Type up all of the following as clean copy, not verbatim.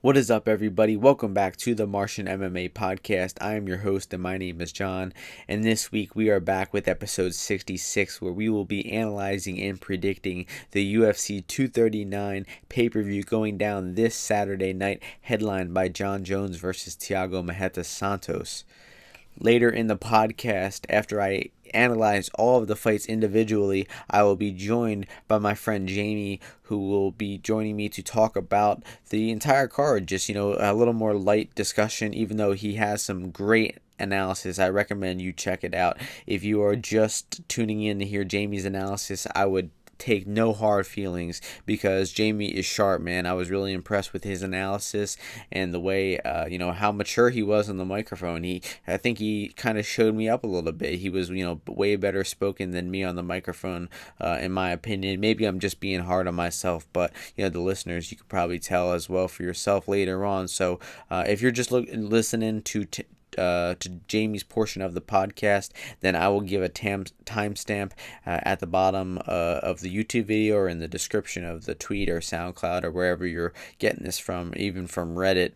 What is up, everybody? Welcome back to the Martian MMA podcast. I am your host, and my name is John. And this week we are back with episode 66, where we will be analyzing and predicting the UFC 239 pay-per-view going down this Saturday night, headlined by John Jones versus Thiago Marreta Santos. Later in the podcast, after I analyze all of the fights individually, I will be joined by my friend Jamie, who will be joining me to talk about the entire card. Just, a little more light discussion, even though he has some great analysis. I recommend you check it out. If you are just tuning in to hear Jamie's analysis, I would take no hard feelings because Jamie is sharp, man. I was really impressed with his analysis and the way, how mature he was on the microphone. I think he kind of showed me up a little bit. He was, way better spoken than me on the microphone, in my opinion. Maybe I'm just being hard on myself, but, the listeners, you could probably tell as well for yourself later on. So if you're just listening to Jamie's portion of the podcast, then I will give a timestamp at the bottom of the YouTube video or in the description of the tweet or SoundCloud or wherever you're getting this from, even from Reddit.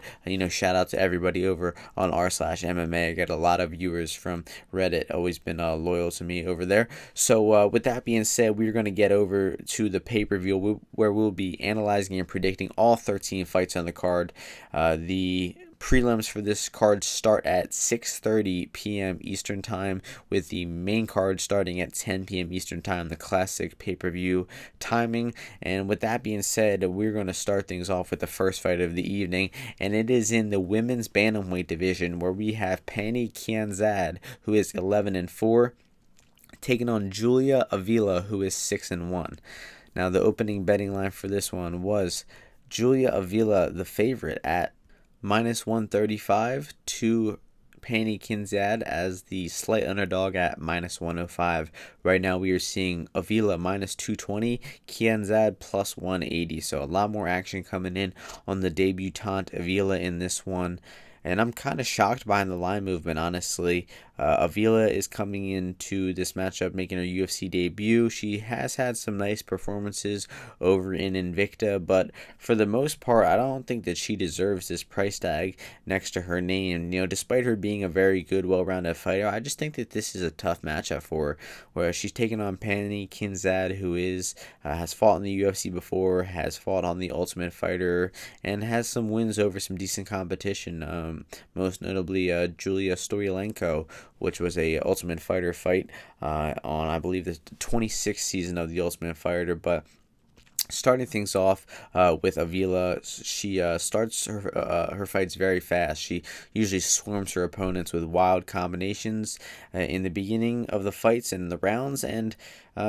Shout out to everybody over on r/MMA. I get a lot of viewers from Reddit, always been loyal to me over there. So with that being said, we're going to get over to the pay-per-view where we'll be analyzing and predicting all 13 fights on the card. The prelims for this card start at 6:30 p.m. Eastern Time, with the main card starting at 10 p.m. Eastern Time, the classic pay-per-view timing. And with that being said, we're going to start things off with the first fight of the evening, and it is in the women's bantamweight division, where we have Kianzad, who is 11-4, taking on Julia Avila, who is 6-1. Now, the opening betting line for this one was Julia Avila, the favorite, at -135 to Kianzad as the slight underdog at -105. Right now we are seeing Avila -220, Kianzad +180. So a lot more action coming in on the debutante Avila in this one. And I'm kind of shocked behind the line movement, honestly. Avila is coming into this matchup making her UFC debut. She has had some nice performances over in Invicta, but for the most part, I don't think that she deserves this price tag next to her name. Despite her being a very good, well-rounded fighter, I just think that this is a tough matchup for her, where she's taking on Kianzad, who has fought in the UFC before, has fought on the Ultimate Fighter, and has some wins over some decent competition. Most notably Julia Storyalenko, which was a Ultimate Fighter fight on, I believe, the 26th season of the Ultimate Fighter. But starting things off with Avila, she starts her fights very fast. She usually swarms her opponents with wild combinations in the beginning of the fights and the rounds, and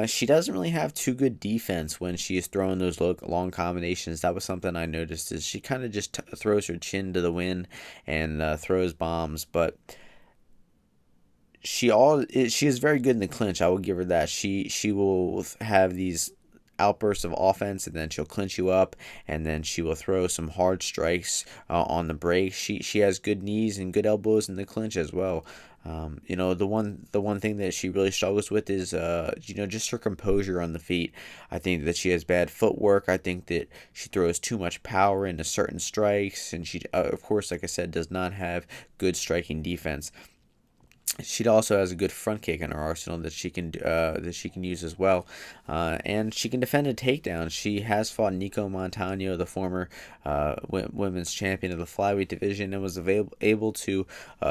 she doesn't really have too good defense when she is throwing those long combinations. That was something I noticed, is she kind of just throws her chin to the wind and throws bombs, but she is very good in the clinch. I will give her that. She will have these outbursts of offense, and then she'll clinch you up, and then she will throw some hard strikes on the break. She has good knees and good elbows in the clinch as well. The one thing that she really struggles with is just her composure on the feet. I think that she has bad footwork. I think that she throws too much power into certain strikes, and she of course, like I said, does not have good striking defense. She also has a good front kick in her arsenal that she can use as well, and she can defend a takedown. She has fought Nico Montano, the former women's champion of the flyweight division, and was able to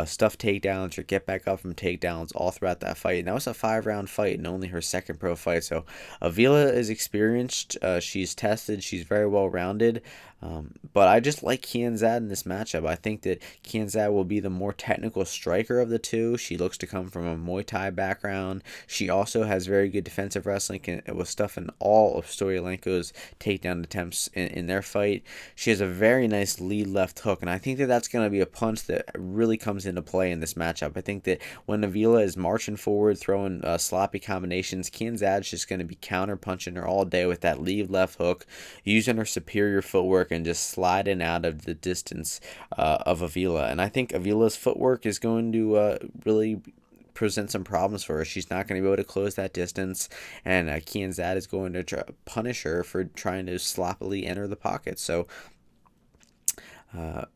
stuff takedowns or get back up from takedowns all throughout that fight. And that was a 5-round fight and only her second pro fight. So Avila is experienced. She's tested. She's very well rounded. But I just like Kianzad in this matchup. I think that Kianzad will be the more technical striker of the two. She looks to come from a Muay Thai background. She also has very good defensive wrestling and was stuffing all of Storyalenko's takedown attempts in their fight. She has a very nice lead left hook, and I think that that's going to be a punch that really comes into play in this matchup. I think that when Avila is marching forward, throwing sloppy combinations, Kianzad's just going to be counter punching her all day with that lead left hook, using her superior footwork and just sliding out of the distance of Avila. And I think Avila's footwork is going to really present some problems for her. She's not going to be able to close that distance, and Kianzad is going to punish her for trying to sloppily enter the pocket. So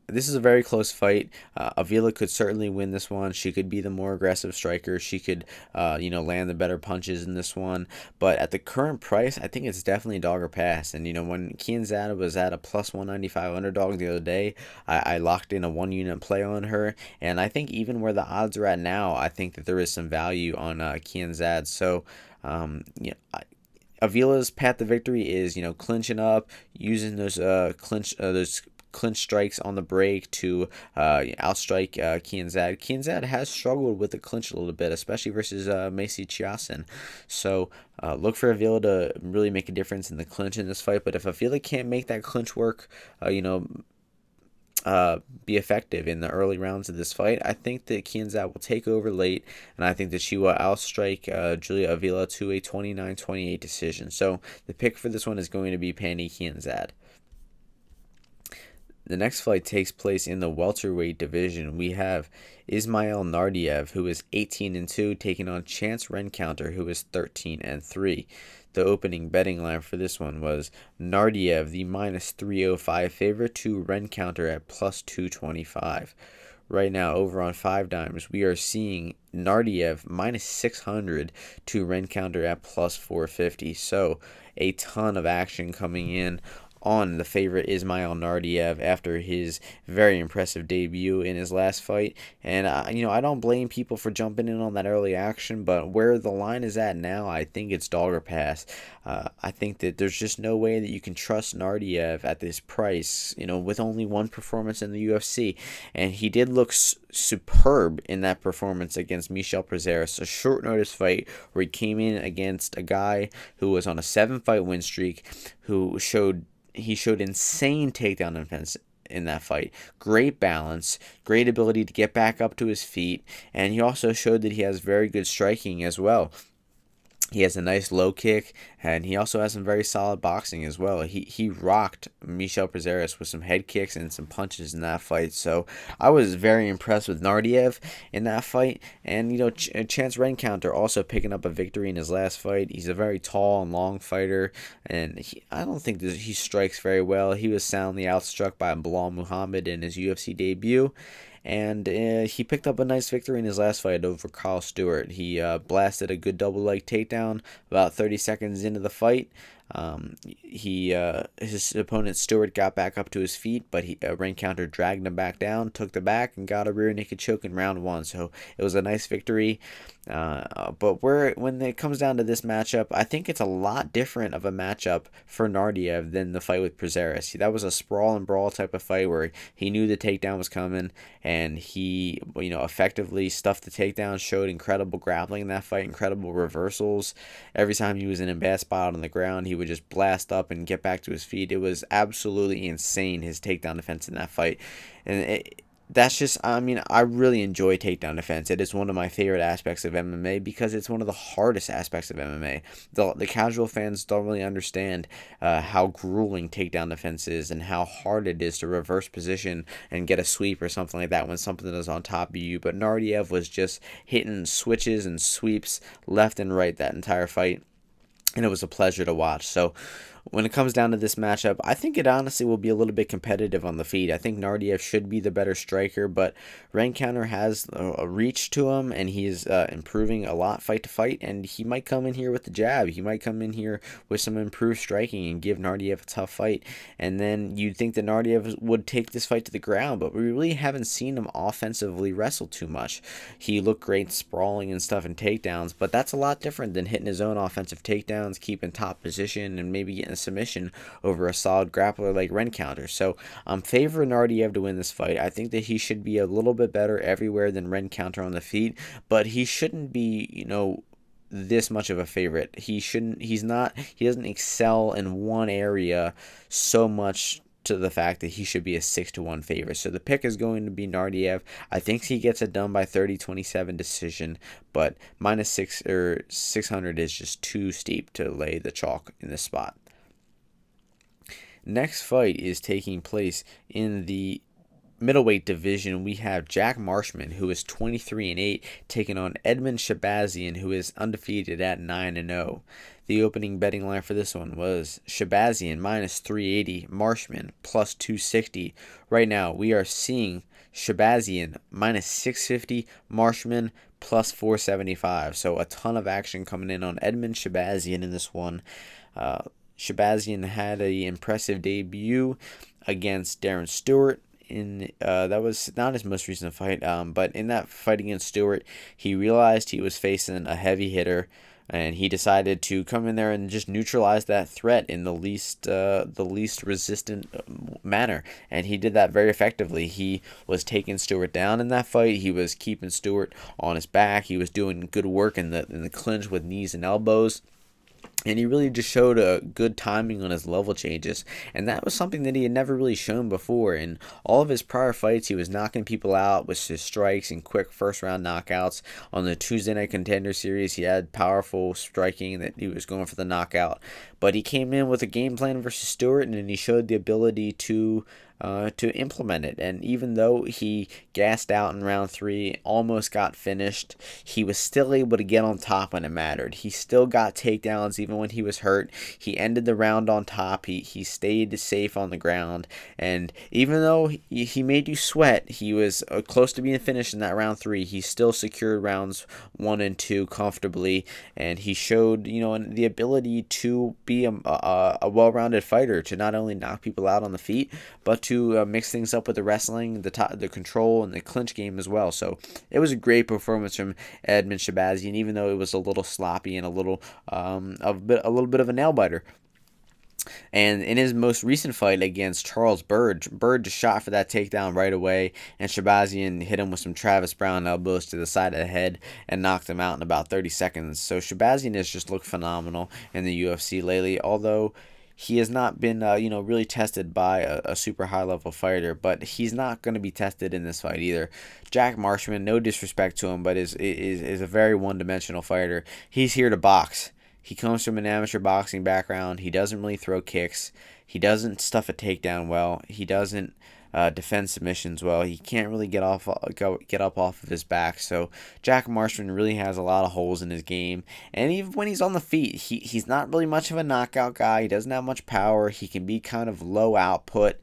This is a very close fight. Avila could certainly win this one. She could be the more aggressive striker. She could, land the better punches in this one. But at the current price, I think it's definitely dog or pass. And, when Kianzad was at a plus 195 underdog the other day, I locked in a 1-unit play on her. And I think even where the odds are at now, I think that there is some value on Kianzad. So, Avila's path to victory is, clinching up, using those clinch strikes on the break to outstrike Kianzad. Kianzad has struggled with the clinch a little bit, especially versus Macy Chiesa. So look for Avila to really make a difference in the clinch in this fight. But if Avila can't make that clinch work, be effective in the early rounds of this fight, I think that Kianzad will take over late, and I think that she will outstrike Julia Avila to a 29-28 decision. So the pick for this one is going to be Pannie Kianzad. The next fight takes place in the welterweight division. We have Ismail Naurdiev, who is 18-2, taking on Chance Rencountre, who is 13-3. The opening betting line for this one was Naurdiev, the minus 305 favorite, to Rencountre at plus 225. Right now, over on 5Dimes, we are seeing Naurdiev minus 600 to Rencountre at plus 450. So a ton of action coming in on the favorite Ismail Naurdiev after his very impressive debut in his last fight. And, I don't blame people for jumping in on that early action, but where the line is at now, I think it's dog or pass. I think that there's just no way that you can trust Naurdiev at this price, with only one performance in the UFC. And he did look superb in that performance against Michel Prazeres, a short notice fight where he came in against a guy who was on a 7-fight win streak, who showed insane takedown defense in that fight. Great balance, great ability to get back up to his feet, and he also showed that he has very good striking as well. He has a nice low kick, and he also has some very solid boxing as well. He rocked Michel Prazeres with some head kicks and some punches in that fight. So I was very impressed with Naurdiev in that fight. And, Chance Rencountre also picking up a victory in his last fight. He's a very tall and long fighter, and I don't think that he strikes very well. He was soundly outstruck by Bilal Muhammad in his UFC debut. And he picked up a nice victory in his last fight over Carl Stewart. He blasted a good double leg takedown about 30 seconds into the fight. His opponent Stewart got back up to his feet, but Rencountre dragged him back down, took the back, and got a rear naked choke in round 1. So it was a nice victory. But when it comes down to this matchup, I think it's a lot different of a matchup for Naurdiev than the fight with Prazeres. That was a sprawl and brawl type of fight where he knew the takedown was coming, and he effectively stuffed the takedown, showed incredible grappling in that fight, incredible reversals. Every time he was in a bad spot on the ground, he would just blast up and get back to his feet. It was absolutely insane, his takedown defense in that fight. And I really enjoy takedown defense. It is one of my favorite aspects of MMA because it's one of the hardest aspects of MMA. The casual fans don't really understand how grueling takedown defense is and how hard it is to reverse position and get a sweep or something like that when something is on top of you. But Naurdiev was just hitting switches and sweeps left and right that entire fight, and it was a pleasure to watch. So when it comes down to this matchup, I think it honestly will be a little bit competitive on the feet. I think Naurdiev should be the better striker, but Rencountre has a reach to him, and he's improving a lot fight to fight, and he might come in here with the jab. He might come in here with some improved striking and give Naurdiev a tough fight. And then you'd think that Naurdiev would take this fight to the ground, but we really haven't seen him offensively wrestle too much. He looked great sprawling and stuff and takedowns, but that's a lot different than hitting his own offensive takedowns, keeping top position, and maybe getting a submission over a solid grappler like Rencountre. So I'm favoring Naurdiev to win this fight. I think that he should be a little bit better everywhere than Rencountre on the feet, but he shouldn't be, this much of a favorite. He doesn't excel in one area so much to the fact that he should be a 6-1 favorite. So the pick is going to be Naurdiev. I think he gets it done by 30-27 decision, but minus 600 is just too steep to lay the chalk in this spot. Next fight is taking place in the middleweight division, we have Jack Marshman, who is 23-8, taking on Edmund Shahbazyan, who is undefeated at 9-0. The opening betting line for this one was Shahbazyan minus 380, Marshman plus 260. Right now, we are seeing Shahbazyan minus 650, Marshman plus 475. So a ton of action coming in on Edmund Shahbazyan in this one. Shahbazyan had an impressive debut against Darren Stewart. That was not his most recent fight, but in that fight against Stewart, he realized he was facing a heavy hitter, and he decided to come in there and just neutralize that threat in the least resistant manner, and he did that very effectively. He was taking Stewart down in that fight. He was keeping Stewart on his back. He was doing good work in the clinch with knees and elbows. And he really just showed a good timing on his level changes. And that was something that he had never really shown before. In all of his prior fights, he was knocking people out with his strikes and quick first-round knockouts. On the Tuesday Night Contender Series, he had powerful striking that he was going for the knockout. But he came in with a game plan versus Stewart, and he showed the ability to implement it. And even though he gassed out in round 3, almost got finished, he was still able to get on top when it mattered. He still got takedowns even when he was hurt. He ended the round on top. He stayed safe on the ground. And even though he made you sweat, he was close to being finished in that round 3. He still secured rounds 1 and 2 comfortably. And he showed, the ability to be a well-rounded fighter, to not only knock people out on the feet, but to mix things up with the wrestling, the control, and the clinch game as well. So it was a great performance from Edmund Shahbazyan, even though it was a little sloppy and a little bit of a nail biter. And in his most recent fight against Charles Byrd just shot for that takedown right away, and Shahbazyan hit him with some Travis Brown elbows to the side of the head and knocked him out in about 30 seconds. So Shahbazyan has just looked phenomenal in the UFC lately, although he has not been, really tested by a super high-level fighter, but he's not going to be tested in this fight either. Jack Marshman, no disrespect to him, but is a very one-dimensional fighter. He's here to box. He comes from an amateur boxing background. He doesn't really throw kicks. He doesn't stuff a takedown well. He doesn't defend submissions well. He can't really get up off of his back. So Jack Marshman really has a lot of holes in his game. And even when he's on the feet, he's not really much of a knockout guy. He doesn't have much power. He can be kind of low output.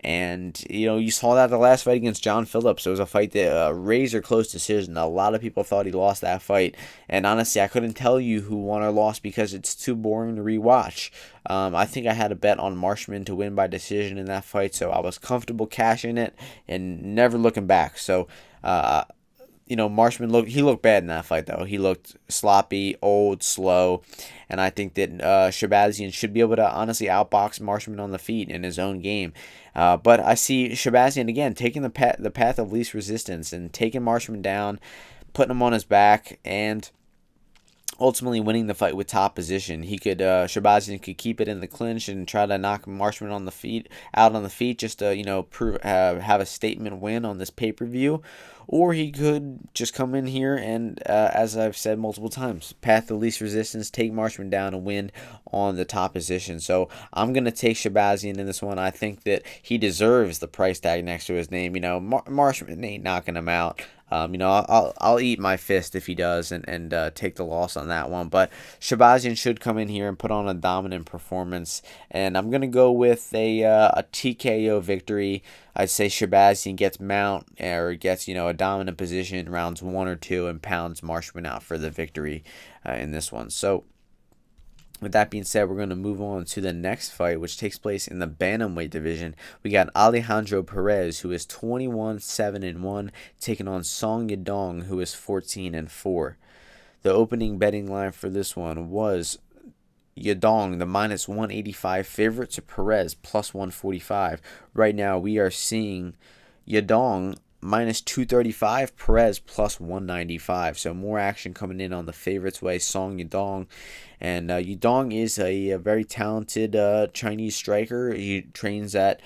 And, you saw that the last fight against John Phillips. It was a fight that razor close decision. A lot of people thought he lost that fight. And honestly, I couldn't tell you who won or lost because it's too boring to rewatch. I think I had a bet on Marshman to win by decision in that fight, so I was comfortable cashing it and never looking back. So, Marshman looked bad in that fight, though. He looked sloppy, old, slow, and I think that Shahbazyan should be able to honestly outbox Marshman on the feet in his own game. But I see Shahbazyan, again, taking the path of least resistance and taking Marshman down, putting him on his back, and ultimately winning the fight with top position. Shahbazyan could keep it in the clinch and try to knock Marshman out on the feet, just to have a statement win on this pay-per-view, or he could just come in here and, as I've said multiple times, path of least resistance, take Marshman down and win on the top position. So I'm gonna take Shahbazyan in this one. I think that he deserves the price tag next to his name. Marshman ain't knocking him out. I'll eat my fist if he does and take the loss on that one. But Shahbazyan should come in here and put on a dominant performance. And I'm going to go with a TKO victory. I'd say Shahbazyan gets a dominant position in rounds 1 or 2 and pounds Marshman out for the victory in this one. So with that being said, we're going to move on to the next fight, which takes place in the bantamweight division. We got Alejandro Perez, who is 21-7-1, taking on Song Yadong, who is 14-4. The opening betting line for this one was Yadong, the minus 185 favorite, to Perez, plus 145. Right now, we are seeing Yadong minus 235, Perez plus 195. So more action coming in on the favorites way, Song Yadong. And Yadong is a very talented Chinese striker. He trains at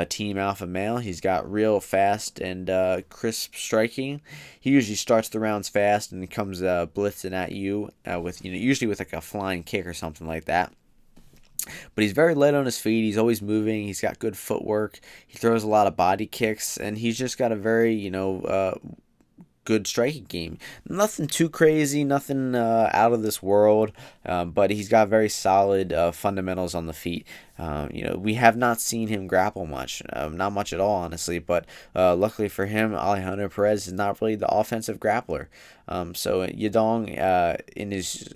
Team Alpha Male. He's got real fast and crisp striking. He usually starts the rounds fast and comes blitzing at you with usually with like a flying kick or something like that. But he's very light on his feet. He's always moving. He's got good footwork. He throws a lot of body kicks, and he's just got a very, good striking game. Nothing too crazy, nothing out of this world, but he's got very solid fundamentals on the feet. We have not seen him grapple much, not much at all, honestly. But luckily for him, Alejandro Perez is not really the offensive grappler. So Yadong, in his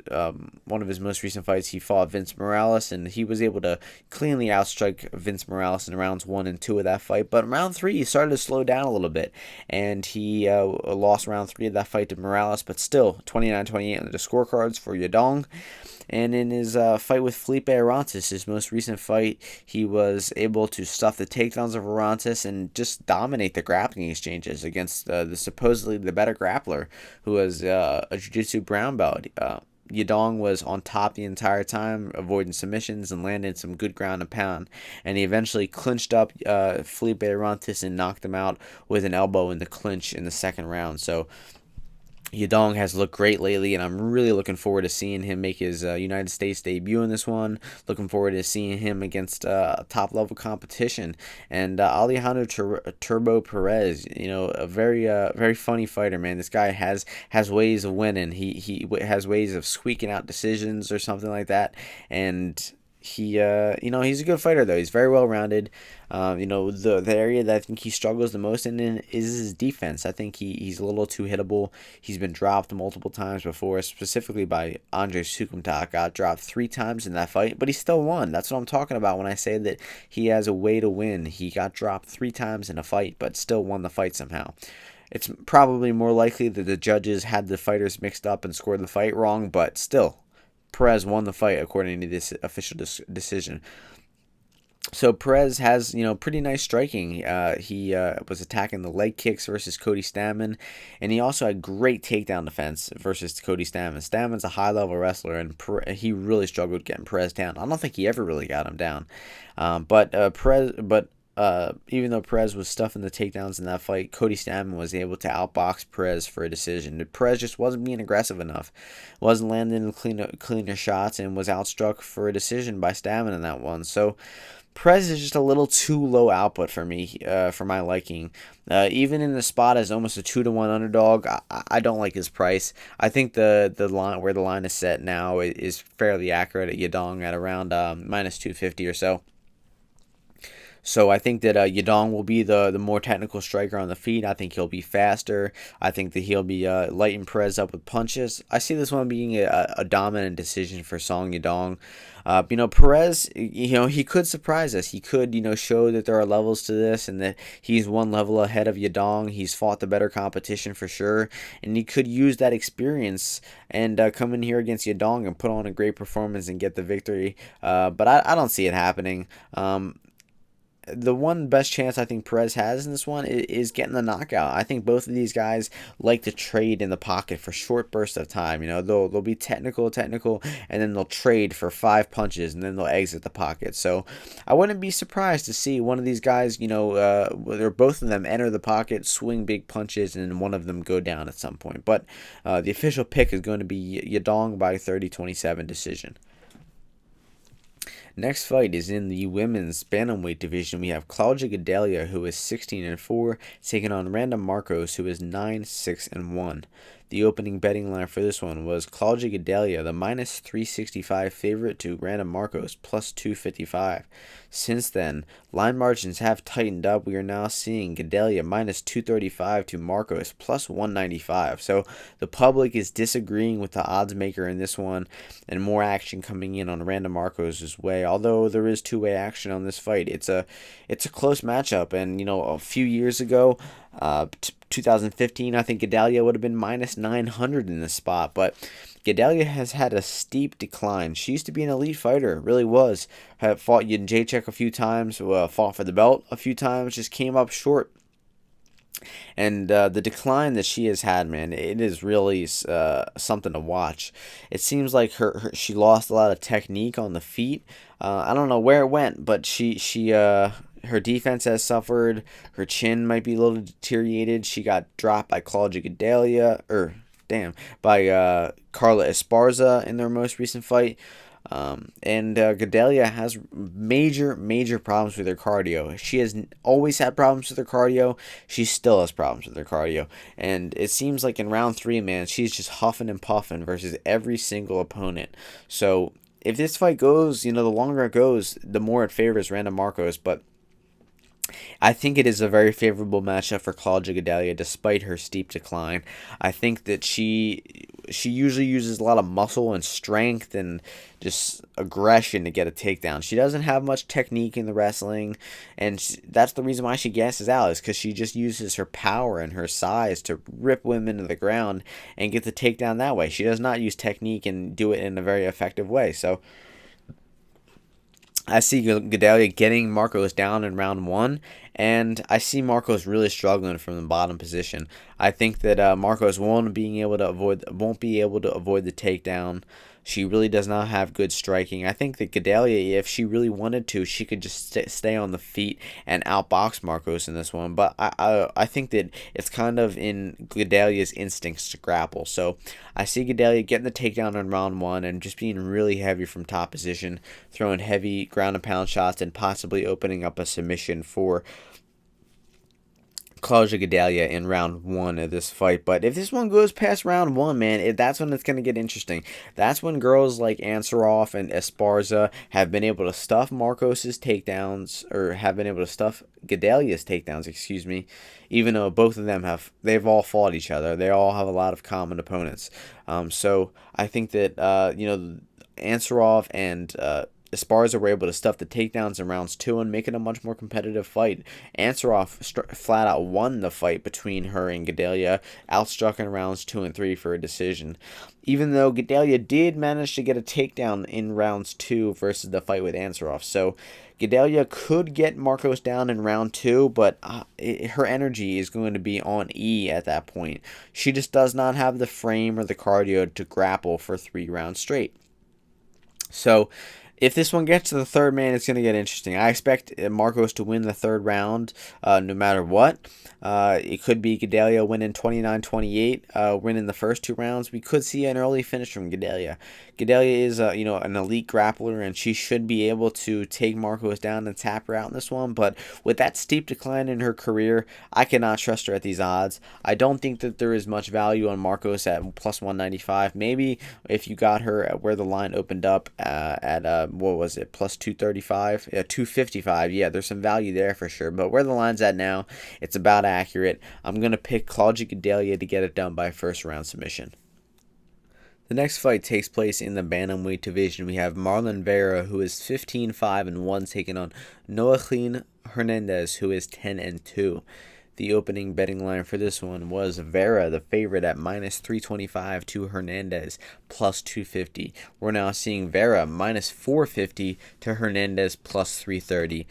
one of his most recent fights, he fought Vince Morales, and he was able to cleanly outstrike Vince Morales in rounds 1 and 2 of that fight. But in round 3, he started to slow down a little bit, and he lost round 3 of that fight to Morales. But still, 29-28 on the scorecards for Yadong. And in his fight with Felipe Arantes, his most recent fight, he was able to stuff the takedowns of Arantes and just dominate the grappling exchanges against the supposedly the better grappler, who was a jiu-jitsu brown belt. Yadong was on top the entire time, avoiding submissions and landing some good ground and pound. And he eventually clinched up Felipe Arantes and knocked him out with an elbow in the clinch in the second round. So Yadong has looked great lately, and I'm really looking forward to seeing him make his United States debut in this one. Looking forward to seeing him against top-level competition. And Alejandro Turbo Perez, a very funny fighter, man. This guy has ways of winning. He has ways of squeaking out decisions or something like that, and he's a good fighter, though. He's very well rounded. The area that I think he struggles the most in is his defense. I think he's a little too hittable. He's been dropped multiple times before, specifically by Andre Sukumtak. Got dropped 3 times in that fight, but he still won. That's what I'm talking about when I say that he has a way to win. He got dropped 3 times in a fight, but still won the fight somehow. It's probably more likely that the judges had the fighters mixed up and scored the fight wrong, but still, Perez won the fight according to this official decision. So Perez has, pretty nice striking. He was attacking the leg kicks versus Cody Stamann, and he also had great takedown defense versus Cody Stamann. Stamann's a high-level wrestler, and he really struggled getting Perez down. I don't think he ever really got him down. Even though Perez was stuffing the takedowns in that fight, Cody Stamann was able to outbox Perez for a decision. Perez just wasn't being aggressive enough, wasn't landing cleaner shots, and was outstruck for a decision by Stamann in that one. So Perez is just a little too low output for me, for my liking. Even in the spot as almost a 2-1 underdog, I don't like his price. I think the line where the line is set now is fairly accurate at Yadong at around minus 250 or so. So I think that Yadong will be the more technical striker on the feet. I think he'll be faster. I think that he'll be lighting Perez up with punches. I see this one being a dominant decision for Song Yadong. Perez, he could surprise us. He could, show that there are levels to this and that he's one level ahead of Yadong. He's fought the better competition for sure. And he could use that experience and come in here against Yadong and put on a great performance and get the victory. But I don't see it happening. The one best chance I think Perez has in this one is getting the knockout. I think both of these guys like to trade in the pocket for short bursts of time. They'll be technical, and then they'll trade for 5 punches, and then they'll exit the pocket. So I wouldn't be surprised to see one of these guys, or both of them enter the pocket, swing big punches, and then one of them go down at some point. But the official pick is going to be Yadong by 30-27 decision. Next fight is in the women's bantamweight division. We have Claudia Gadelha, who is 16-4, taking on Randa Markos, who is 9-6-1. The opening betting line for this one was Claudia Gadelha, the minus 365 favorite, to Randa Markos, plus 255. Since then, line margins have tightened up. We are now seeing Gadelha minus 235 to Markos, plus 195. So the public is disagreeing with the odds maker in this one, and more action coming in on Randa Markos' way. Although there is two-way action on this fight, it's a close matchup. And a few years ago, 2015, I think Gadelha would have been minus 900 in this spot, but Gadelha has had a steep decline. She used to be an elite fighter, really was. Had fought Jacek a few times, fought for the belt a few times, just came up short. And the decline that she has had, man, it is really something to watch. It seems like she lost a lot of technique on the feet. I don't know where it went, but her defense has suffered. Her chin might be a little deteriorated. She got dropped by Claudia Gadelha, by Carla Esparza in their most recent fight. And Gadelha has major problems with her cardio. She has always had problems with her cardio. She still has problems with her cardio. And it seems like in round 3, man, she's just huffing and puffing versus every single opponent. So if this fight goes, the longer it goes, the more it favors Randa Markos. But I think it is a very favorable matchup for Claudia Gadelha, despite her steep decline. I think that she usually uses a lot of muscle and strength and just aggression to get a takedown. She doesn't have much technique in the wrestling, and that's the reason why she gasses out, is because she just uses her power and her size to rip women to the ground and get the takedown that way. She does not use technique and do it in a very effective way. So I see Gadelha getting Markos down in round 1, and I see Markos really struggling from the bottom position. I think that Markos won't be able to avoid the takedown. She really does not have good striking. I think that Gadelha, if she really wanted to, she could just stay on the feet and outbox Markos in this one. But I think that it's kind of in Gadelha's instincts to grapple. So I see Gadelha getting the takedown in round 1 and just being really heavy from top position, throwing heavy ground and pound shots, and possibly opening up a submission for Claudia Gadelha in round 1 of this fight. But if this one goes past round 1, man, that's when it's going to get interesting. That's when girls like Ansaroff and Esparza have been able to stuff Markos's takedowns, or have been able to stuff Gadelha's takedowns, excuse me, even though both of them they've all fought each other. They all have a lot of common opponents. So I think that, Ansaroff and Esparza were able to stuff the takedowns in rounds 2 and make it a much more competitive fight. Ansaroff flat out won the fight between her and Gadelha, outstruck in rounds 2 and 3 for a decision. Even though Gadelha did manage to get a takedown in rounds 2 versus the fight with Ansaroff. So Gadelha could get Markos down in round 2, but her energy is going to be on E at that point. She just does not have the frame or the cardio to grapple for 3 rounds straight. So if this one gets to the third, man, it's going to get interesting. I expect Markos to win the third round no matter what. It could be Gadelha winning 29-28, winning the first 2 rounds. We could see an early finish from Gadelha. Gadelha is an elite grappler, and she should be able to take Markos down and tap her out in this one. But with that steep decline in her career, I cannot trust her at these odds. I don't think that there is much value on Markos at plus 195. Maybe if you got her at where the line opened up at what was it, plus 235, 255. Yeah, there's some value there for sure. But where the line's at now, it's about accurate. I'm gonna pick Claudia Gadelha to get it done by first round submission. The next fight takes place in the bantamweight division. We have Marlon Vera, who is 15-5-1, taking on Joaquin Hernandez, who is 10-2. The opening betting line for this one was Vera, the favorite, at minus 325 to Hernandez, plus 250. We're now seeing Vera minus 450 to Hernandez, plus 330.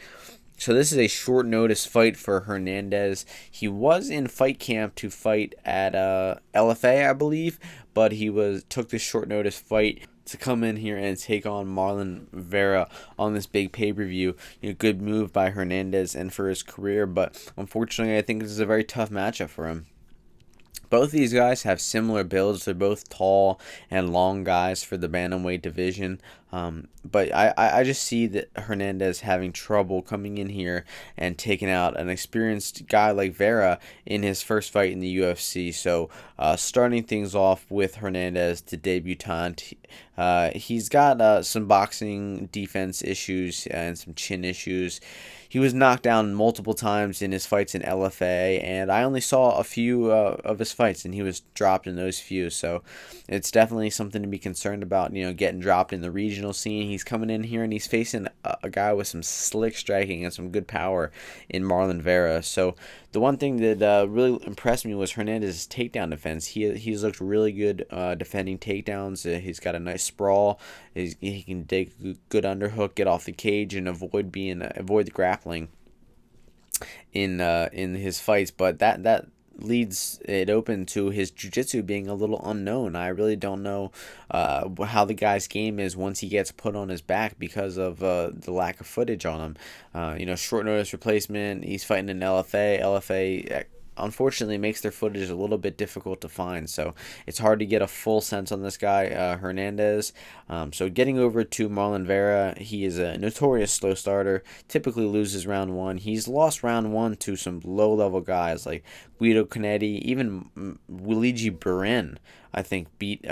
So this is a short notice fight for Hernandez. He was in fight camp to fight at LFA, I believe, but he took this short notice fight to come in here and take on Marlon Vera on this big pay-per-view. Good move by Hernandez and for his career, but unfortunately I think this is a very tough matchup for him. Both these guys have similar builds. They're both tall and long guys for the bantamweight division. But I just see that Hernandez having trouble coming in here and taking out an experienced guy like Vera in his first fight in the UFC. So starting things off with Hernandez, the debutant, he's got some boxing defense issues and some chin issues. He was knocked down multiple times in his fights in LFA, and I only saw a few of his fights, and he was dropped in those few. So it's definitely something to be concerned about, getting dropped in the regional scene. He's coming in here, and he's facing a guy with some slick striking and some good power in Marlon Vera. So the one thing that really impressed me was Hernandez's takedown defense. He's looked really good defending takedowns. He's got a nice sprawl. He can dig a good underhook, get off the cage, and avoid the grappling in his fights. But that leads it open to his jiu-jitsu being a little unknown. I really don't know how the guy's game is once he gets put on his back because of the lack of footage on him. Short notice replacement. He's fighting in LFA. LFA unfortunately makes their footage a little bit difficult to find. So it's hard to get a full sense on this guy, Hernandez. So getting over to Marlon Vera, he is a notorious slow starter, typically loses round one. He's lost round one to some low-level guys like Guido Canetti, even Luigi Burin, I think, beat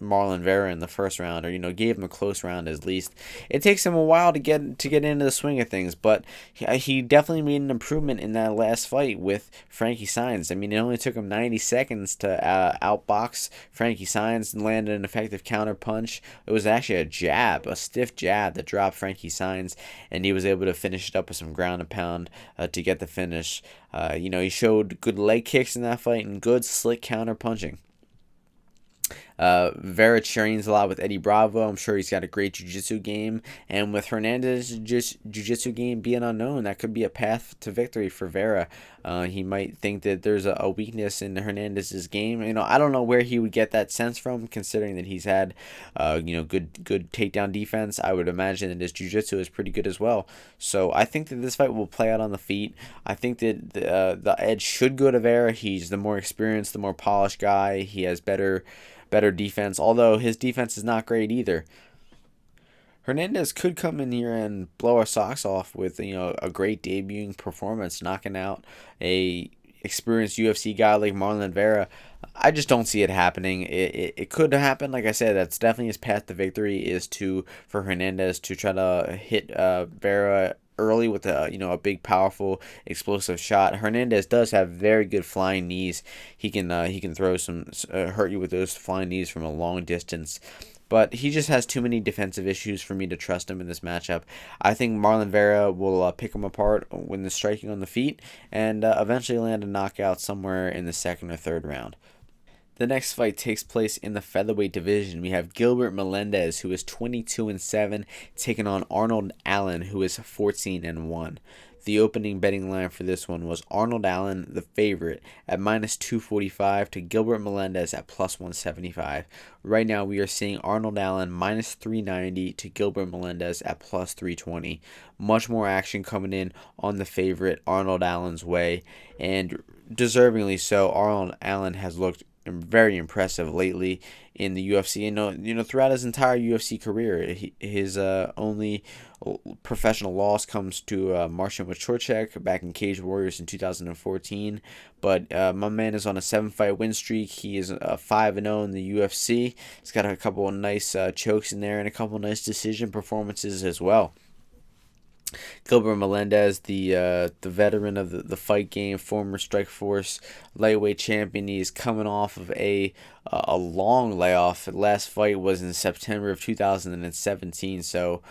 Marlon Vera in the first round, or gave him a close round at least. It takes him a while to get into the swing of things, but he definitely made an improvement in that last fight with Frankie Saenz. I mean, it only took him 90 seconds to outbox Frankie Saenz and land an effective counter punch. It was actually a stiff jab that dropped Frankie Saenz, and he was able to finish it up with some ground and pound to get the finish. He showed good leg kicks in that fight and good slick counter punching. Vera trains a lot with Eddie Bravo. I'm sure he's got a great jiu-jitsu game. And with Hernandez's jiu-jitsu game being unknown, that could be a path to victory for Vera. He might think that there's a weakness in Hernandez's game. I don't know where he would get that sense from, considering that he's had, good takedown defense. I would imagine that his jiu-jitsu is pretty good as well. So I think that this fight will play out on the feet. I think that the edge should go to Vera. He's the more experienced, the more polished guy. He has better defense, although his defense is not great either. Hernandez could come in here and blow our socks off with a great debuting performance, knocking out a experienced UFC guy like Marlon Vera. I just don't see it happening. It could happen. Like I said, that's definitely his path to victory, is for Hernandez to try to hit Vera early with a big, powerful, explosive shot. Hernandez does have very good flying knees. He can throw hurt you with those flying knees from a long distance. But he just has too many defensive issues for me to trust him in this matchup. I think Marlon Vera will pick him apart when the striking on the feet and eventually land a knockout somewhere in the second or third round. The next fight takes place in the featherweight division. We have Gilbert Melendez, who is 22-7, taking on Arnold Allen, who is 14-1. The opening betting line for this one was Arnold Allen, the favorite, at -245 to Gilbert Melendez at +175. Right now, we are seeing Arnold Allen -390 to Gilbert Melendez at +320. Much more action coming in on the favorite, Arnold Allen's way, and deservingly so. Arnold Allen has looked very impressive lately in the UFC, and throughout his entire UFC career. His only professional loss comes to Marshman back in Cage Warriors in 2014. But my man is on a 7-fight win streak. He is 5-0 in the UFC. He's got a couple of nice chokes in there and a couple of nice decision performances as well. Gilbert Melendez, the veteran of the fight game, former Strikeforce lightweight champion. He's coming off of a long layoff. The last fight was in September of 2017, so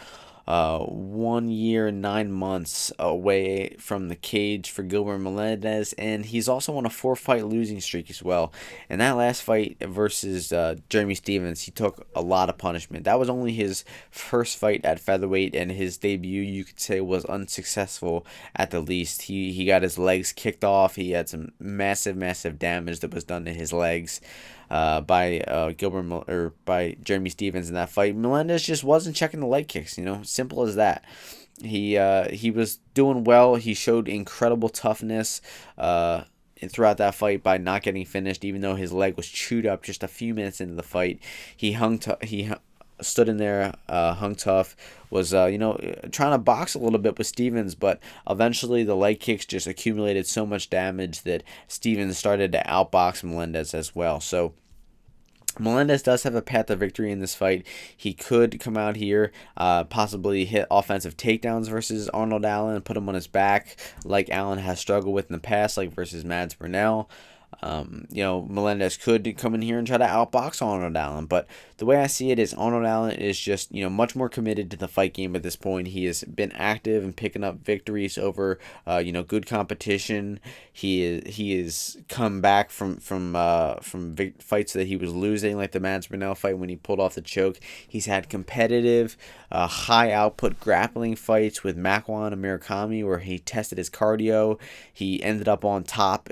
1 year, 9 months away from the cage for Gilbert Melendez, and he's also on a 4-fight losing streak as well. And that last fight versus Jeremy Stephens, he took a lot of punishment. That was only his first fight at featherweight, and his debut, you could say, was unsuccessful at the least. He got his legs kicked off. He had some massive damage that was done to his legs by Jeremy Stephens in that fight. Melendez just wasn't checking the leg kicks, simple as that. He was doing well. He showed incredible toughness throughout that fight by not getting finished, even though his leg was chewed up just a few minutes into the fight. He stood in there, hung tough, was trying to box a little bit with Stephens, but eventually the leg kicks just accumulated so much damage that Stephens started to outbox Melendez as well. So Melendez does have a path to victory in this fight. He could come out here, possibly hit offensive takedowns versus Arnold Allen, put him on his back like Allen has struggled with in the past, like versus Mads Burnell. Melendez could come in here and try to outbox Arnold Allen, but the way I see it is Arnold Allen is just, much more committed to the fight game at this point. He has been active and picking up victories over, good competition. He is come back from fights that he was losing, like the Mads Burnell fight when he pulled off the choke. He's had competitive, high output grappling fights with Makwan and Murakami where he tested his cardio. He ended up on top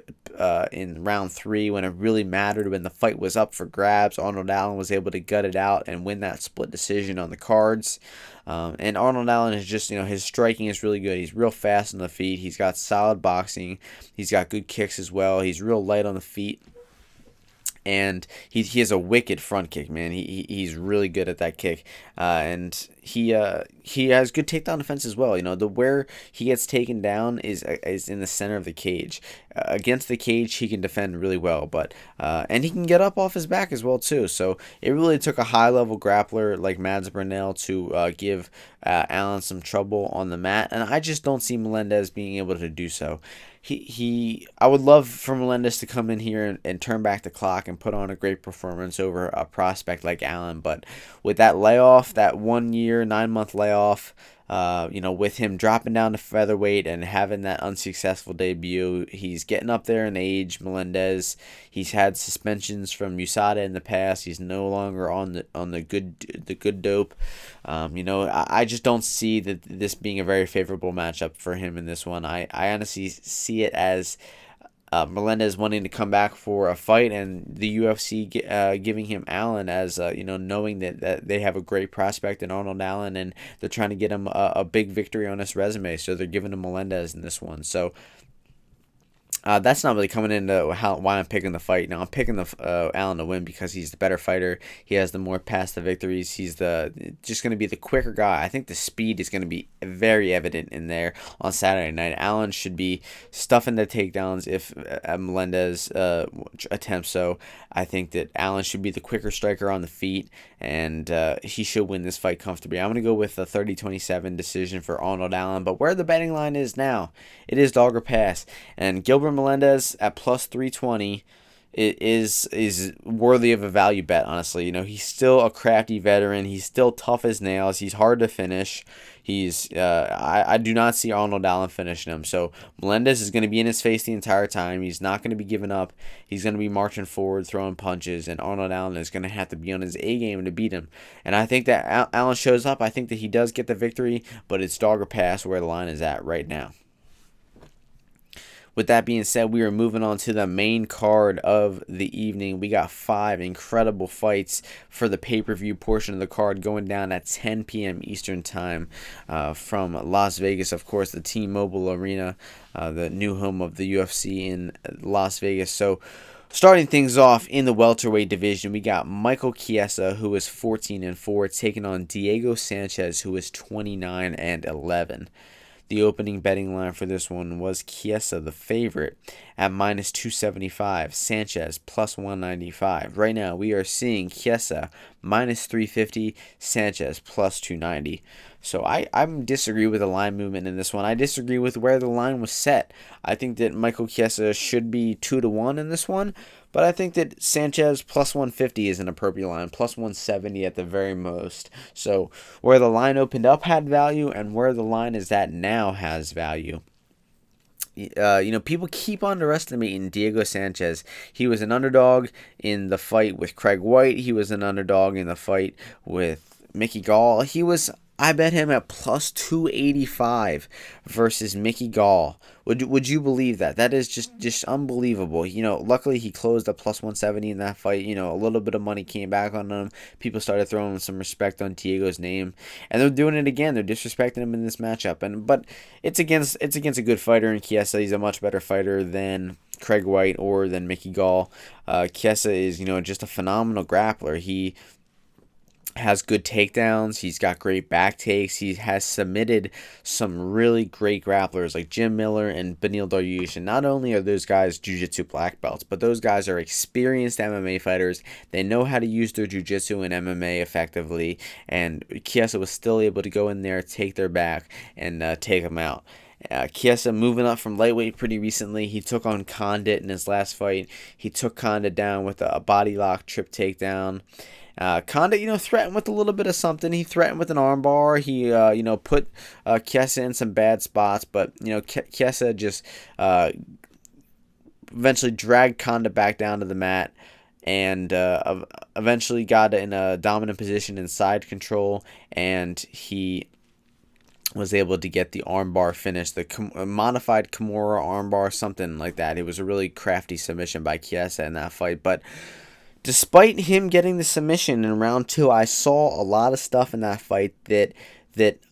in round 3 when it really mattered, when the fight was up for grabs. Arnold Allen was able to gut it out and win that split decision on the cards. And Arnold Allen is just, his striking is really good. He's real fast on the feet. He's got solid boxing. He's got good kicks as well. He's real light on the feet. And he has a wicked front kick, man. He's really good at that kick, and he has good takedown defense as well. Where he gets taken down is in the center of the cage. Against the cage, he can defend really well, but and he can get up off his back as well too. So it really took a high level grappler like Mads Burnell to give Allen some trouble on the mat, and I just don't see Melendez being able to do so. I would love for Melendez to come in here and turn back the clock and put on a great performance over a prospect like Allen. But with that layoff, that 1 year, 9-month layoff, with him dropping down to featherweight and having that unsuccessful debut, he's getting up there in age. Melendez, he's had suspensions from USADA in the past. He's no longer on the good dope. I just don't see this being a very favorable matchup for him in this one. I honestly see it as Melendez wanting to come back for a fight, and the UFC giving him Allen as knowing that they have a great prospect in Arnold Allen, and they're trying to get him a big victory on his resume, so they're giving him Melendez in this one. So that's not really coming into why I'm picking the fight. Now I'm picking Allen to win because he's the better fighter. He has the more path to victories. He's just going to be the quicker guy. I think the speed is going to be very evident in there on Saturday night. Allen should be stuffing the takedowns if Melendez attempts so. I think that Allen should be the quicker striker on the feet, and he should win this fight comfortably. I'm going to go with a 30-27 decision for Arnold Allen, but where the betting line is now, it is dog or pass, and Gilbert Melendez at plus 320 is worthy of a value bet, honestly. He's still a crafty veteran. He's still tough as nails. He's hard to finish. I do not see Arnold Allen finishing him. So Melendez is going to be in his face the entire time. He's not going to be giving up. He's going to be marching forward, throwing punches, and Arnold Allen is going to have to be on his A game to beat him. And I think that Allen shows up. I think that he does get the victory, but it's dog or pass where the line is at right now. With that being said, we are moving on to the main card of the evening. We got 5 incredible fights for the pay-per-view portion of the card going down at 10 p.m. Eastern Time from Las Vegas, of course, the T-Mobile Arena, the new home of the UFC in Las Vegas. So starting things off in the welterweight division, we got Michael Chiesa, who is 14-4, taking on Diego Sanchez, who is 29-11. The opening betting line for this one was Chiesa, the favorite, at minus 275. Sanchez, plus 195. Right now, we are seeing Chiesa, minus 350. Sanchez, plus 290. So I disagree with the line movement in this one. I disagree with where the line was set. I think that Michael Chiesa should be 2-1 in this one. But I think that Sanchez plus 150 is an appropriate line, plus 170 at the very most. So where the line opened up had value, and where the line is at now has value. People keep underestimating Diego Sanchez. He was an underdog in the fight with Craig White. He was an underdog in the fight with Mickey Gall. I bet him at plus 285 versus Mickey Gall. Would you believe that? That is just unbelievable. Luckily he closed at plus 170 in that fight. A little bit of money came back on him. People started throwing some respect on Diego's name, and they're doing it again. They're disrespecting him in this matchup. But it's against a good fighter in Chiesa. He's a much better fighter than Craig White or than Mickey Gall. Chiesa is just a phenomenal grappler. He has good takedowns. He's got great back takes. He has submitted some really great grapplers like Jim Miller and Beneil Dariush. And not only are those guys jiu-jitsu black belts, but those guys are experienced MMA fighters. They know how to use their jiu-jitsu and MMA effectively. And Chiesa was still able to go in there, take their back, and take them out. Chiesa moving up from lightweight pretty recently. He took on Condit in his last fight. He took Condit down with a body lock trip takedown. Condit, threatened with a little bit of something. He threatened with an armbar. He, put Chiesa in some bad spots, but, Chiesa just eventually dragged Condit back down to the mat and eventually got in a dominant position in side control, and he was able to get the armbar finish, the modified Kimura armbar, something like that. It was a really crafty submission by Chiesa in that fight. But despite him getting the submission in round 2, I saw a lot of stuff in that fight that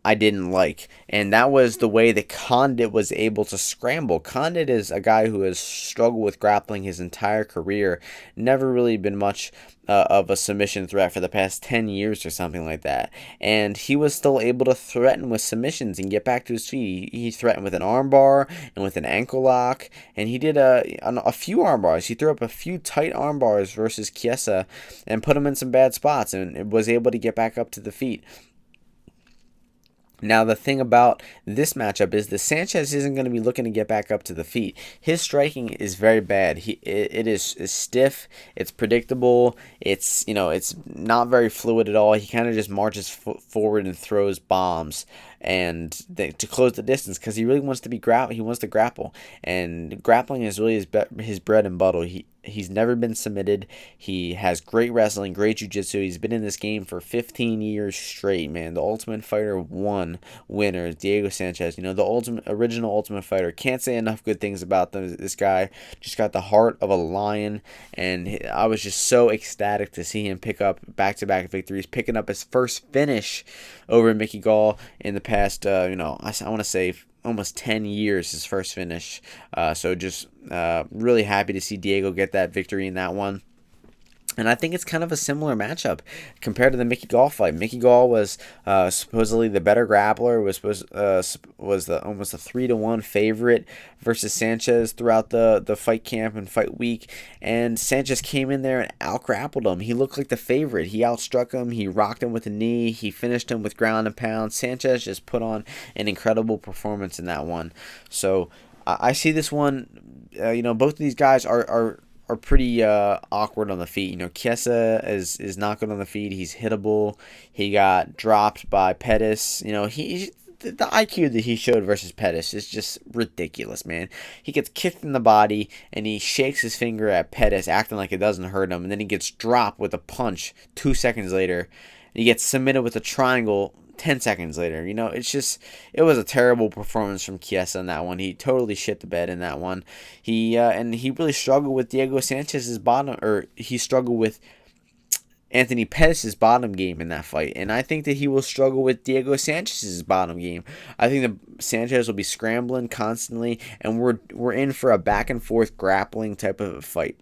I didn't like. And that was the way that Condit was able to scramble. Condit is a guy who has struggled with grappling his entire career. Never really been much of a submission threat for the past 10 years or something like that. And he was still able to threaten with submissions and get back to his feet. He threatened with an armbar and with an ankle lock. And he did a few armbars. He threw up a few tight armbars versus Chiesa and put him in some bad spots and was able to get back up to the feet. Now, the thing about this matchup is that Sanchez isn't going to be looking to get back up to the feet. His striking is very bad. It is stiff. It's predictable. It's not very fluid at all. He kind of just marches forward and throws bombs to close the distance because he really wants to he wants to grapple, and grappling is really his bread and butter. He's never been submitted. He has great wrestling, great jiu-jitsu. He's been in this game for 15 years straight, man. The Ultimate Fighter 1 winner is Diego Sanchez. The original Ultimate Fighter. Can't say enough good things about this guy. Just got the heart of a lion, and I was just so ecstatic to see him pick up back-to-back victories, picking up his first finish over Mickey Gall in the past, I want to say almost 10 years, his first finish. So just really happy to see Diego get that victory in that one. And I think it's kind of a similar matchup compared to the Mickey Gall fight. Mickey Gall was supposedly the better grappler, was almost a 3-1 favorite versus Sanchez throughout the fight camp and fight week. And Sanchez came in there and out-grappled him. He looked like the favorite. He outstruck him. He rocked him with a knee. He finished him with ground and pound. Sanchez just put on an incredible performance in that one. So I see this one. Both of these guys are pretty awkward on the feet. Chiesa is not good on the feet. He's hittable. He got dropped by Perez. The IQ that he showed versus Perez is just ridiculous, man. He gets kicked in the body, and he shakes his finger at Perez, acting like it doesn't hurt him, and then he gets dropped with a punch 2 seconds later. And he gets submitted with a triangle 10 seconds later. It was a terrible performance from Chiesa in that one. He totally shit the bed in that one. He really struggled with Diego Sanchez's he struggled with Anthony Pettis' bottom game in that fight. And I think that he will struggle with Diego Sanchez's bottom game. I think that Sanchez will be scrambling constantly, and we're in for a back and forth grappling type of a fight.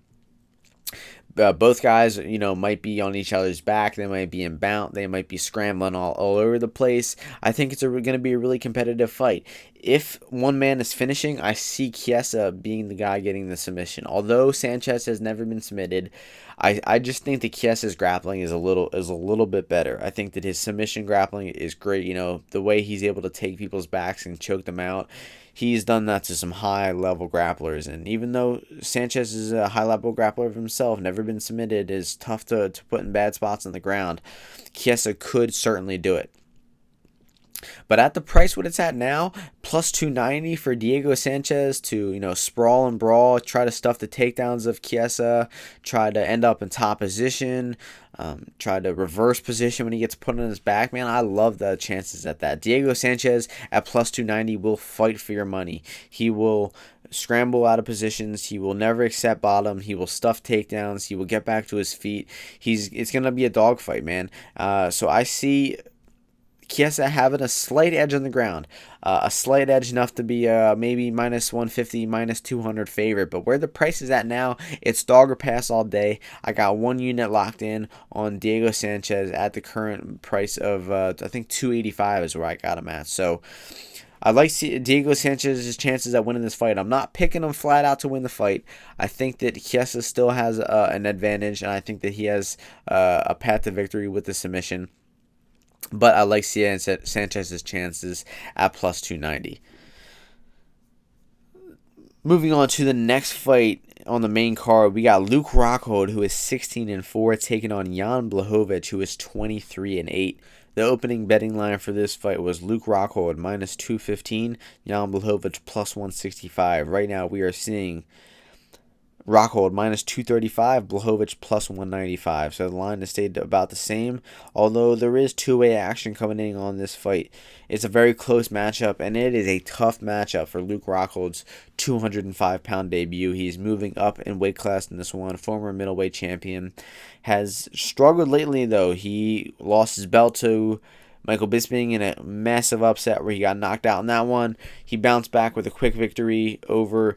Both guys, might be on each other's back. They might be inbound. They might be scrambling all over the place. I think it's going to be a really competitive fight. If one man is finishing, I see Chiesa being the guy getting the submission. Although Sanchez has never been submitted, I just think that Chiesa's grappling is a little bit better. I think that his submission grappling is great. The way he's able to take people's backs and choke them out. He's done that to some high-level grapplers, and even though Sanchez is a high-level grappler of himself, never been submitted, is tough to put in bad spots on the ground, Chiesa could certainly do it. But at the price what it's at now, plus 290 for Diego Sanchez to, sprawl and brawl, try to stuff the takedowns of Chiesa, try to end up in top position, try to reverse position when he gets put on his back, man, I love the chances at that. Diego Sanchez at plus 290 will fight for your money. He will scramble out of positions. He will never accept bottom. He will stuff takedowns. He will get back to his feet. It's going to be a dogfight, man. So I see Chiesa having a slight edge on the ground, a slight edge enough to be maybe minus 150, minus 200 favorite. But where the price is at now, it's dog or pass all day. I got one unit locked in on Diego Sanchez at the current price of I think 285 is where I got him at. So I like Diego Sanchez's chances at winning this fight. I'm not picking him flat out to win the fight. I think that Chiesa still has an advantage, and I think that he has a path to victory with the submission. But I like Sanchez's chances at plus 290. Moving on to the next fight on the main card, we got Luke Rockhold, who is 16-4, taking on Jan Blachowicz, who is 23-8. The opening betting line for this fight was Luke Rockhold minus 215, Jan Blachowicz plus 165. Right now, we are seeing Rockhold minus 235, Blachowicz plus 195. So the line has stayed about the same, although there is two-way action coming in on this fight. It's a very close matchup, and it is a tough matchup for Luke Rockhold's 205-pound debut. He's moving up in weight class in this one. Former middleweight champion. Has struggled lately, though. He lost his belt to Michael Bisping in a massive upset where he got knocked out in that one. He bounced back with a quick victory over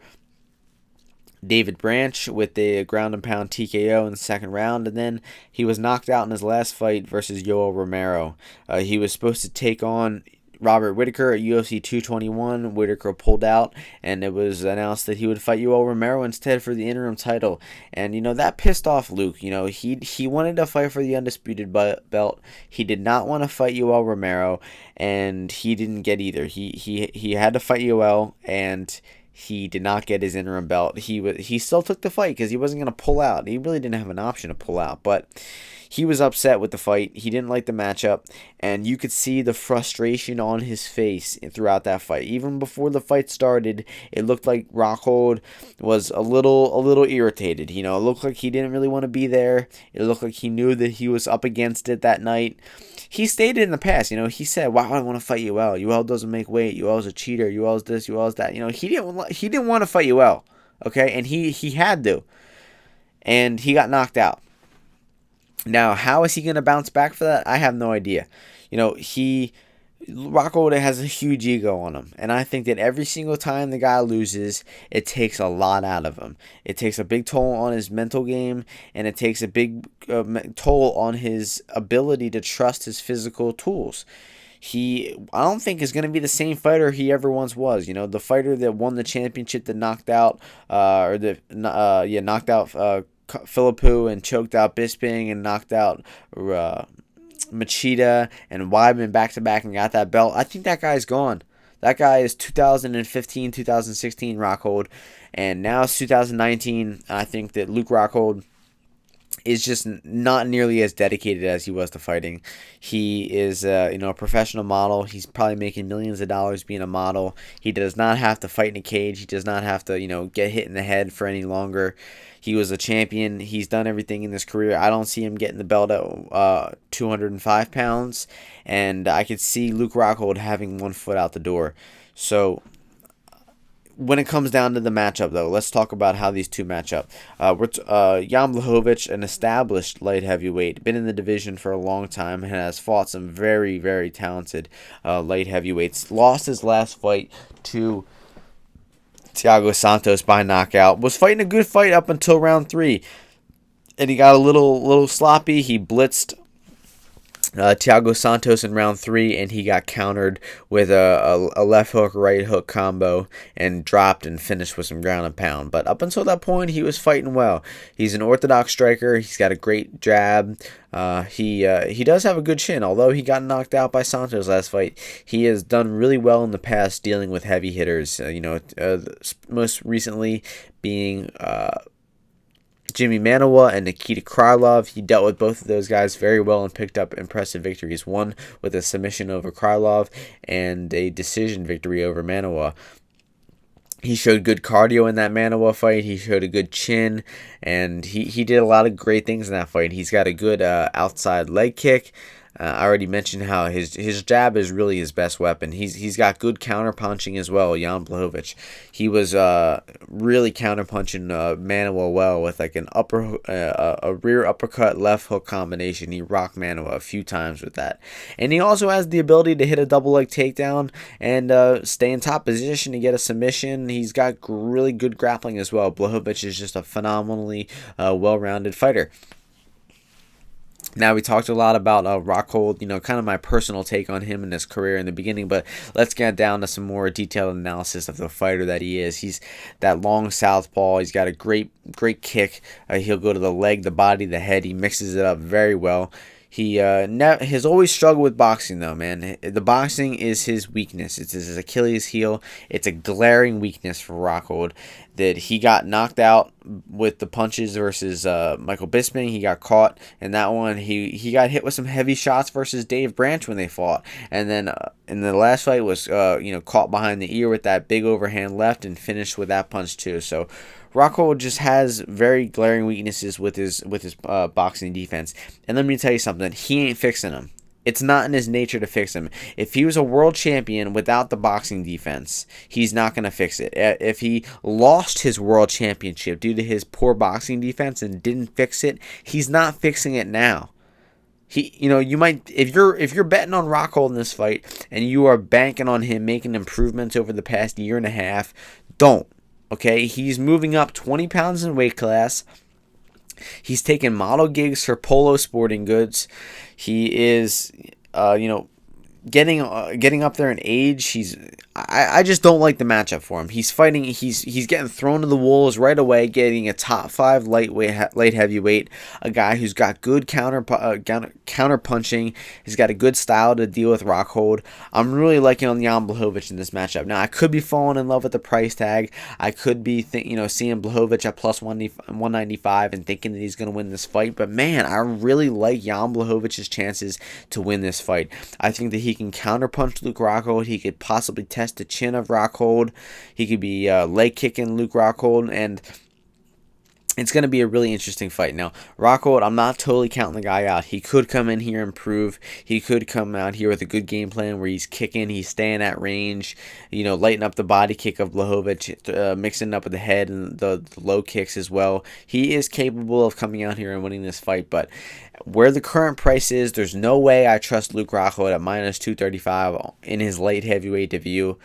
David Branch with the ground and pound TKO in the second round, and then he was knocked out in his last fight versus Yoel Romero. He was supposed to take on Robert Whittaker at UFC 221. Whittaker pulled out, and it was announced that he would fight Yoel Romero instead for the interim title. And, that pissed off Luke. He wanted to fight for the undisputed belt. He did not want to fight Yoel Romero, and he didn't get either. He had to fight Yoel, and he did not get his interim belt. He still took the fight because he wasn't going to pull out. He really didn't have an option to pull out, but he was upset with the fight. He didn't like the matchup, and you could see the frustration on his face throughout that fight. Even before the fight started, it looked like Rockhold was a little irritated. It looked like he didn't really want to be there. It looked like he knew that he was up against it that night. He stated in the past, he said, "Why would I want to fight Yoel? Yoel doesn't make weight. Yoel's a cheater. Yoel's this. Yoel's that." He didn't want to fight Yoel, okay, and he had to, and he got knocked out. Now, how is he going to bounce back for that? I have no idea. Rockhold has a huge ego on him, and I think that every single time the guy loses, it takes a lot out of him. It takes a big toll on his mental game, and it takes a big toll on his ability to trust his physical tools. I don't think is going to be the same fighter he ever once was. The fighter that won the championship that knocked out, Philippou and choked out Bisping and knocked out Machida and Weidman back-to-back and got that belt. I think that guy's gone. That guy is 2015, 2016 Rockhold, and now it's 2019. I think that Luke Rockhold is just not nearly as dedicated as he was to fighting. He is a professional model. He's probably making millions of dollars being a model. He does not have to fight in a cage. He does not have to get hit in the head for any longer. He was a champion. He's done everything in his career. I don't see him getting the belt at 205 pounds, and I could see Luke Rockhold having one foot out the door. So when it comes down to the matchup, though, let's talk about how these two match up. Jan Blachowicz, an established light heavyweight, been in the division for a long time, and has fought some very, very talented light heavyweights. Lost his last fight to Thiago Santos by knockout. Was fighting a good fight up until round 3, and he got a little sloppy. He blitzed Thiago Santos in round 3, and he got countered with a left hook, right hook combo, and dropped and finished with some ground and pound. But up until that point, he was fighting well. He's an orthodox striker. He's got a great jab. He does have a good chin. Although he got knocked out by Santos last fight, he has done really well in the past dealing with heavy hitters. Most recently being Jimmy Manuwa and Nikita Krylov. He dealt with both of those guys very well and picked up impressive victories. One with a submission over Krylov and a decision victory over Manuwa. He showed good cardio in that Manuwa fight. He showed a good chin, and he did a lot of great things in that fight. He's got a good outside leg kick. I already mentioned how his jab is really his best weapon. He's got good counter punching as well. Jan Blachowicz, he was really counter punching Manuwa well with like a rear uppercut left hook combination. He rocked Manuwa a few times with that, and he also has the ability to hit a double leg takedown and stay in top position to get a submission. He's got really good grappling as well. Blachowicz is just a phenomenally well-rounded fighter. Now, we talked a lot about Rockhold, kind of my personal take on him and his career in the beginning, but let's get down to some more detailed analysis of the fighter that he is. He's that long southpaw. He's got a great kick. He'll go to the leg, the body, the head. He mixes it up very well. He has always struggled with boxing, though, man. The boxing is his weakness. It's his Achilles heel. It's a glaring weakness for Rockhold. that he got knocked out with the punches versus Michael Bisping. He got caught in that one. He got hit with some heavy shots versus Dave Branch when they fought. And then in the last fight was caught behind the ear with that big overhand left and finished with that punch too. So Rockhold just has very glaring weaknesses with his boxing defense. And let me tell you something, he ain't fixing them. It's not in his nature to fix him. If he was a world champion without the boxing defense, he's not going to fix it. If he lost his world championship due to his poor boxing defense and didn't fix it, he's not fixing it now. You might, if you're betting on Rockhold in this fight and you are banking on him making improvements over the past year and a half, don't. Okay, he's moving up 20 pounds in weight class. He's taking model gigs for Polo Sporting Goods. He is, getting up there in age. I just don't like the matchup for him. He's fighting. He's getting thrown to the wolves right away. Getting a top 5 light heavyweight, a guy who's got good counter punching. He's got a good style to deal with Rockhold. I'm really liking on Jan Blachowicz in this matchup. Now I could be falling in love with the price tag. I could be seeing Blachowicz at plus 195 and thinking that he's going to win this fight. But man, I really like Jan Blachowicz's chances to win this fight. I think that he can counterpunch Luke Rockhold. He could possibly test the chin of Rockhold. He could be leg kicking Luke Rockhold, and it's going to be a really interesting fight. Now, Rockhold, I'm not totally counting the guy out. He could come in here and improve. He could come out here with a good game plan where he's kicking, he's staying at range, lighting up the body kick of Blachowicz, mixing it up with the head and the low kicks as well. He is capable of coming out here and winning this fight, but where the current price is, there's no way I trust Luke Rockhold at minus 235 in his light heavyweight debut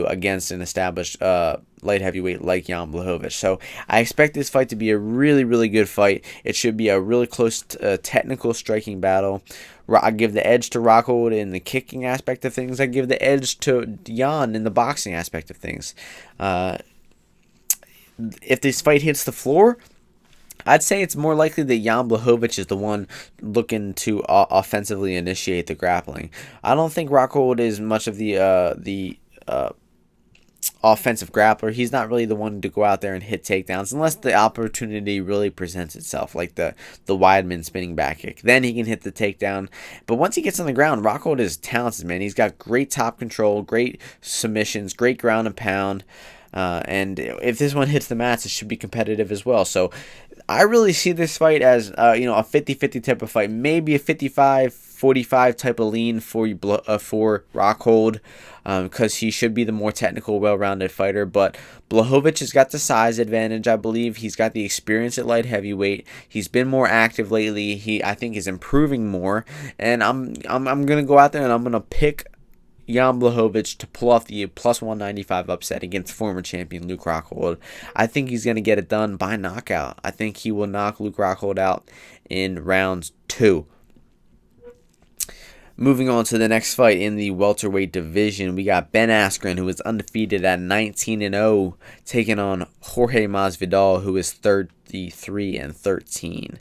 against an established light heavyweight like Jan Blachowicz. So I expect this fight to be a really, really good fight. It should be a really close technical striking battle. I give the edge to Rockhold in the kicking aspect of things. I give the edge to Jan in the boxing aspect of things. If this fight hits the floor, I'd say it's more likely that Jan Blachowicz is the one looking to offensively initiate the grappling. I don't think Rockhold is much of the offensive grappler. He's not really the one to go out there and hit takedowns unless the opportunity really presents itself, like the Weidman spinning back kick. Then he can hit the takedown. But once he gets on the ground, Rockhold is talented, man. He's got great top control, great submissions, great ground and pound. And if this one hits the mats, it should be competitive as well. So I really see this fight as a 50-50 type of fight, maybe a 55-45 type of lean for Rockhold, because he should be the more technical, well-rounded fighter. But Blachowicz has got the size advantage, I believe. He's got the experience at light heavyweight. He's been more active lately. I think is improving more. And I'm gonna go out there and I'm gonna pick Jan Blachowicz to pull off the plus 195 upset against former champion Luke Rockhold. I think he's going to get it done by knockout. I think he will knock Luke Rockhold out in round 2. Moving on to the next fight in the welterweight division, we got Ben Askren, who is undefeated at 19-0, taking on Jorge Masvidal, who is 33-13.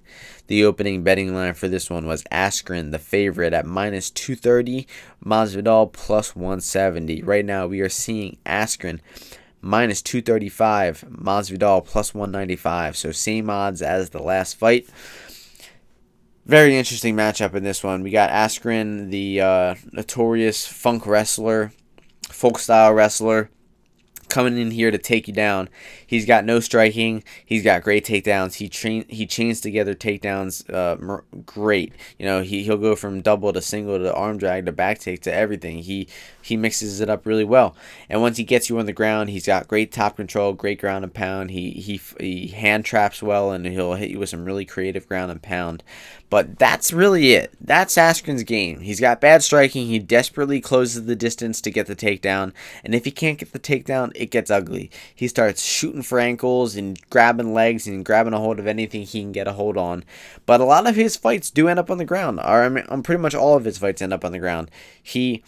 The opening betting line for this one was Askren, the favorite, at minus 230, Masvidal plus 170. Right now, we are seeing Askren minus 235, Masvidal plus 195. So same odds as the last fight. Very interesting matchup in this one. We got Askren, the notorious folk style wrestler, coming in here to take you down. He's got no striking. He's got great takedowns. He chains together takedowns great. He'll go from double to single to arm drag to back take to everything. He mixes it up really well. And once he gets you on the ground, he's got great top control, great ground and pound. He hand traps well, and he'll hit you with some really creative ground and pound. But that's really it. That's Askren's game. He's got bad striking. He desperately closes the distance to get the takedown. And if he can't get the takedown, it gets ugly. He starts shooting for ankles and grabbing legs and grabbing a hold of anything he can get a hold on. But a lot of his fights do end up on the ground. Pretty much all of his fights end up on the ground. He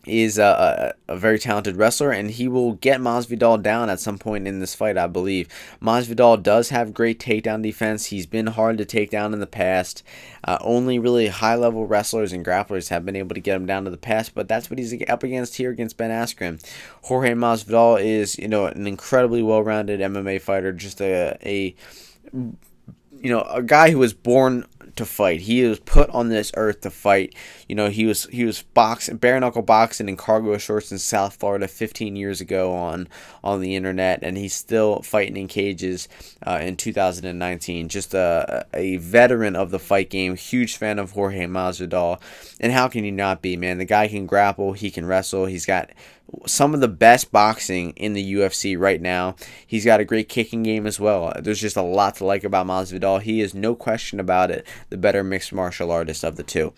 is a very talented wrestler, and he will get Masvidal down at some point in this fight, I believe. Masvidal does have great takedown defense. He's been hard to take down in the past. Only really high-level wrestlers and grapplers have been able to get him down to the past, but that's what he's up against here against Ben Askren. Jorge Masvidal is, an incredibly well-rounded MMA fighter, just a guy who was born to fight. He was put on this earth to fight. He was boxing, bare knuckle boxing in cargo shorts in South Florida 15 years ago on the internet, and he's still fighting in cages in 2019. Just a veteran of the fight game. Huge fan of Jorge Masvidal, and how can you not be, man? The guy can grapple, he can wrestle, he's got some of the best boxing in the UFC right now. He's got a great kicking game as well. There's just a lot to like about Masvidal. He is, no question about it, the better mixed martial artist of the two.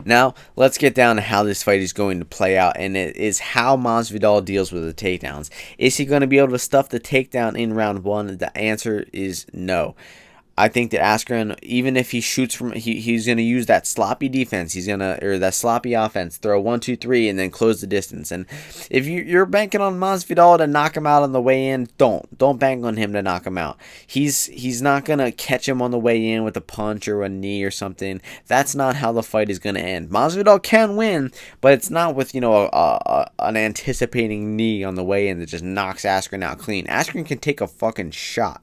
Now, let's get down to how this fight is going to play out, and it is how Masvidal deals with the takedowns. Is he going to be able to stuff the takedown in round one? The answer is no. I think that Askren, even if he shoots from, he's going to use that sloppy defense. Or that sloppy offense, throw 1, 2, 3, and then close the distance. And if you're banking on Masvidal to knock him out on the way in, don't bank on him to knock him out. He's not going to catch him on the way in with a punch or a knee or something. That's not how the fight is going to end. Masvidal can win, but it's not with an anticipating knee on the way in that just knocks Askren out clean. Askren can take a fucking shot.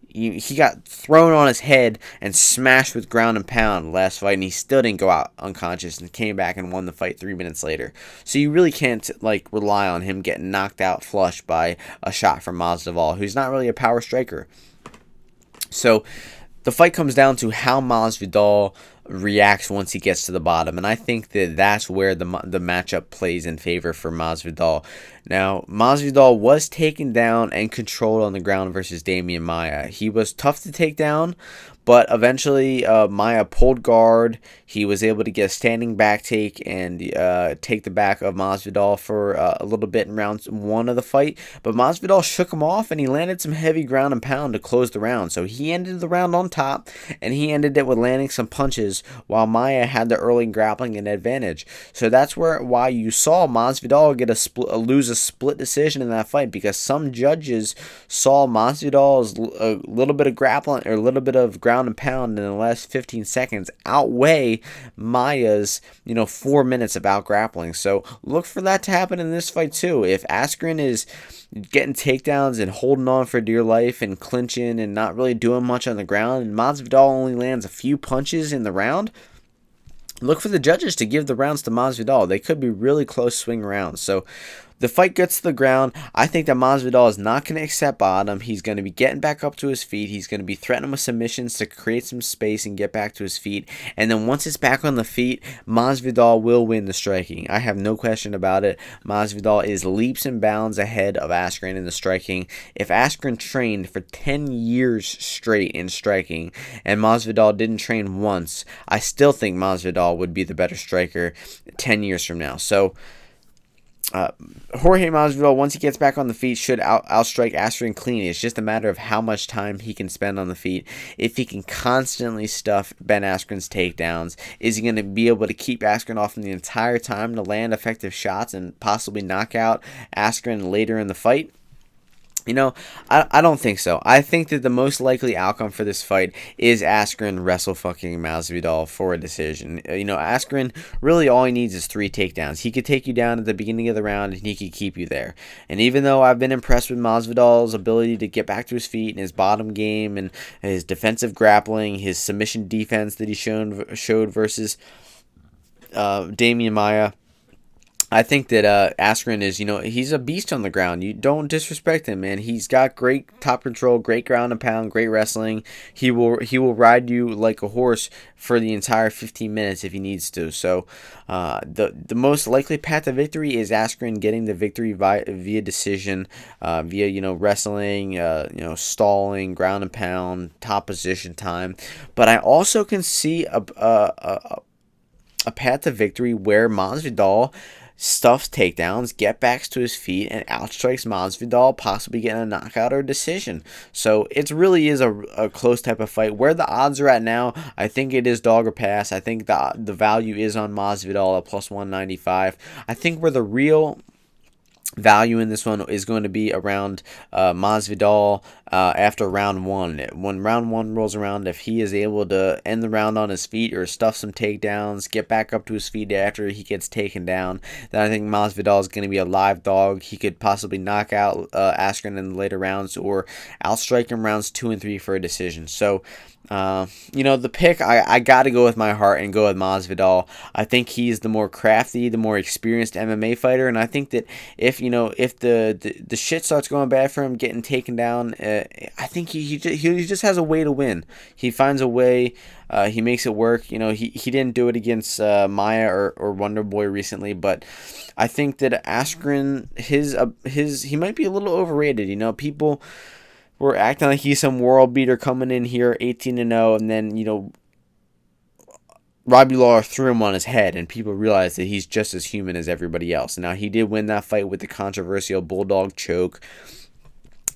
He got thrown on his head and smashed with ground and pound last fight, and he still didn't go out unconscious and came back and won the fight 3 minutes later. So you really can't rely on him getting knocked out flush by a shot from Masvidal, who's not really a power striker. So the fight comes down to how Masvidal reacts once he gets to the bottom, and I think that that's where the matchup plays in favor for Masvidal. Now, Masvidal was taken down and controlled on the ground versus Demian Maia. He was tough to take down, but eventually Maia pulled guard. He was able to get a standing back take and take the back of Masvidal for a little bit in round one of the fight. But Masvidal shook him off, and he landed some heavy ground and pound to close the round. So he ended the round on top, and he ended it with landing some punches while Maia had the early grappling and advantage. So that's why you saw Masvidal lose a split decision in that fight, because some judges saw Masvidal's a little bit of grappling or a little bit of ground and pound in the last 15 seconds outweigh Maia's 4 minutes of out grappling. So look for that to happen in this fight too. If Askren is getting takedowns and holding on for dear life and clinching and not really doing much on the ground, and Masvidal only lands a few punches in the round, look for the judges to give the rounds to Masvidal. They could be really close swing rounds. So the fight gets to the ground. I think that Masvidal is not going to accept bottom. He's going to be getting back up to his feet. He's going to be threatening with submissions to create some space and get back to his feet. And then once it's back on the feet, Masvidal will win the striking. I have no question about it. Masvidal is leaps and bounds ahead of Askren in the striking. If Askren trained for 10 years straight in striking and Masvidal didn't train once, I still think Masvidal would be the better striker 10 years from now. So Jorge Masvidal, once he gets back on the feet, should outstrike Askren clean. It's just a matter of how much time he can spend on the feet. If he can constantly stuff Ben Askren's takedowns, is he going to be able to keep Askren off the entire time to land effective shots and possibly knock out Askren later in the fight? I don't think so. I think that the most likely outcome for this fight is Askren wrestle fucking Masvidal for a decision. Askren, really all he needs is 3 takedowns. He could take you down at the beginning of the round, and he could keep you there. And even though I've been impressed with Masvidal's ability to get back to his feet and his bottom game and his defensive grappling, his submission defense that he showed versus Demian Maia, I think that Askren is, he's a beast on the ground. You don't disrespect him, man. He's got great top control, great ground and pound, great wrestling. He will ride you like a horse for the entire 15 minutes if he needs to. So the most likely path to victory is Askren getting the victory via decision, via wrestling, stalling, ground and pound, top position time. But I also can see a path to victory where Masvidal stuffs takedowns, get backs to his feet, and outstrikes Masvidal, possibly getting a knockout or decision. So it really is a close type of fight. Where the odds are at now, I think it is dog or pass. I think the value is on Masvidal at plus 195. I think where the real value in this one is going to be around Masvidal after round one. When round one rolls around, if he is able to end the round on his feet or stuff some takedowns, get back up to his feet after he gets taken down, then I think Masvidal is going to be a live dog. He could possibly knock out Askren in the later rounds or outstrike him rounds 2 and 3 for a decision. So the pick, I got to go with my heart and go with Masvidal. I think he's the more crafty, the more experienced MMA fighter, and I think that if the shit starts going bad for him, getting taken down, I think he just has a way to win. He finds a way. He makes it work. He didn't do it against Maya or Wonder Boy recently, but I think that Askren, he might be a little overrated. People we're acting like he's some world beater coming in here 18-0, and then, Robbie Lawler threw him on his head, and people realized that he's just as human as everybody else. Now, he did win that fight with the controversial bulldog choke.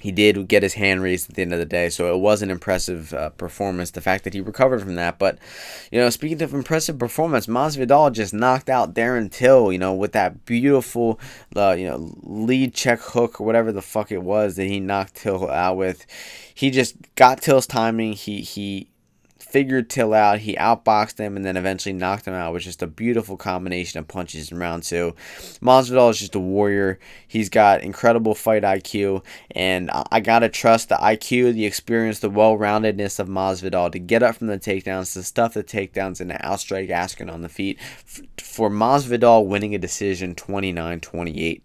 He did get his hand raised at the end of the day, so it was an impressive performance, the fact that he recovered from that. But, speaking of impressive performance, Masvidal just knocked out Darren Till, with that beautiful, lead check hook or whatever the fuck it was that he knocked Till out with. He just got Till's timing. He figured Till out, he outboxed him, and then eventually knocked him out with just a beautiful combination of punches in round 2. Masvidal is just a warrior. He's got incredible fight IQ, and I gotta trust the IQ, the experience, the well-roundedness of Masvidal to get up from the takedowns, to stuff the takedowns, and to outstrike Askren on the feet for Masvidal winning a decision 29-28.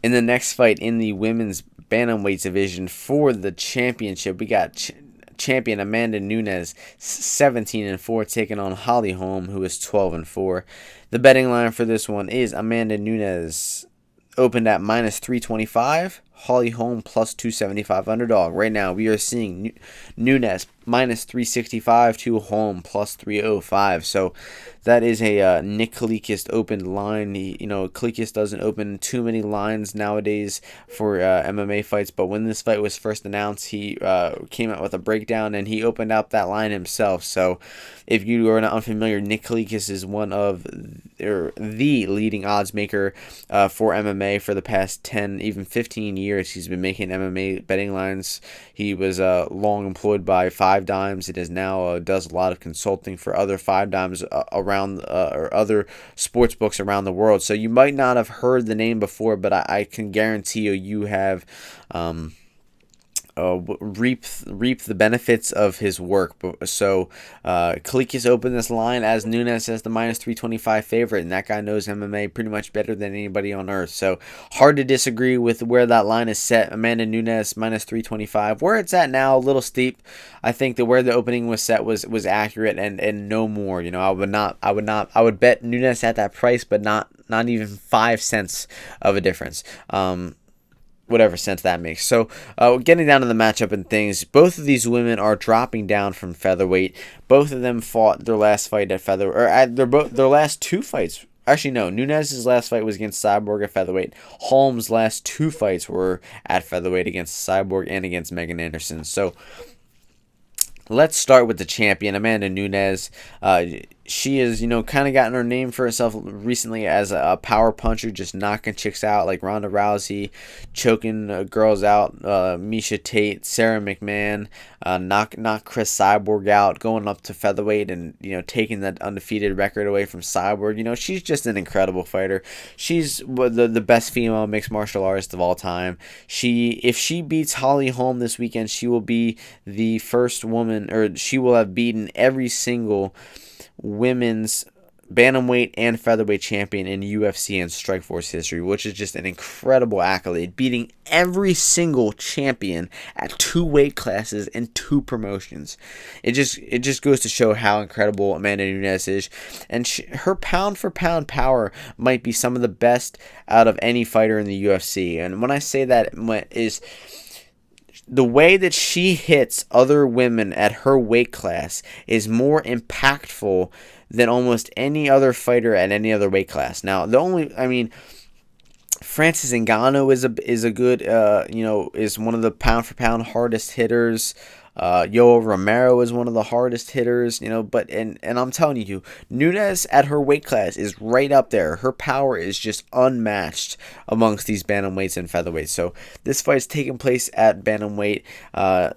In the next fight in the women's bantamweight division for the championship, we got champion Amanda Nunes, 17-4, taking on Holly Holm, who is 12-4. The betting line for this one is Amanda Nunes opened at minus 325. Holly Holm plus 275 underdog. Right now, we are seeing Nunes minus 365 to Holm plus 305. So that is a Nick Kalikas opened line. Kalikas doesn't open too many lines nowadays for MMA fights, but when this fight was first announced, he came out with a breakdown and he opened up that line himself. So if you are not unfamiliar, Nick Kalikas is one of the leading odds maker for MMA for the past 10, even 15 years. He's been making MMA betting lines. He was long employed by Five Dimes. It is now does a lot of consulting for other Five Dimes around or other sports books around the world. So you might not have heard the name before, but I can guarantee you have reap the benefits of his work. So Kalikas opened this line as Nunes as the minus 325 favorite, and that guy knows MMA pretty much better than anybody on earth. So hard to disagree with where that line is set. Amanda Nunes minus 325. Where it's at now, a little steep. I think that where the opening was set was accurate and no more. I would bet Nunes at that price, but not even 5 cents of a difference. Whatever sense that makes. So, getting down to the matchup and things, both of these women are dropping down from featherweight. Both of them fought their last fight at featherweight, their last 2 fights. Actually, no. Nunes' last fight was against Cyborg at featherweight. Holm's last 2 fights were at featherweight against Cyborg and against Megan Anderson. So, let's start with the champion, Amanda Nunes. She has, kind of gotten her name for herself recently as a power puncher, just knocking chicks out like Ronda Rousey, choking girls out, Miesha Tate, Sarah McMahon, knock Chris Cyborg out, going up to featherweight and, taking that undefeated record away from Cyborg. She's just an incredible fighter. She's the best female mixed martial artist of all time. If she beats Holly Holm this weekend, she will be the first woman, or she will have beaten every single women's bantamweight and featherweight champion in UFC and Strikeforce history, which is just an incredible accolade, beating every single champion at 2 weight classes and 2 promotions. It just goes to show how incredible Amanda Nunes is, and her pound for pound power might be some of the best out of any fighter in the UFC. And when I say that, is the way that she hits other women at her weight class is more impactful than almost any other fighter at any other weight class. Now, Francis Ngannou is a good is one of the pound for pound hardest hitters. Yoel Romero is one of the hardest hitters, but I'm telling you, Nunes at her weight class is right up there. Her power is just unmatched amongst these bantamweights and featherweights. So this fight's taking place at bantamweight.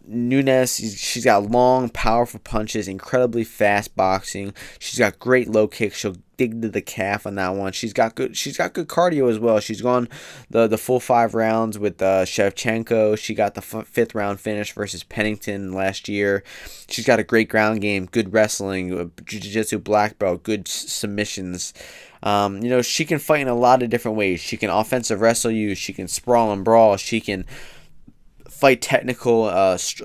Nunes, she's got long, powerful punches, incredibly fast boxing. She's got great low kicks. She'll dig to the calf on that one. She's got good cardio as well. She's gone the full 5 rounds with Shevchenko. She got the 5th round finish versus Pennington last year. She's got a great ground game, good wrestling, jiu-jitsu black belt, good submissions. She can fight in a lot of different ways. She can offensive wrestle you. She can sprawl and brawl. She can fight technical,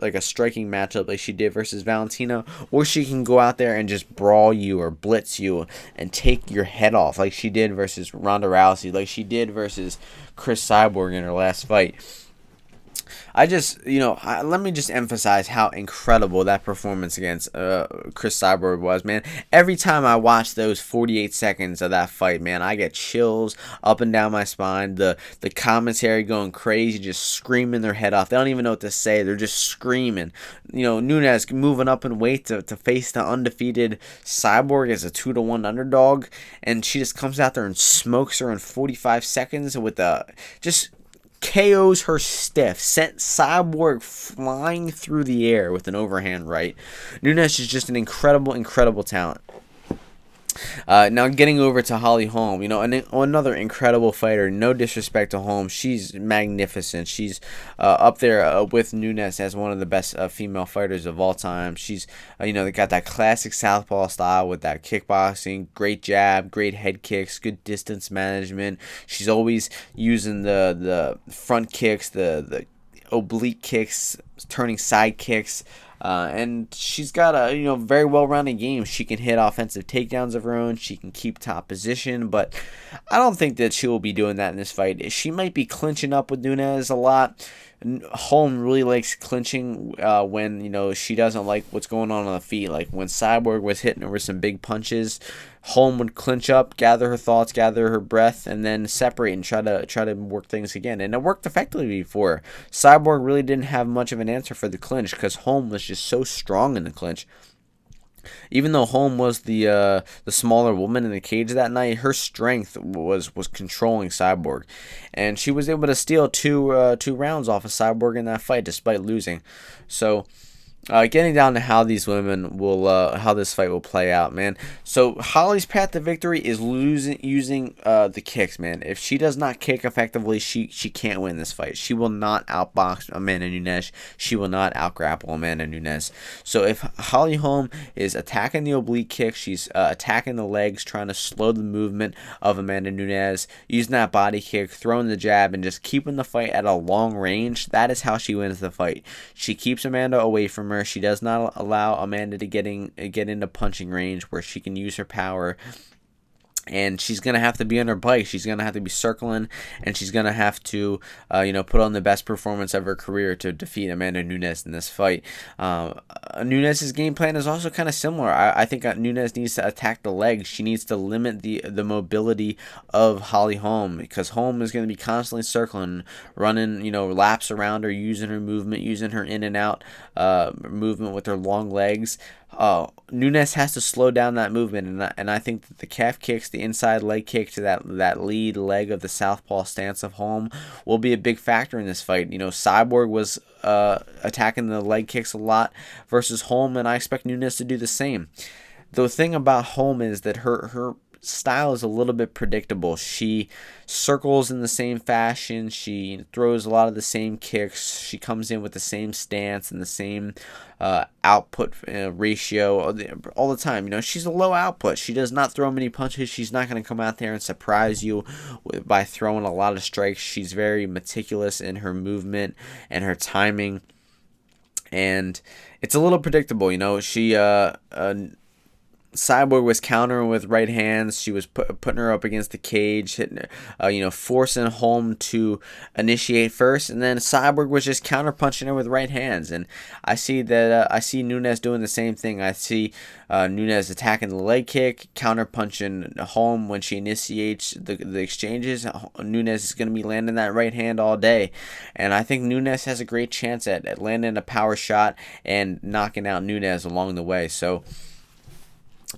like a striking matchup like she did versus Valentina, or she can go out there and just brawl you or blitz you and take your head off like she did versus Ronda Rousey, like she did versus Chris Cyborg in her last fight. Let me just emphasize how incredible that performance against Chris Cyborg was, man. Every time I watch those 48 seconds of that fight, man, I get chills up and down my spine. The commentary going crazy, just screaming their head off. They don't even know what to say. They're just screaming. Nunes moving up in weight to face the undefeated Cyborg as a 2-1 underdog, and she just comes out there and smokes her in 45 seconds with just KOs her stiff, sent Cyborg flying through the air with an overhand right. Nunes is just an incredible talent. Now getting over to Holly Holm, another incredible fighter. No disrespect to Holm, she's magnificent. She's up there with Nunes as one of the best female fighters of all time. She's they got that classic southpaw style with that kickboxing, great jab, great head kicks, good distance management. She's always using the front kicks, the oblique kicks, turning side kicks. And she's got a very well-rounded game. She can hit offensive takedowns of her own. She can keep top position, but I don't think that she will be doing that in this fight. She might be clinching up with Nunes a lot. Holm really likes clinching when she doesn't like what's going on the feet. Like when Cyborg was hitting her with some big punches, Holm would clinch up, gather her thoughts, gather her breath, and then separate and try to work things again. And it worked effectively for her. Cyborg really didn't have much of an answer for the clinch because Holm was just so strong in the clinch. Even though Holm was the smaller woman in the cage that night, her strength was controlling Cyborg, and she was able to steal two rounds off of Cyborg in that fight despite losing. So getting down to how these women will how this fight will play out, man. So Holly's path to victory is using the kicks, man. If she does not kick effectively, she can't win this fight. She will not outbox Amanda Nunes. She will not outgrapple Amanda Nunes. So if Holly Holm is attacking the oblique kick, she's attacking the legs, trying to slow the movement of Amanda Nunes, using that body kick, throwing the jab, and just keeping the fight at a long range, that is how she wins the fight. She keeps Amanda away from her. She does not allow Amanda to get into punching range where she can use her power. And she's going to have to be on her bike. She's going to have to be circling, and she's going to have to, put on the best performance of her career to defeat Amanda Nunes in this fight. Nunes' game plan is also kind of similar. I think Nunes needs to attack the legs. She needs to limit the mobility of Holly Holm, because Holm is going to be constantly circling, running, laps around her, using her movement, using her in and out movement with her long legs. Nunes has to slow down that movement, and I think that the calf kicks, the inside leg kick to that lead leg of the southpaw stance of Holm will be a big factor in this fight. Cyborg was attacking the leg kicks a lot versus Holm, and I expect Nunes to do the same. The thing about Holm is that her style is a little bit predictable. She circles in the same fashion. She throws a lot of the same kicks. She comes in with the same stance and the same output ratio all the time. She's a low output. She does not throw many punches. She's not going to come out there and surprise you by throwing a lot of strikes. She's very meticulous in her movement and her timing, and it's a little predictable. Cyborg was countering with right hands. She was putting her up against the cage, hitting her, forcing Holm to initiate first, and then Cyborg was just counterpunching her with right hands. And I see that I see Nunes doing the same thing. I see Nunes attacking the leg kick, counterpunching Holm when she initiates the exchanges. Nunes is going to be landing that right hand all day, and I think Nunes has a great chance at landing a power shot and knocking out Nunes along the way. So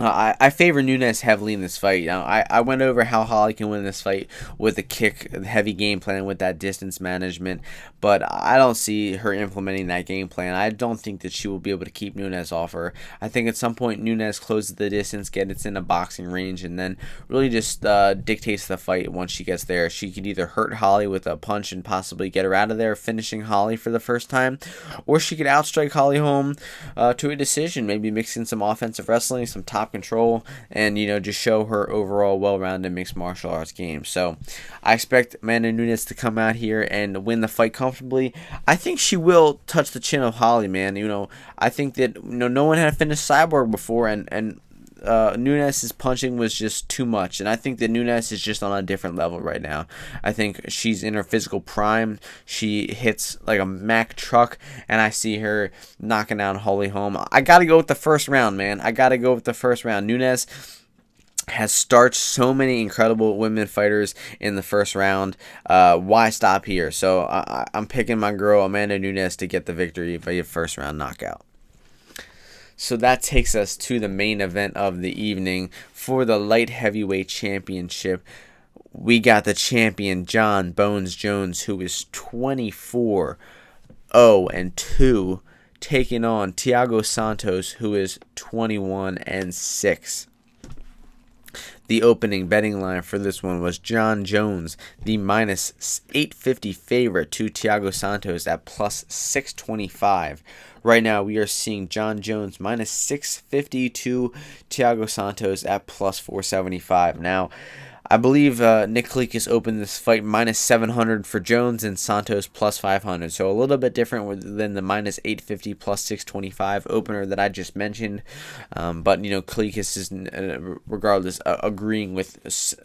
I favor Nunes heavily in this fight. I went over how Holly can win this fight with a kick, heavy game plan with that distance management, but I don't see her implementing that game plan. I don't think that she will be able to keep Nunes off her. I think at some point Nunes closes the distance, gets in a boxing range, and then really just dictates the fight once she gets there. She could either hurt Holly with a punch and possibly get her out of there, finishing Holly for the first time, or she could outstrike Holly Holm to a decision, maybe mixing some offensive wrestling, some top control, and just show her overall well-rounded mixed martial arts game. So I expect Amanda Nunes to come out here and win the fight comfortably. I think she will touch the chin of Holly, man. I think that no one had finished Cyborg before, and Nunes' punching was just too much, and I think that Nunes is just on a different level right now. I think she's in her physical prime. She hits like a Mack truck, and I see her knocking out Holly Holm. I gotta go with the first round, man. I gotta go with the first round. Nunes has starched so many incredible women fighters in the first round. Why stop here? So I'm picking my girl Amanda Nunes to get the victory via first round knockout. So that takes us to the main event of the evening for the light heavyweight championship. We got the champion Jon Bones Jones, who is 24-0-2, taking on Thiago Santos, who is 21-6. The opening betting line for this one was Jon Jones, the minus 850 favorite to Thiago Santos at plus 625. Right now, we are seeing Jon Jones minus 650 to Thiago Santos at plus 475. Now, I believe Nick Kalikas opened this fight minus 700 for Jones and Santos plus 500. So a little bit different than the minus 850 plus 625 opener that I just mentioned. But Kalikas is regardless agreeing with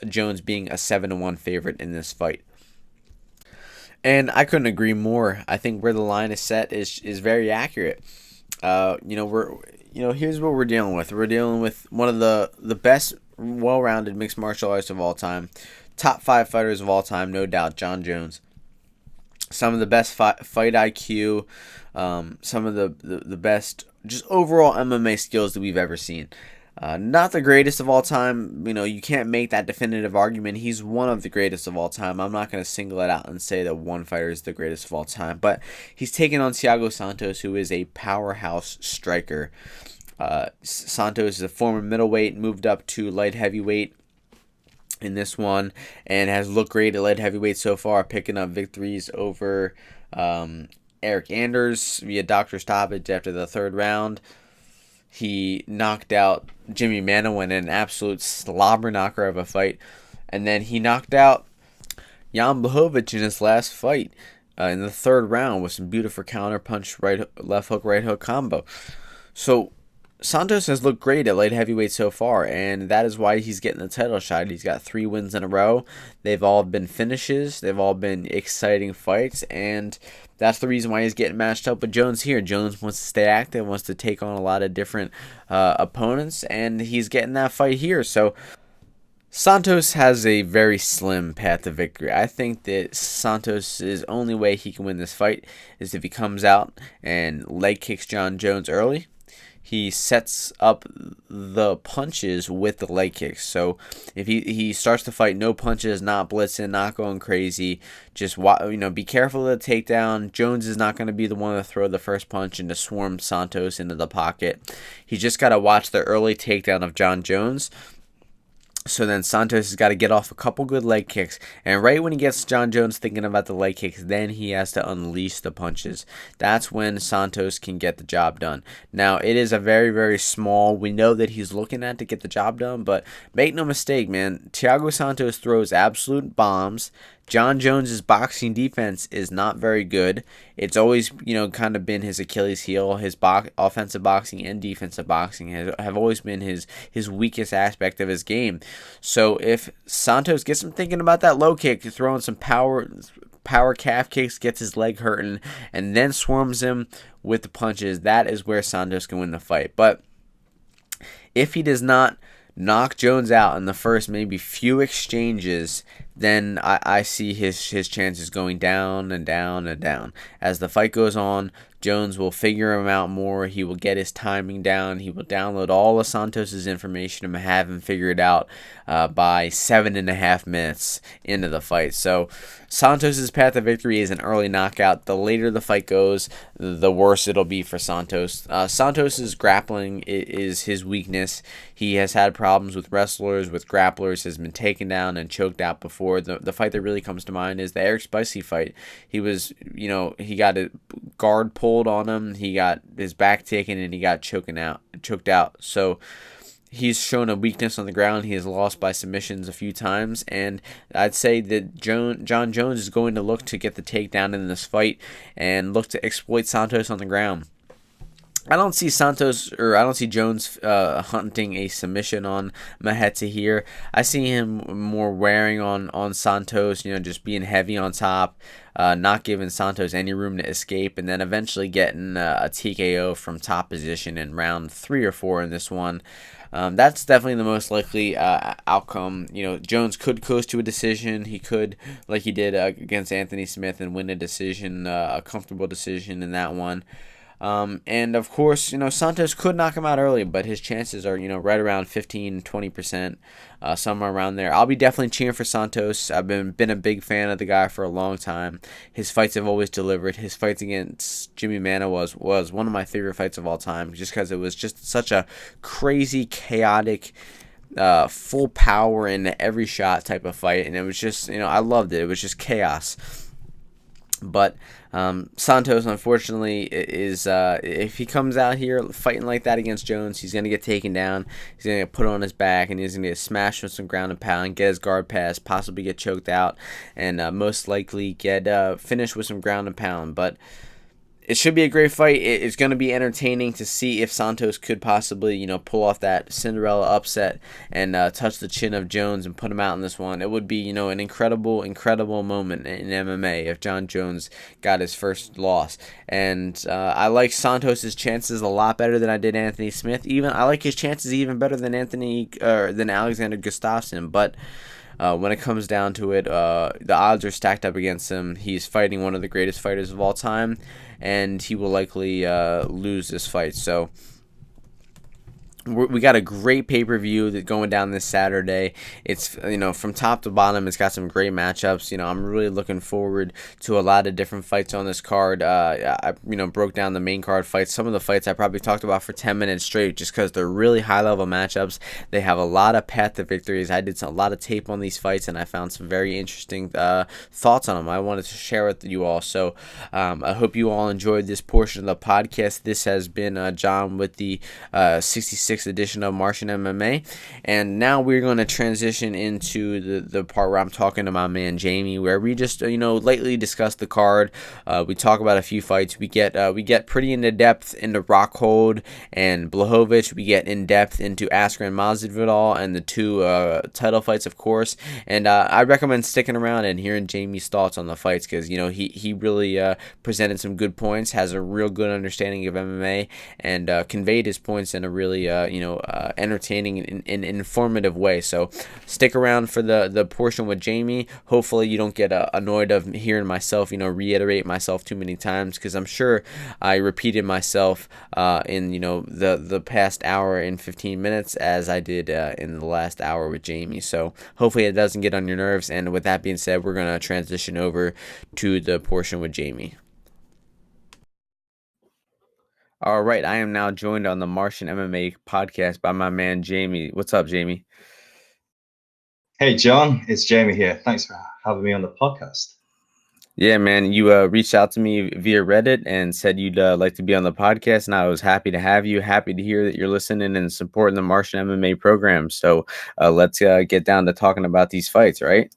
Jones being a 7-1 favorite in this fight. And I couldn't agree more. I think where the line is set is very accurate. Here's what we're dealing with. We're dealing with one of the best well-rounded mixed martial arts of all time, top 5 fighters of all time, no doubt. Jon Jones, some of the best fight IQ, some of the best just overall MMA skills that we've ever seen. Not the greatest of all time. You can't make that definitive argument. He's one of the greatest of all time. I'm not going to single it out and say that one fighter is the greatest of all time. But he's taking on Thiago Santos, who is a powerhouse striker. Santos is a former middleweight, moved up to light heavyweight in this one, and has looked great at light heavyweight so far, picking up victories over Eric Anders via doctor stoppage after the third round. He knocked out Jimmy Manuwa in an absolute slobber knocker of a fight. And then he knocked out Jan Blachowicz in his last fight in the third round with some beautiful counter punch, left hook, right hook combo. So Santos has looked great at light heavyweight so far, and that is why he's getting the title shot. He's got 3 wins in a row. They've all been finishes. They've all been exciting fights, and that's the reason why he's getting matched up with Jones here. Jones wants to stay active, wants to take on a lot of different opponents, and he's getting that fight here. So Santos has a very slim path to victory. I think that Santos' only way he can win this fight is if he comes out and leg kicks Jon Jones early. He sets up the punches with the leg kicks. So if he starts the fight, no punches, not blitzing, not going crazy, just be careful of the takedown. Jones is not going to be the one to throw the first punch and to swarm Santos into the pocket. He just got to watch the early takedown of Jon Jones. So then Santos has got to get off a couple good leg kicks. And right when he gets Jon Jones thinking about the leg kicks, then he has to unleash the punches. That's when Santos can get the job done. Now, it is a very, very small window that he's looking at to get the job done. But make no mistake, man. Thiago Santos throws absolute bombs. John Jones's boxing defense is not very good. It's always, kind of been his Achilles heel. His offensive boxing and defensive boxing have always been his weakest aspect of his game. So if Santos gets him thinking about that low kick, throwing some power calf kicks, gets his leg hurting, and then swarms him with the punches, that is where Santos can win the fight. But if he does not knock Jones out in the first maybe few exchanges, then I see his chances going down and down and down. As the fight goes on, Jones will figure him out more. He will get his timing down. He will download all of Santos's information and have him figure it out by 7.5 minutes into the fight. So Santos's path to victory is an early knockout. The later the fight goes, the worse it'll be for Santos. Santos's grappling is his weakness. He has had problems with wrestlers, with grapplers, has been taken down and choked out before. The fight that really comes to mind is the Eric Spicy fight. He was, he got a guard pulled on him, he got his back taken, and he got choked out. So he's shown a weakness on the ground. He has lost by submissions a few times, and I'd say that John Jones is going to look to get the takedown in this fight and look to exploit Santos on the ground. I don't see Jones hunting a submission on Maheta here. I see him more wearing on Santos, just being heavy on top, not giving Santos any room to escape, and then eventually getting a TKO from top position in round 3 or 4 in this one. That's definitely the most likely outcome. Jones could coast to a decision. He could, like he did against Anthony Smith, and win a decision, a comfortable decision in that one. And of course, Santos could knock him out early, but his chances are, right around 15-20%, somewhere around there. I'll be definitely cheering for Santos. I've been a big fan of the guy for a long time. His fights have always delivered. His fights against Jimmy Mana was one of my favorite fights of all time, just because it was just such a crazy, chaotic, full power in every shot type of fight, and it was just, I loved it. It was just chaos. But Santos, unfortunately, is if he comes out here fighting like that against Jones, he's going to get taken down. He's going to get put on his back, and he's going to get smashed with some ground and pound, get his guard pass, possibly get choked out, and most likely get finished with some ground and pound. But it should be a great fight. It's going to be entertaining to see if Santos could possibly, pull off that Cinderella upset and touch the chin of Jones and put him out in this one. It would be, an incredible moment in MMA if John Jones got his first loss. And I like Santos's chances a lot better than I did Anthony Smith. I like his chances even better than than Alexander Gustafsson. But when it comes down to it, the odds are stacked up against him. He's fighting one of the greatest fighters of all time, and he will likely lose this fight. So we got a great pay-per-view that going down this Saturday. It's, from top to bottom, it's got some great matchups. I'm really looking forward to a lot of different fights on this card. I broke down the main card fights. Some of the fights I probably talked about for 10 minutes straight just because they're really high-level matchups. They have a lot of path to victories. I did a lot of tape on these fights, and I found some very interesting thoughts on them I wanted to share with you all. So I hope you all enjoyed this portion of the podcast. This has been John with the 66th edition of Martian MMA, and now we're going to transition into the part where I'm talking to my man Jamie, where we just lightly discuss the card. We talk about a few fights. We get pretty into depth into Rockhold and Blachowicz. We get in depth into Askren Masvidal and the two title fights, of course. And I recommend sticking around and hearing Jamie's thoughts on the fights, because he really presented some good points, has a real good understanding of MMA, and conveyed his points in a really entertaining and informative way. So stick around for the portion with Jamie. Hopefully you don't get annoyed of hearing myself reiterate myself too many times, because I'm sure I repeated myself in the past hour and 15 minutes as I did in the last hour with Jamie. So hopefully it doesn't get on your nerves, and with that being said, we're going to transition over to the portion with Jamie. All right, I am now joined on the Martian MMA podcast by my man Jamie. What's up, Jamie? Hey, John, it's Jamie here. Thanks for having me on the podcast. Yeah, man, you reached out to me via Reddit and said you'd like to be on the podcast, and I was happy to have you. Happy to hear that you're listening and supporting the Martian MMA program. So let's get down to talking about these fights, right?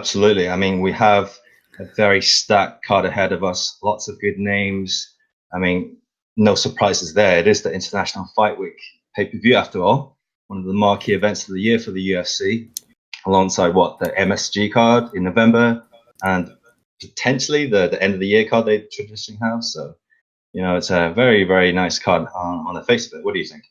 Absolutely. I mean, we have a very stacked card ahead of us, lots of good names. I mean, no surprises there. It is the International Fight Week pay-per-view after all, one of the marquee events of the year for the UFC, alongside the MSG card in November and potentially the end of the year card they traditionally have. So, it's a very, very nice card on the face of it. What do you think?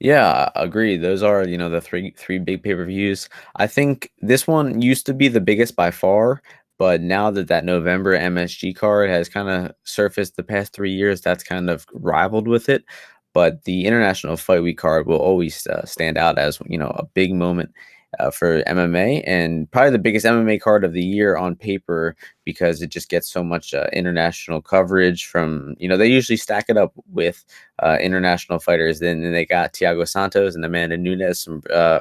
Yeah, I agree. Those are, the three big pay-per-views. I think this one used to be the biggest by far, but now that November MSG card has kind of surfaced the past 3 years, that's kind of rivaled with it. But the International Fight Week card will always stand out as, a big moment for MMA, and probably the biggest MMA card of the year on paper, because it just gets so much international coverage from, they usually stack it up with international fighters. Then they got Thiago Santos and Amanda Nunes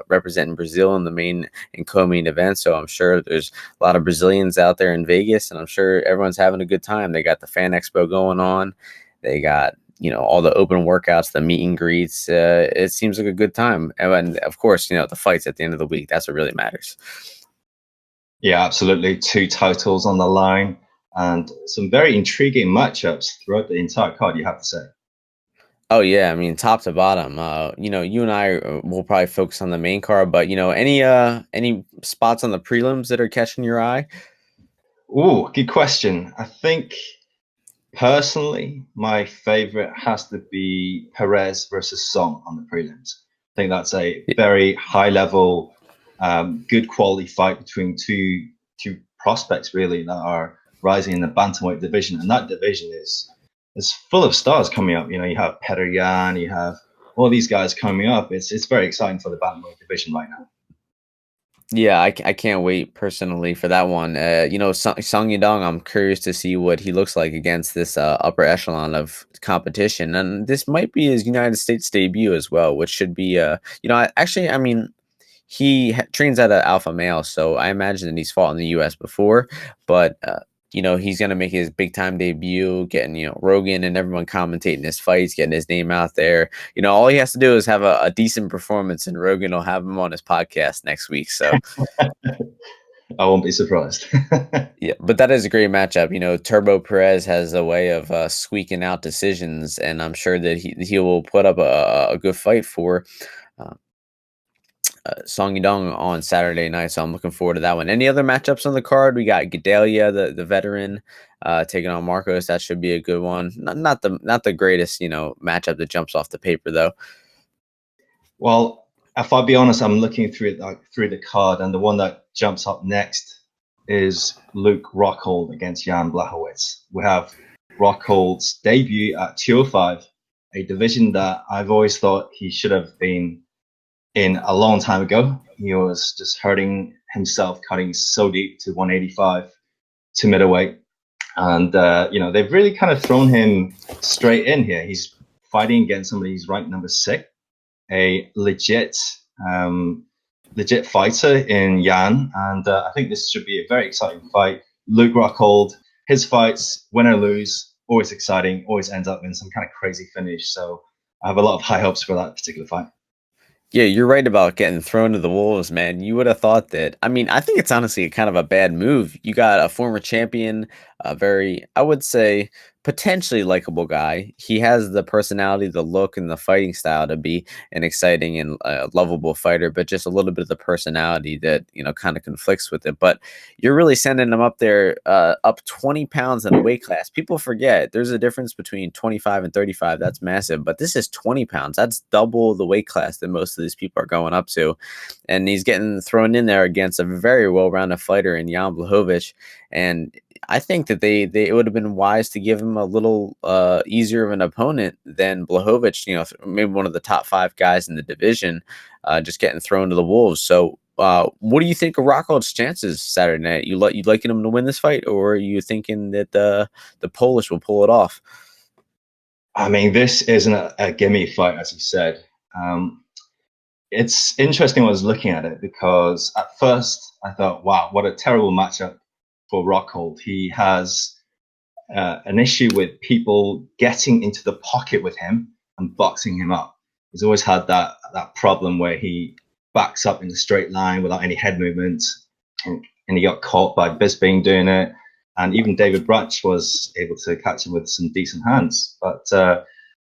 representing Brazil in the main and co-main event. So I'm sure there's a lot of Brazilians out there in Vegas, and I'm sure everyone's having a good time. They got the Fan Expo going on. They got all the open workouts, the meet and greets. It seems like a good time. And of course, the fights at the end of the week. That's what really matters. Yeah, absolutely. Two titles on the line and some very intriguing matchups throughout the entire card, you have to say. Oh yeah, I mean top to bottom. You and I will probably focus on the main card, but any spots on the prelims that are catching your eye? Oh, good question. I think personally, my favorite has to be Perez versus Song on the prelims. I think that's a very high level, good quality fight between two prospects really that are rising in the bantamweight division, and that division is full of stars coming up. You have Perez, you have all these guys coming up. It's very exciting for the bantamweight division right now. Yeah, I can't wait personally for that one. Song Yadong, I'm curious to see what he looks like against this upper echelon of competition, and this might be his United States debut as well, which should be I mean, he trains at an alpha male, so I imagine that he's fought in the U.S. before, but he's gonna make his big time debut, getting Rogan and everyone commentating his fights, getting his name out there. All he has to do is have a decent performance, and Rogan will have him on his podcast next week. So I won't be surprised. yeah, but that is a great matchup. Turbo Perez has a way of squeaking out decisions, and I'm sure that he will put up a good fight for uh, Song Yadong on Saturday night. So I'm looking forward to that one. Any other matchups on the card? We got Gadelha, the veteran, taking on Markos. That should be a good one. Not the greatest matchup that jumps off the paper though. Well, if I'll be honest, I'm looking through the card, and the one that jumps up next is Luke Rockhold against Jan Blachowicz. We have Rockhold's debut at 205, a division that I've always thought he should have been in a long time ago. He was just hurting himself, cutting so deep to 185 to middleweight. And, they've really kind of thrown him straight in here. He's fighting against somebody who's ranked number 6, a legit fighter in Jan, and I think this should be a very exciting fight. Luke Rockhold, his fights, win or lose, always exciting, always ends up in some kind of crazy finish. So I have a lot of high hopes for that particular fight. Yeah, you're right about getting thrown to the wolves, man. You would have thought that. I mean, I think it's honestly kind of a bad move. You got a former champion, a very, I would say, potentially likable guy. He has the personality, the look, and the fighting style to be an exciting and lovable fighter, but just a little bit of the personality that, kind of conflicts with it. But you're really sending him up there, up 20 pounds in a weight class. People forget there's a difference between 25 and 35. That's massive. But this is 20 pounds. That's double the weight class that most of these people are going up to. And he's getting thrown in there against a very well-rounded fighter in Jan Blachowicz. And I think that it would have been wise to give him a little easier of an opponent than Blachowicz, maybe one of the top 5 guys in the division, just getting thrown to the wolves. So what do you think of Rockhold's chances Saturday night? You liking him to win this fight, or are you thinking that the Polish will pull it off? I mean, this isn't a gimme fight, as you said. It's interesting when I was looking at it, because at first I thought, wow, what a terrible matchup for Rockhold. He has an issue with people getting into the pocket with him and boxing him up. He's always had that problem where he backs up in a straight line without any head movement. And and he got caught by Bisping doing it. And even David Brach was able to catch him with some decent hands. But,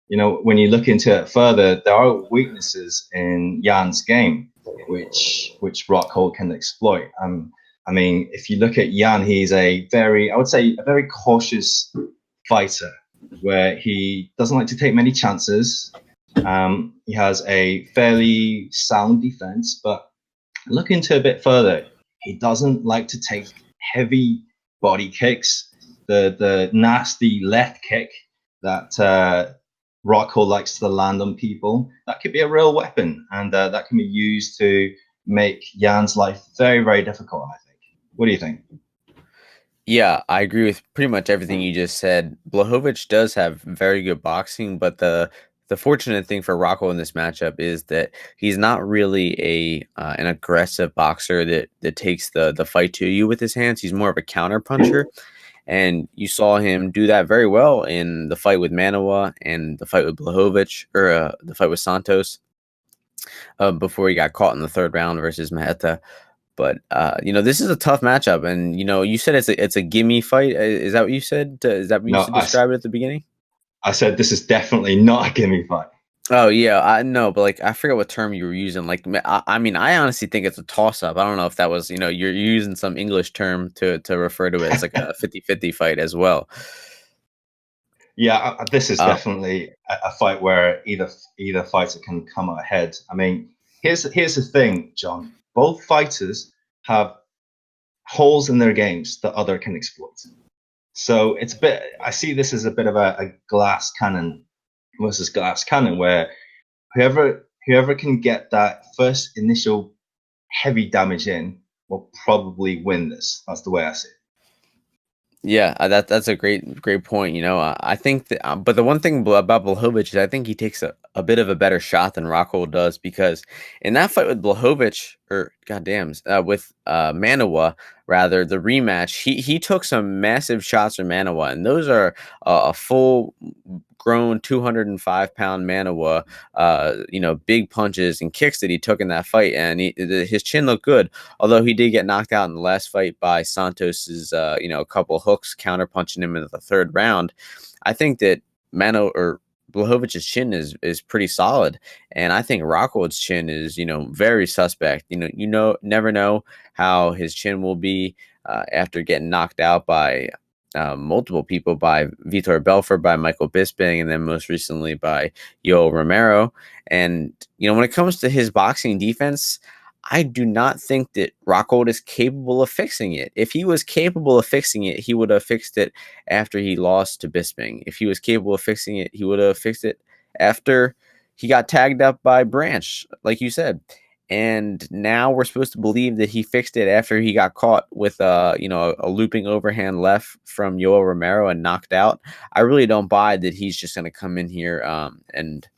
when you look into it further, there are weaknesses in Jan's game, which Rockhold can exploit. If you look at Jan, he's I would say, a very cautious fighter, where he doesn't like to take many chances. He has a fairly sound defense, but look into a bit further, he doesn't like to take heavy body kicks. The nasty left kick that Rockhold likes to land on people, that could be a real weapon, and that can be used to make Jan's life very, very difficult, I think. What do you think? Yeah, I agree with pretty much everything you just said. Blachowicz does have very good boxing, but the fortunate thing for Rockhold in this matchup is that he's not really an aggressive boxer that takes the fight to you with his hands. He's more of a counter puncher, and you saw him do that very well in the fight with Manoa and the fight with Blachowicz, or the fight with Santos, before he got caught in the third round versus Maheta. But this is a tough matchup, and you said it's a gimme fight. Is that what you said? Is that what you used to describe it at the beginning? I said this is definitely not a gimme fight. Oh yeah, I know, but I forget what term you were using. I honestly think it's a toss up. I don't know if that was you're using some English term to refer to it as like a 50-50 fight as well. Yeah, this is definitely a fight where either fighter can come out ahead. Here's the thing, John. Both fighters have holes in their games that other can exploit. So I see this as a bit of a glass cannon versus glass cannon, where whoever can get that first initial heavy damage in will probably win this. That's the way I see it. Yeah, that's a great point. I think that, but the one thing about Blachowicz is I think he takes a bit of a better shot than Rockhold does, because in that fight with Blachowicz, or with Manoa, rather, the rematch, he took some massive shots from Manoa, and those are a full grown 205-pound Manoa, big punches and kicks that he took in that fight, and his chin looked good, although he did get knocked out in the last fight by Santos's, a couple hooks counter punching him in the third round. I think that Blachowicz's chin is pretty solid, and I think Rockhold's chin is very suspect. Never know how his chin will be after getting knocked out by multiple people, by Vitor Belfort, by Michael Bisping, and then most recently by Yoel Romero. And when it comes to his boxing defense, I do not think that Rockhold is capable of fixing it. If he was capable of fixing it, he would have fixed it after he lost to Bisping. If he was capable of fixing it, he would have fixed it after he got tagged up by Branch, like you said. And now we're supposed to believe that he fixed it after he got caught with a looping overhand left from Yoel Romero and knocked out. I really don't buy that he's just going to come in here and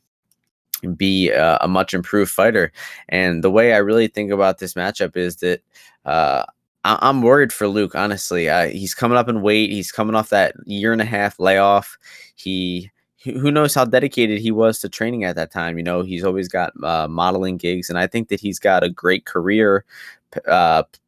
be a much improved fighter. And the way I really think about this matchup is that I'm worried for Luke, honestly. He's coming up in weight. He's coming off that 1.5-year layoff. Who knows how dedicated he was to training at that time. He's always got modeling gigs, and I think that he's got a great career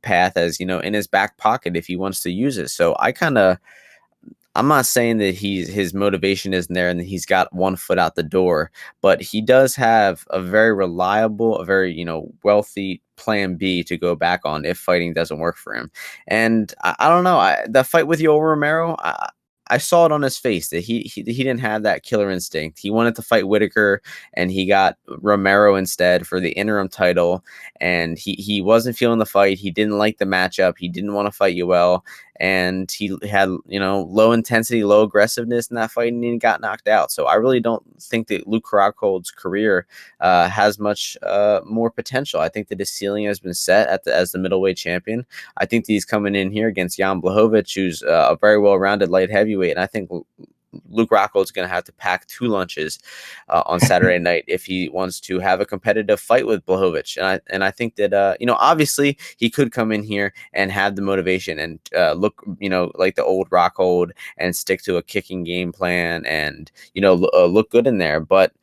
path, as in his back pocket if he wants to use it. So I'm not saying that his motivation isn't there and that he's got one foot out the door, but he does have a very reliable, a very wealthy plan B to go back on if fighting doesn't work for him. And I don't know, the fight with Yoel Romero, I saw it on his face that he didn't have that killer instinct. He wanted to fight Whitaker, and he got Romero instead for the interim title, and he wasn't feeling the fight. He didn't like the matchup. He didn't want to fight Yoel, and he had low intensity, low aggressiveness in that fight, and he got knocked out. So I really don't think that Luke Rockhold's career has much more potential. I think that his ceiling has been set as the middleweight champion. I think that he's coming in here against Jan Blachowicz, who's a very well-rounded light heavyweight, and I think Luke Rockhold's going to have to pack 2 lunches on Saturday night if he wants to have a competitive fight with Blachowicz. And I think that obviously he could come in here and have the motivation and look like the old Rockhold and stick to a kicking game plan and look good in there. But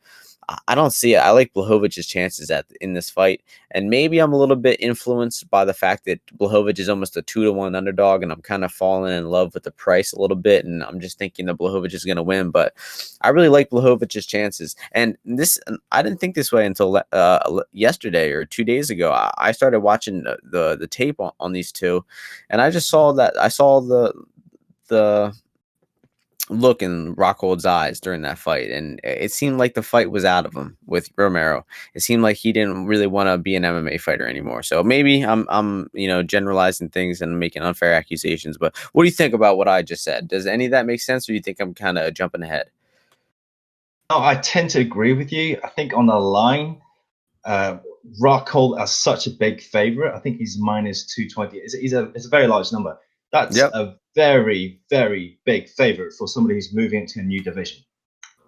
I don't see it. I like Blachowicz's chances in this fight, and maybe I'm a little bit influenced by the fact that Blachowicz is almost a 2-1 underdog, and I'm kind of falling in love with the price a little bit, and I'm just thinking that Blachowicz is going to win. But I really like Blachowicz's chances, and I didn't think this way until yesterday or 2 days ago. I started watching the tape on these two, and I just saw that I saw the look in Rockhold's eyes during that fight, and it seemed like the fight was out of him with Romero. It seemed like he didn't really want to be an MMA fighter anymore. So maybe I'm generalizing things and making unfair accusations. But what do you think about what I just said? Does any of that make sense, or do you think I'm kind of jumping ahead? No, I tend to agree with you. I think on the line, Rockhold as such a big favorite. I think he's minus 220. It's a very large number. That's a very, very big favorite for somebody who's moving into a new division.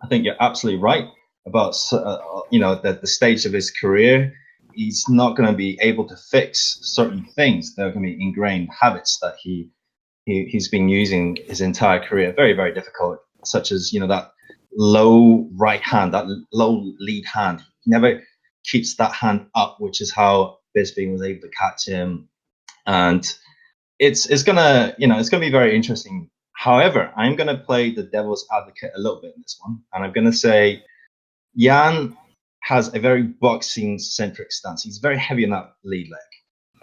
I think you're absolutely right about the stage of his career. He's not going to be able to fix certain things. They're going to be ingrained habits that he's been using his entire career. Very, very difficult, such as that low right hand, that low lead hand. He never keeps that hand up, which is how Bisping was able to catch him. And it's gonna be very interesting. However, I'm gonna play the devil's advocate a little bit in this one, and I'm gonna say Jan has a very boxing centric stance. He's very heavy in that lead leg,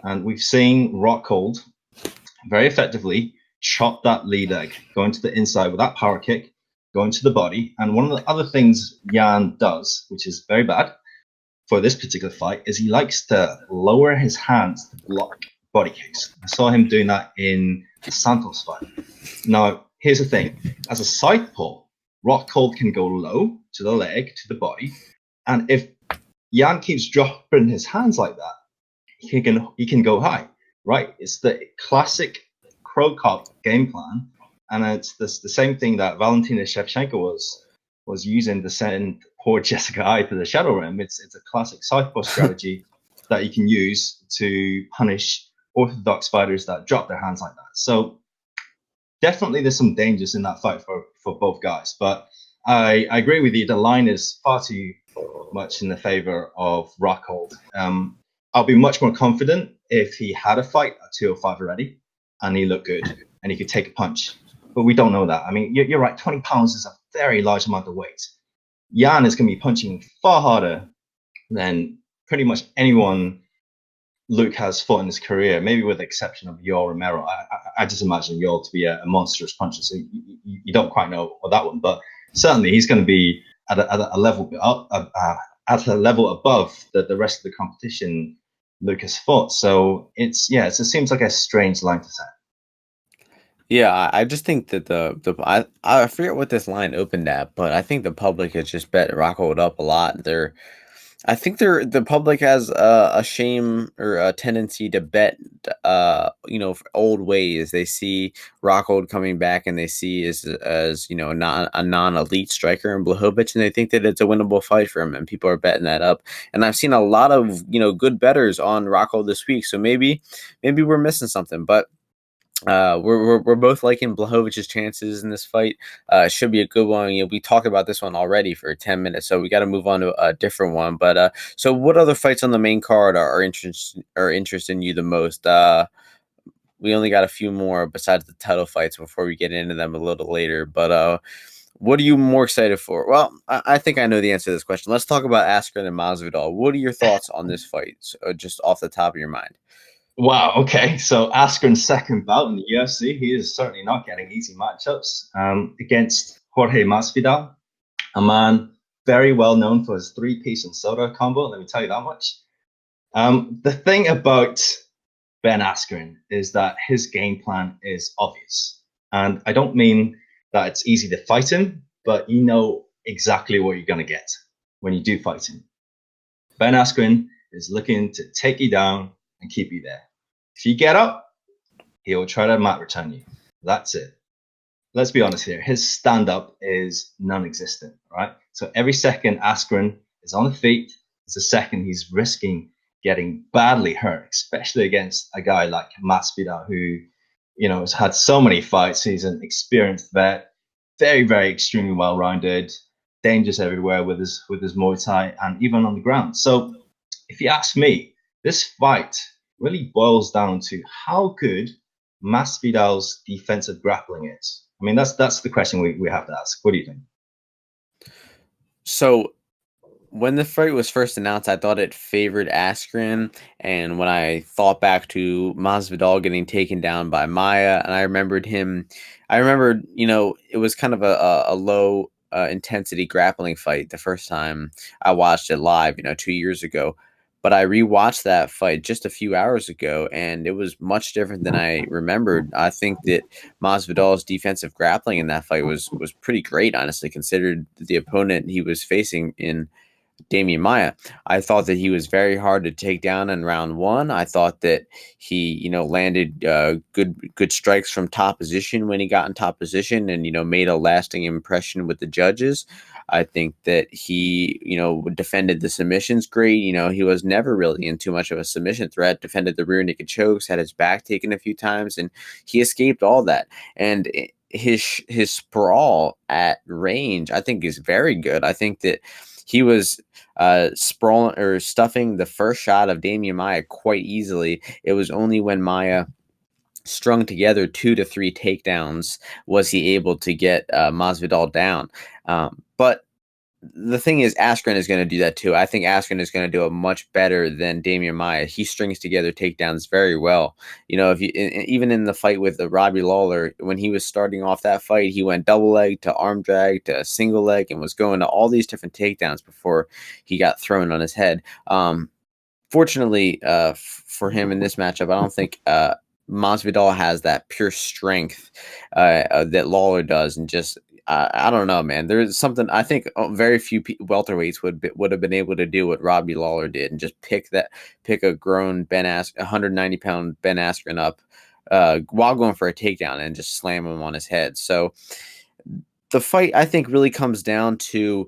and we've seen Rockhold very effectively chop that lead leg, going to the inside with that power kick, going to the body. And one of the other things Jan does, which is very bad for this particular fight, is he likes to lower his hands to block body kicks. I saw him doing that in the Santos fight. Now, here's the thing. As a southpaw, Rockhold can go low to the leg, to the body. And if Jan keeps dropping his hands like that, he can go high, right? It's the classic Crow Cop game plan. And it's the same thing that Valentina Shevchenko was using to send poor Jessica Ai to the Shadow Realm. It's a classic southpaw strategy that you can use to punish orthodox fighters that drop their hands like that. So definitely there's some dangers in that fight for both guys. But I agree with you. The line is far too much in the favor of Rockhold. I'll be much more confident if he had a fight at 205 already and he looked good and he could take a punch. But we don't know that. I mean, you're right. 20 pounds is a very large amount of weight. Jan is going to be punching far harder than pretty much anyone Luke has fought in his career, maybe with the exception of Yoel Romero. I just imagine Yoel to be a monstrous puncher, so you don't quite know on that one. But certainly he's going to be at a level at a level above the rest of the competition Luke has fought. So it seems like a strange line to set. Yeah, I just think that I forget what this line opened at, but I think the public has just bet Rockhold up a lot. I think the public has a shame or a tendency to bet, for old ways. They see Rockhold coming back and they see as not a non-elite striker in Blachowicz, and they think that it's a winnable fight for him, and people are betting that up. And I've seen a lot of good bettors on Rockhold this week, so maybe we're missing something, but. We're both liking Blachowicz's chances in this fight. It should be a good one. We talked about this one already for 10 minutes, so we got to move on to a different one. But so what other fights on the main card are interesting you the most? We only got a few more besides the title fights before we get into them a little later. But what are you more excited for? Well, I think I know the answer to this question. Let's talk about Askren and Masvidal. What are your thoughts on this fight, just off the top of your mind? Wow. Okay. So Askren's second bout in the UFC, he is certainly not getting easy matchups against Jorge Masvidal, a man very well known for his three-piece and soda combo. Let me tell you that much. The thing about Ben Askren is that his game plan is obvious, and I don't mean that it's easy to fight him, but you know exactly what you're going to get when you do fight him. Ben Askren is looking to take you down and keep you there. If you get up, he'll try to mat return you. That's it. Let's be honest here. His stand-up is non-existent, right? So every second Askren is on the feet, it's a second he's risking getting badly hurt, especially against a guy like Masvidal, who, has had so many fights. He's an experienced vet, very, very extremely well-rounded. dangerous everywhere with his Muay Thai and even on the ground. So if you ask me, this fight really boils down to how good Masvidal's defensive grappling is. I mean, that's the question we have to ask. What do you think? So when the fight was first announced, I thought it favored Askren, and when I thought back to Masvidal getting taken down by Maia, and I remembered, it was kind of a low intensity grappling fight the first time I watched it live, 2 years ago. But I rewatched that fight just a few hours ago, and it was much different than I remembered. I think that Masvidal's defensive grappling in that fight was pretty great, honestly, considered the opponent he was facing in Damian Maia. I thought that he was very hard to take down in round one. I thought that he, landed good strikes from top position when he got in top position, and made a lasting impression with the judges. I think that he, defended the submissions great. He was never really in too much of a submission threat. Defended the rear naked chokes, had his back taken a few times, and he escaped all that. And his sprawl at range, I think, is very good. I think that he was sprawling or stuffing the first shot of Damian Maia quite easily. It was only when Maia strung together 2 to 3 takedowns was he able to get Masvidal down. But the thing is, Askren is going to do that too. I think Askren is going to do it much better than Damian Maia. He strings together takedowns very well. If you even in the fight with Robbie Lawler, when he was starting off that fight, he went double leg to arm drag to single leg and was going to all these different takedowns before he got thrown on his head. Fortunately, for him in this matchup, I don't think Masvidal has that pure strength that Lawler does, and just I don't know, man. There's something I think very few welterweights would have been able to do what Robbie Lawler did, and just pick a grown 190-pound Ben Askren up while going for a takedown and just slam him on his head. So the fight, I think, really comes down to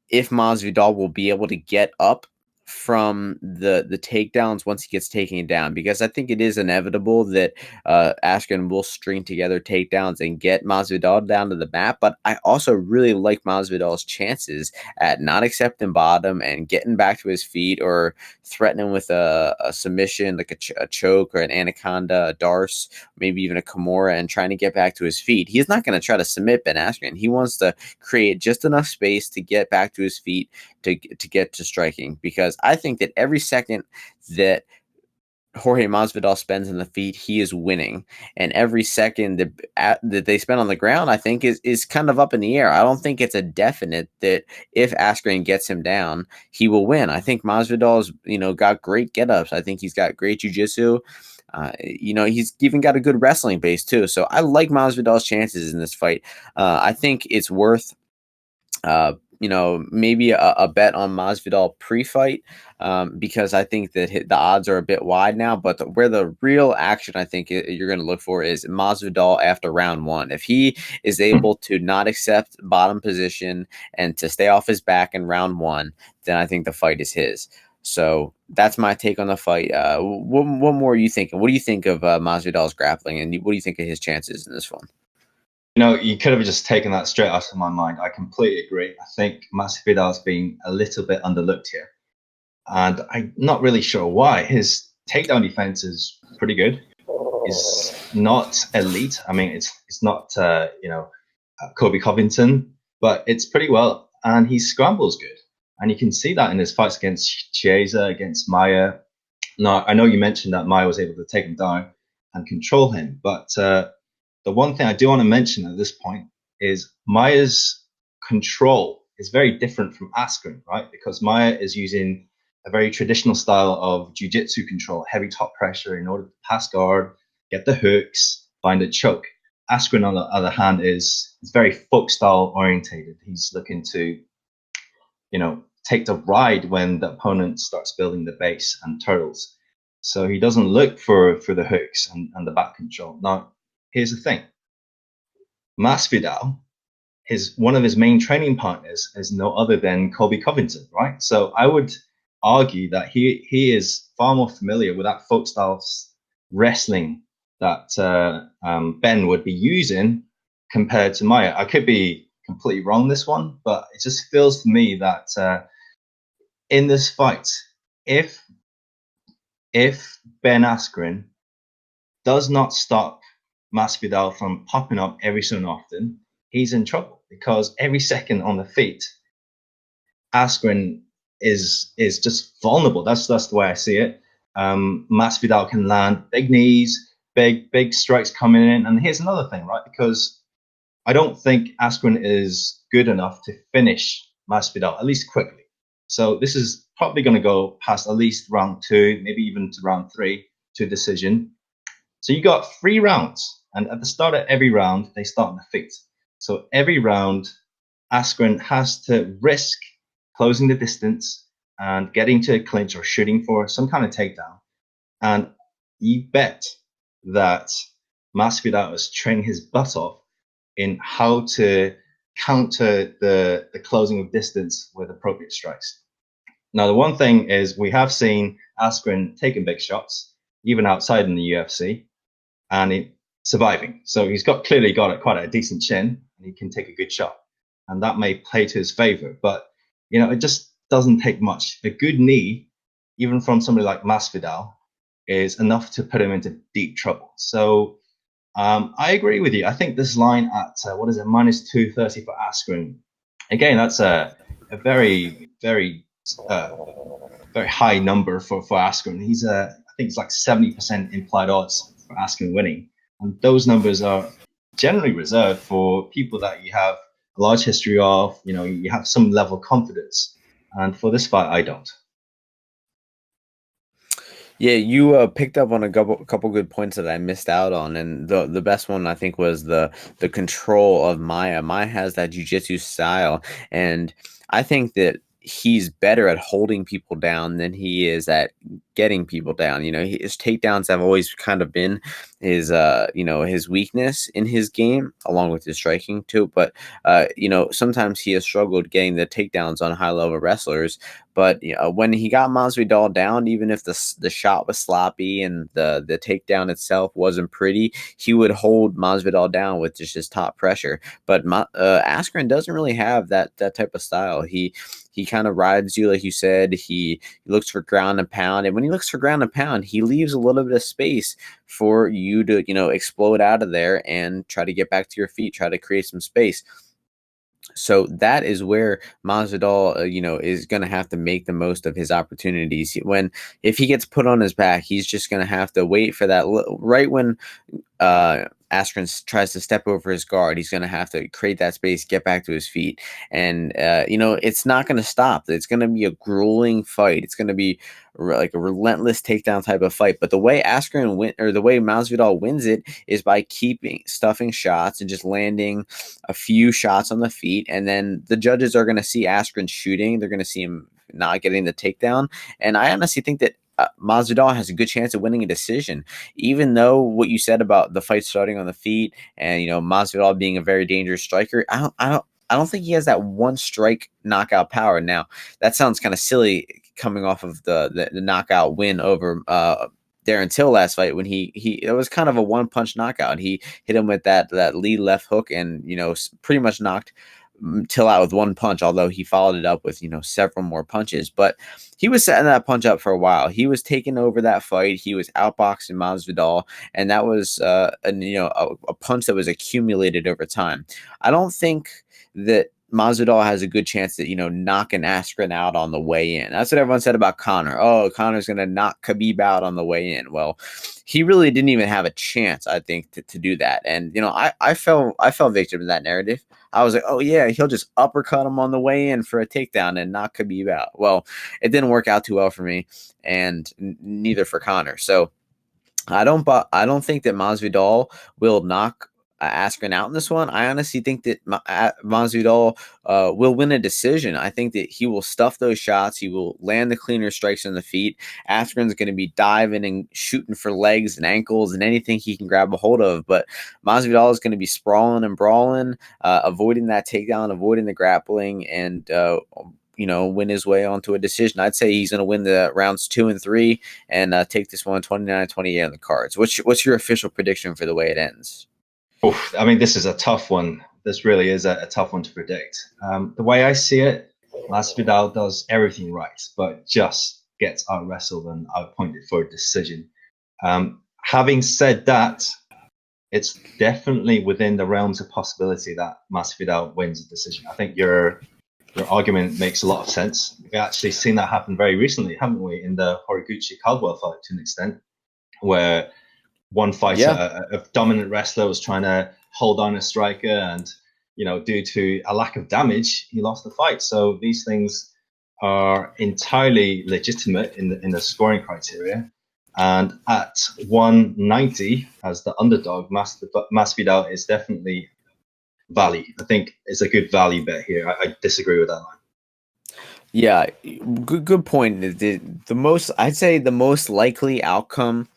if Masvidal will be able to get up from the takedowns once he gets taken down, because I think it is inevitable that Askren will string together takedowns and get Masvidal down to the mat. But I also really like Masvidal's chances at not accepting bottom and getting back to his feet, or threatening with a submission, like a choke or an anaconda, a Darce, maybe even a Kimura, and trying to get back to his feet. He's not going to try to submit Ben Askren. He wants to create just enough space to get back to his feet to get to striking, because I think that every second that Jorge Masvidal spends in the feet, he is winning, and every second that they spend on the ground, I think is kind of up in the air. I don't think it's a definite that if Askren gets him down, he will win. I think Masvidal's got great get-ups. I think he's got great jiu-jitsu. He's even got a good wrestling base too. So I like Masvidal's chances in this fight. I think it's worth maybe a bet on Masvidal pre-fight, because I think that the odds are a bit wide now. But where the real action, I think, you're going to look for is Masvidal after round one. If he is able to not accept bottom position and to stay off his back in round one, then I think the fight is his. So that's my take on the fight. What more are you thinking? What do you think of Masvidal's grappling, and what do you think of his chances in this one? You could have just taken that straight out of my mind. I completely agree. I think Masvidal's been a little bit underlooked here, and I'm not really sure why. His takedown defense is pretty good. It's not elite. I mean, it's not Kobe Covington, but it's pretty well, and he scrambles good, and you can see that in his fights against Chiesa, against Maia. Now, I know you mentioned that Maia was able to take him down and control him, but the one thing I do want to mention at this point is Maia's control is very different from Askren, right? Because Maia is using a very traditional style of jiu-jitsu control, heavy top pressure in order to pass guard, get the hooks, find a choke. Askren, on the other hand, is very folk style orientated. He's looking to, take the ride when the opponent starts building the base and turtles. So he doesn't look for the hooks and the back control. Now, here's the thing. Masvidal, one of his main training partners is no other than Kobe Covington, right? So I would argue that he is far more familiar with that folk style wrestling that Ben would be using compared to Maia. I could be completely wrong this one, but it just feels to me that in this fight, if Ben Askren does not stop Masvidal from popping up every so often, he's in trouble, because every second on the feet, Askren is just vulnerable. That's the way I see it. Masvidal can land big knees, big strikes coming in, and here's another thing, right? Because I don't think Askren is good enough to finish Masvidal, at least quickly. So this is probably going to go past at least round 2, maybe even to round 3 to decision. So you got 3 rounds, and at the start of every round, they start on the feet. So every round, Askren has to risk closing the distance and getting to a clinch or shooting for some kind of takedown. And you bet that Masvidal is training his butt off in how to counter the closing of distance with appropriate strikes. Now, the one thing is we have seen Askren taking big shots, even outside in the UFC, and surviving. So he's clearly got quite a decent chin, and he can take a good shot. And that may play to his favor. But, it just doesn't take much. A good knee, even from somebody like Masvidal, is enough to put him into deep trouble. So I agree with you. I think this line at, minus 230 for Askren, again, that's a very, very, very high number for Askren. I think it's like 70% implied odds for Askren winning. And those numbers are generally reserved for people that you have a large history of, you have some level of confidence. And for this fight, I don't. Yeah, you picked up on a couple good points that I missed out on, and the best one I think was the control of Maia. Maia has that jiu-jitsu style, and I think that he's better at holding people down than he is at getting people down. His takedowns have always kind of been his his weakness in his game, along with his striking too. But sometimes he has struggled getting the takedowns on high level wrestlers. But when he got Masvidal down, even if the shot was sloppy and the takedown itself wasn't pretty, he would hold Masvidal down with just his top pressure. But Askren doesn't really have that type of style. He kind of rides you, like you said. He looks for ground and pound, and when he looks for ground and pound, he leaves a little bit of space for you to explode out of there and try to get back to your feet, try to create some space. So that is where Masvidal, is going to have to make the most of his opportunities. If he gets put on his back, he's just going to have to wait for that right when Askren tries to step over his guard. He's going to have to create that space, get back to his feet. And, it's not going to stop. It's going to be a grueling fight. It's going to be like a relentless takedown type of fight. But the way the way Masvidal wins it is by stuffing shots and just landing a few shots on the feet. And then the judges are going to see Askren shooting. They're going to see him not getting the takedown. And I honestly think that Masvidal has a good chance of winning a decision, even though what you said about the fight starting on the feet and Masvidal being a very dangerous striker. I don't think he has that one strike knockout power. Now that sounds kind of silly coming off of the knockout win over Darren Till last fight, when it was kind of a one punch knockout. He hit him with that lead left hook and pretty much knocked Till out with one punch, although he followed it up with several more punches. But he was setting that punch up for a while. He was taking over that fight. He was outboxing Masvidal, and that was a punch that was accumulated over time. I don't think that Masvidal has a good chance at knocking Askren out on the way in. That's what everyone said about Conor. Oh, Conor's going to knock Khabib out on the way in. Well, he really didn't even have a chance, I think, to do that. And I fell victim to that narrative. I was like, oh yeah, he'll just uppercut him on the way in for a takedown and knock Khabib out. Well, it didn't work out too well for me, and neither for Conor. So I don't think that Masvidal will knock Askren out in this one. I honestly think that Masvidal will win a decision. I think that he will stuff those shots. He will land the cleaner strikes on the feet. Askren's going to be diving and shooting for legs and ankles and anything he can grab a hold of. But Masvidal is going to be sprawling and brawling, avoiding that takedown, avoiding the grappling, and win his way onto a decision. I'd say he's going to win the rounds 2 and 3 and take this one 29-28 on the cards. What's your official prediction for the way it ends? Oof, I mean, this is a tough one this really is a tough one to predict. The way I see it, Masvidal does everything right, but just gets out wrestled and outpointed for a decision. Having said that, it's definitely within the realms of possibility that Masvidal wins a decision. I think your argument makes a lot of sense. We've actually seen that happen very recently, haven't we, in the Horiguchi-Caldwell fight to an extent, where one fighter, a dominant wrestler, was trying to hold on a striker, and due to a lack of damage, he lost the fight. So these things are entirely legitimate in the scoring criteria. And at 190 as the underdog, Masvidal is definitely value. I think it's a good value bet here. I disagree with that line. Yeah, good point. I'd say the most likely outcome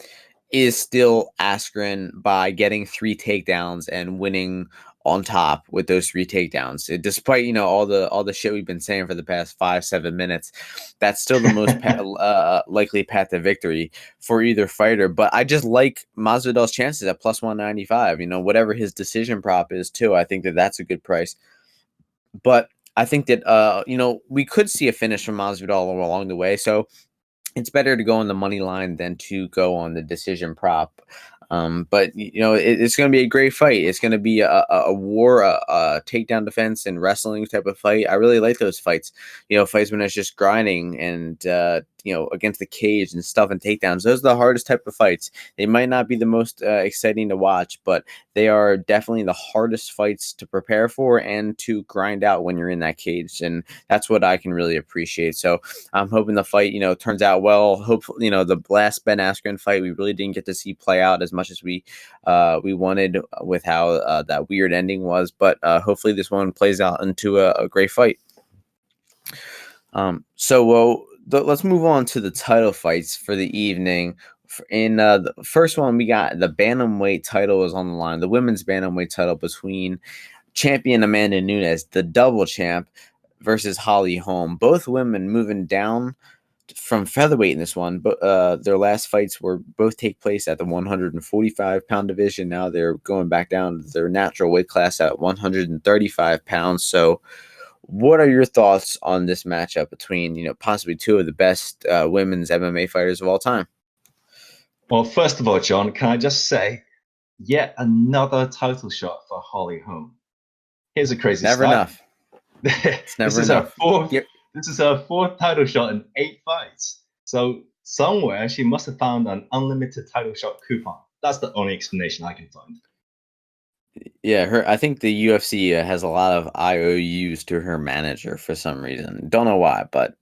is still Askren by getting 3 takedowns and winning on top with those 3 takedowns. Despite all the shit we've been saying for the past 5-7 minutes, that's still the most likely path to victory for either fighter. But I just like Masvidal's chances at plus 195. Whatever his decision prop is too, I think that's a good price. But I think that we could see a finish from Masvidal along the way, so it's better to go on the money line than to go on the decision prop. But it's going to be a great fight. It's going to be a war, a takedown defense and wrestling type of fight. I really like those fights. Fights when it's just grinding and against the cage and stuff and takedowns. Those are the hardest type of fights. They might not be the most exciting to watch, but they are definitely the hardest fights to prepare for and to grind out when you're in that cage. And that's what I can really appreciate. So I'm hoping the fight, turns out well. Hopefully, the last Ben Askren fight we really didn't get to see play out as much as we wanted with how that weird ending was. But hopefully this one plays out into a great fight. Let's move on to the title fights for the evening. In the first one, we got the bantamweight title is on the line. The women's bantamweight title between champion Amanda Nunes, the double champ, versus Holly Holm. Both women moving down from featherweight in this one, but their last fights both take place at the 145-pound division. Now they're going back down to their natural weight class at 135 pounds. So what are your thoughts on this matchup between, possibly 2 of the best women's MMA fighters of all time? Well, first of all, John, can I just say, yet another title shot for Holly Holm. Here's a crazy Never stat. enough. It's never enough. This is her 4th title shot in 8 fights. So somewhere she must have found an unlimited title shot coupon. That's the only explanation I can find. Yeah, I think the UFC has a lot of IOUs to her manager for some reason. Don't know why, but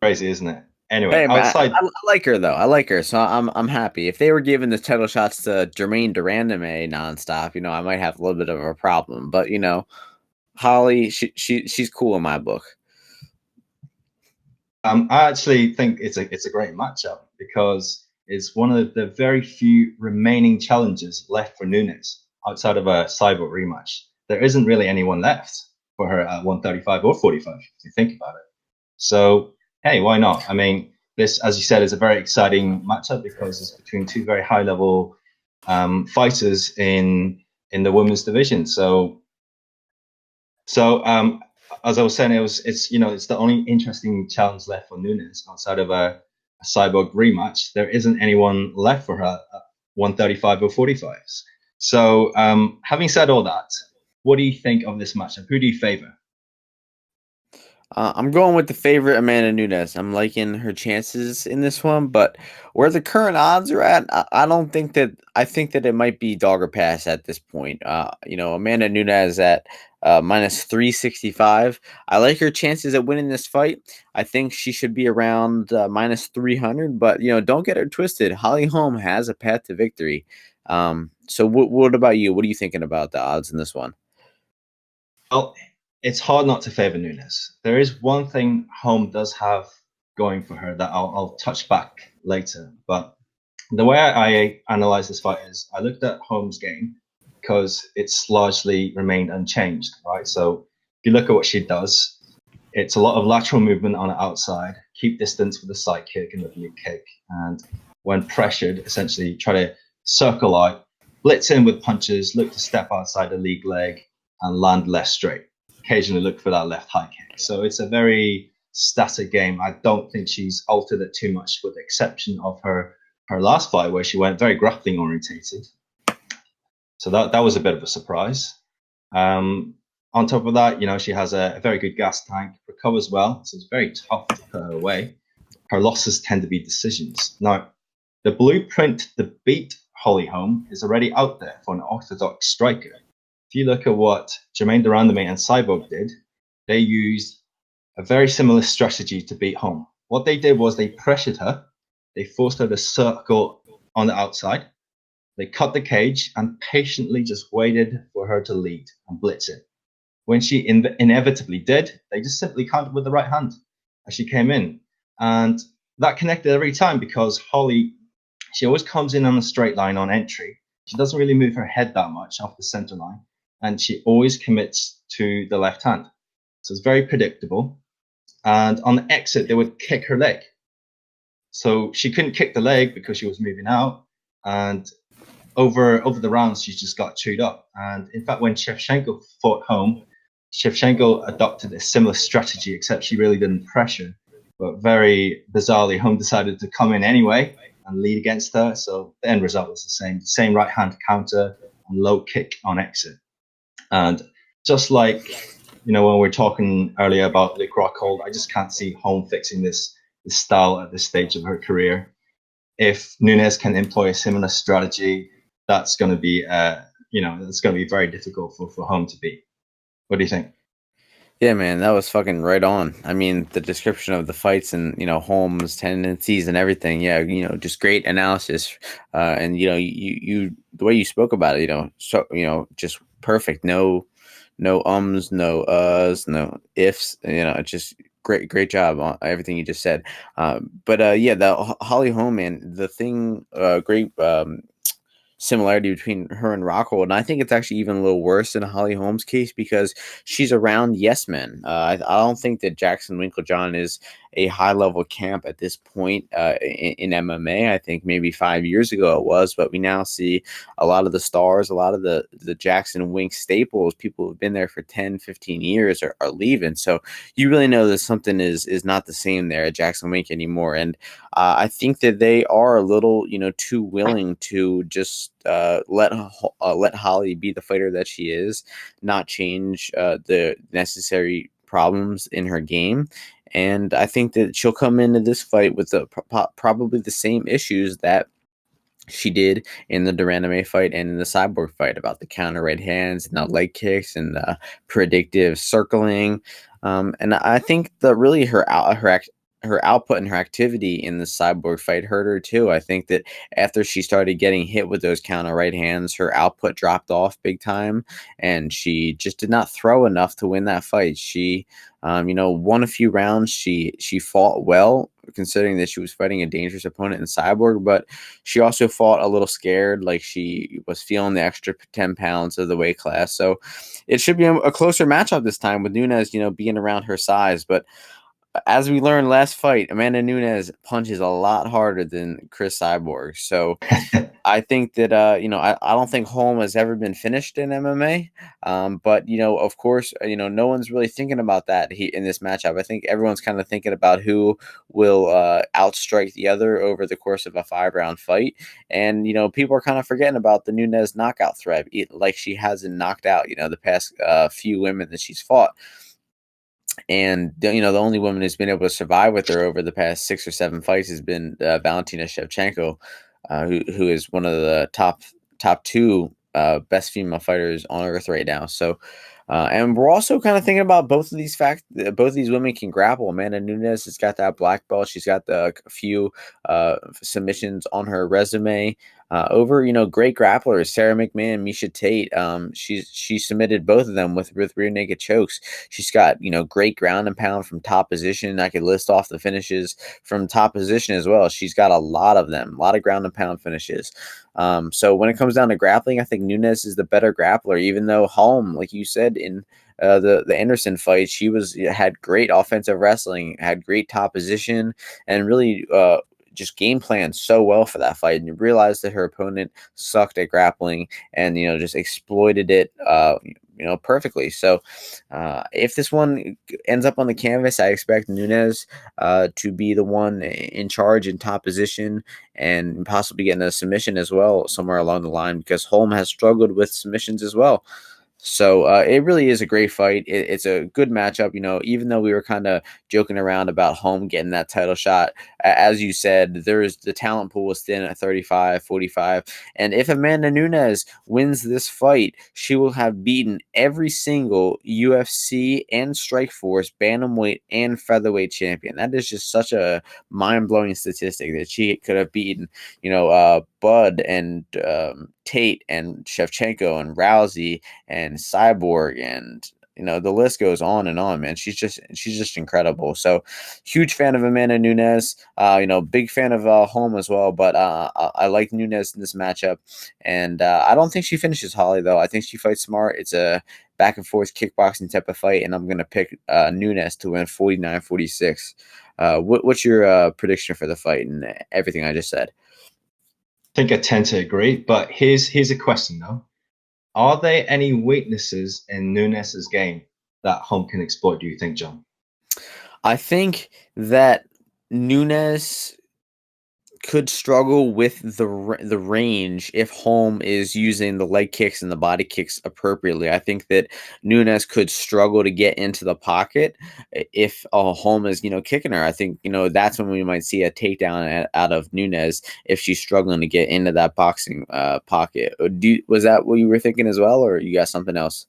crazy, isn't it? Anyway, hey, I like her though. I like her, so I'm happy. If they were giving the title shots to Jermaine Durandame nonstop, I might have a little bit of a problem. But Holly, she's cool in my book. I actually think it's a great matchup because it's one of the very few remaining challenges left for Nunes outside of a Cyborg rematch. There isn't really anyone left for her at 135 or 45 if you think about it. So hey, why not? I mean, this, as you said, is a very exciting matchup because it's between 2 very high-level fighters in the women's division. So as I was saying, it's the only interesting challenge left for Nunes outside of a Cyborg rematch. There isn't anyone left for her at 135 or 45s. So having said all that, what do you think of this matchup? Who do you favor? I'm going with the favorite, Amanda Nunes. I'm liking her chances in this one, but where the current odds are at, I don't think that. I think that it might be dog or pass at this point. Amanda Nunes at minus 365. I like her chances at winning this fight. I think she should be around minus 300, but don't get her twisted. Holly Holm has a path to victory. So what about you? What are you thinking about the odds in this one? Well, it's hard not to favor Nunes. There is one thing Holm does have going for her that I'll touch back later. But the way I analyze this fight is I looked at Holm's game because it's largely remained unchanged, right? So if you look at what she does, it's a lot of lateral movement on the outside, keep distance with the side kick and the oblique kick. And when pressured, essentially try to circle out blitz in with punches, look to step outside the league leg and land left straight. Occasionally look for that left high kick. So it's a very static game. I don't think she's altered it too much, with the exception of her last fight where she went very grappling orientated. So that was a bit of a surprise. On top of that, she has a very good gas tank, recovers well, so it's very tough to put her away. Her losses tend to be decisions. Now, the blueprint to beat Holly Holm is already out there for an orthodox striker. If you look at what Germaine de Randamie and Cyborg did, they used a very similar strategy to beat Holm. What they did was they pressured her, they forced her to circle on the outside, they cut the cage and patiently just waited for her to lead and blitz it. When she inevitably did, they just simply countered with the right hand as she came in. And that connected every time because Holly, she always comes in on a straight line on entry. She doesn't really move her head that much off the center line. And she always commits to the left hand. So it's very predictable. And on the exit, they would kick her leg. So she couldn't kick the leg because she was moving out. And over the rounds, she just got chewed up. And in fact, when Shevchenko fought Holm, Shevchenko adopted a similar strategy, except she really didn't pressure. But very bizarrely, Holm decided to come in anyway and lead against her. So the end result was the same right hand counter and low kick on exit. And just like, when we were talking earlier about Luke Rockhold, I just can't see Holm fixing this style at this stage of her career. If Nunes can employ a similar strategy, that's going to be, it's going to be very difficult for Holm to beat. What do you think? Yeah, man, that was fucking right on. I mean, the description of the fights and Holm's tendencies and everything. Yeah, just great analysis. And you the way you spoke about it, so just perfect. No ums, no uhs, no ifs. Just great job on everything you just said. But yeah, the Holly Holm, man, the thing, great. Similarity between her and Rockhold, and I think it's actually even a little worse in Holly Holm's case because she's around yes men. I don't think that Jackson Winklejohn is a high level camp at this point in MMA. I think maybe 5 years ago it was, but we now see a lot of the stars, a lot of the Jackson Wink staples, people who've been there for 10, 15 years are leaving. So you really know that something is not the same there at Jackson Wink anymore. And I think that they are a little, too willing to just let Holly be the fighter that she is, not change the necessary problems in her game. And I think that she'll come into this fight with probably the same issues that she did in the de Randamie fight and in the Cyborg fight, about the counter right hands and the leg kicks and the predictive circling. And I think that really her output and her activity in the Cyborg fight hurt her too. I think that after she started getting hit with those counter right hands, her output dropped off big time, and she just did not throw enough to win that fight. She, won a few rounds. She fought well, considering that she was fighting a dangerous opponent in Cyborg, but she also fought a little scared, like she was feeling the extra 10 pounds of the weight class. So it should be a closer matchup this time with Nunes, being around her size. But as we learned last fight, Amanda Nunes punches a lot harder than Chris Cyborg. So I think that, I don't think Holm has ever been finished in MMA. But, of course, no one's really thinking about that in this matchup. I think everyone's kind of thinking about who will outstrike the other over the course of a 5-round fight. And, people are kind of forgetting about the Nunes knockout threat, like she hasn't knocked out, the past few women that she's fought. And the only woman who's been able to survive with her over the past 6 or 7 fights has been Valentina Shevchenko, who is one of the top 2 best female fighters on earth right now. So, and we're also kind of thinking about both of these women can grapple. Amanda Nunes has got that black belt. She's got the few submissions on her resume. Over great grapplers, Sarah McMahon, Misha Tate. She submitted both of them with rear naked chokes. She's got great ground and pound from top position. I could list off the finishes from top position as well. She's got a lot of them, a lot of ground and pound finishes. So when it comes down to grappling, I think Nunes is the better grappler. Even though Holm, like you said in the Anderson fight, she had great offensive wrestling, had great top position, and really just game planned so well for that fight, and you realized that her opponent sucked at grappling, and just exploited it perfectly. So if this one ends up on the canvas, I expect Nunes to be the one in charge in top position, and possibly getting a submission as well somewhere along the line, because Holm has struggled with submissions as well. So it really is a great fight. It's a good matchup. Even though we were kind of joking around about Holm getting that title shot, as you said, there's the talent pool is thin at 35, 45. And if Amanda Nunes wins this fight, she will have beaten every single UFC and Strikeforce bantamweight and featherweight champion. That is just such a mind-blowing statistic, that she could have beaten, Bud and Tate and Shevchenko and Rousey and Cyborg, and the list goes on and on, man. She's just incredible. So huge fan of Amanda Nunes. Big fan of Holm as well, but I like Nunes in this matchup, and I don't think she finishes Holly, though. I think she fights smart. It's a back and forth kickboxing type of fight, and I'm gonna pick Nunes to win 49-46. What's your prediction for the fight and everything I just said? I think I tend to agree, but here's a question though. Are there any weaknesses in Nunes's game that Holm can exploit, do you think, John? I think that Nunes could struggle with the range if Holm is using the leg kicks and the body kicks appropriately. I think that Nunes could struggle to get into the pocket if Holm is kicking her. I think that's when we might see a takedown out of Nunes if she's struggling to get into that boxing pocket. Was that what you were thinking as well, or you got something else?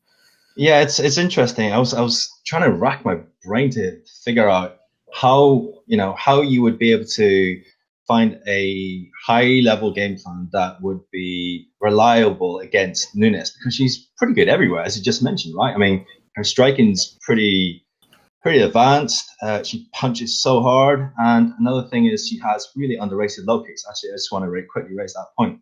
Yeah, it's interesting. I was trying to rack my brain to figure out how you would be able to find a high level game plan that would be reliable against Nunes, because she's pretty good everywhere, as you just mentioned, right? I mean, her striking's pretty advanced. She punches so hard, and another thing is she has really underrated low kicks. Actually, I just want to quickly raise that point.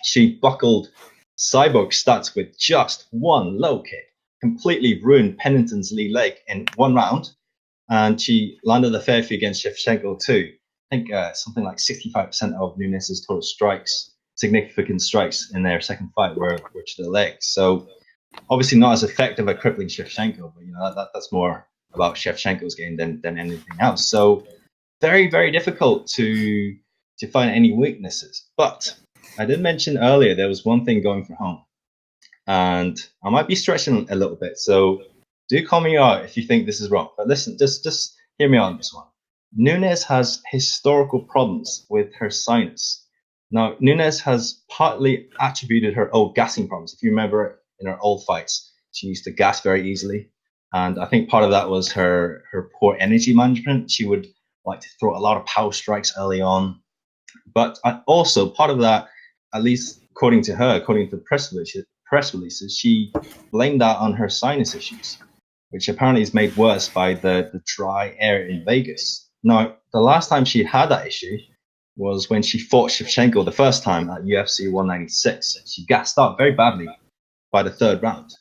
She buckled Cyborg's stats with just one low kick, completely ruined Pennington's lead leg in one round, and she landed a fair few against Shevchenko too. I think something like 65% of Nunes's total strikes, significant strikes in their second fight, were to the legs. So obviously not as effective at crippling Shevchenko, but that's more about Shevchenko's game than anything else. So very, very difficult to find any weaknesses. But I did mention earlier there was one thing going for Holm, and I might be stretching a little bit. So do call me out if you think this is wrong. But listen, just hear me on this one. Nunes has historical problems with her sinus. Now, Nunes has partly attributed her old gassing problems. If you remember in her old fights, she used to gas very easily. And I think part of that was her poor energy management. She would like to throw a lot of power strikes early on. But also part of that, at least according to her, according to the press releases, she blamed that on her sinus issues, which apparently is made worse by the dry air in Vegas. Now, the last time she had that issue was when she fought Shevchenko the first time at UFC 196. She gassed out very badly by the third round.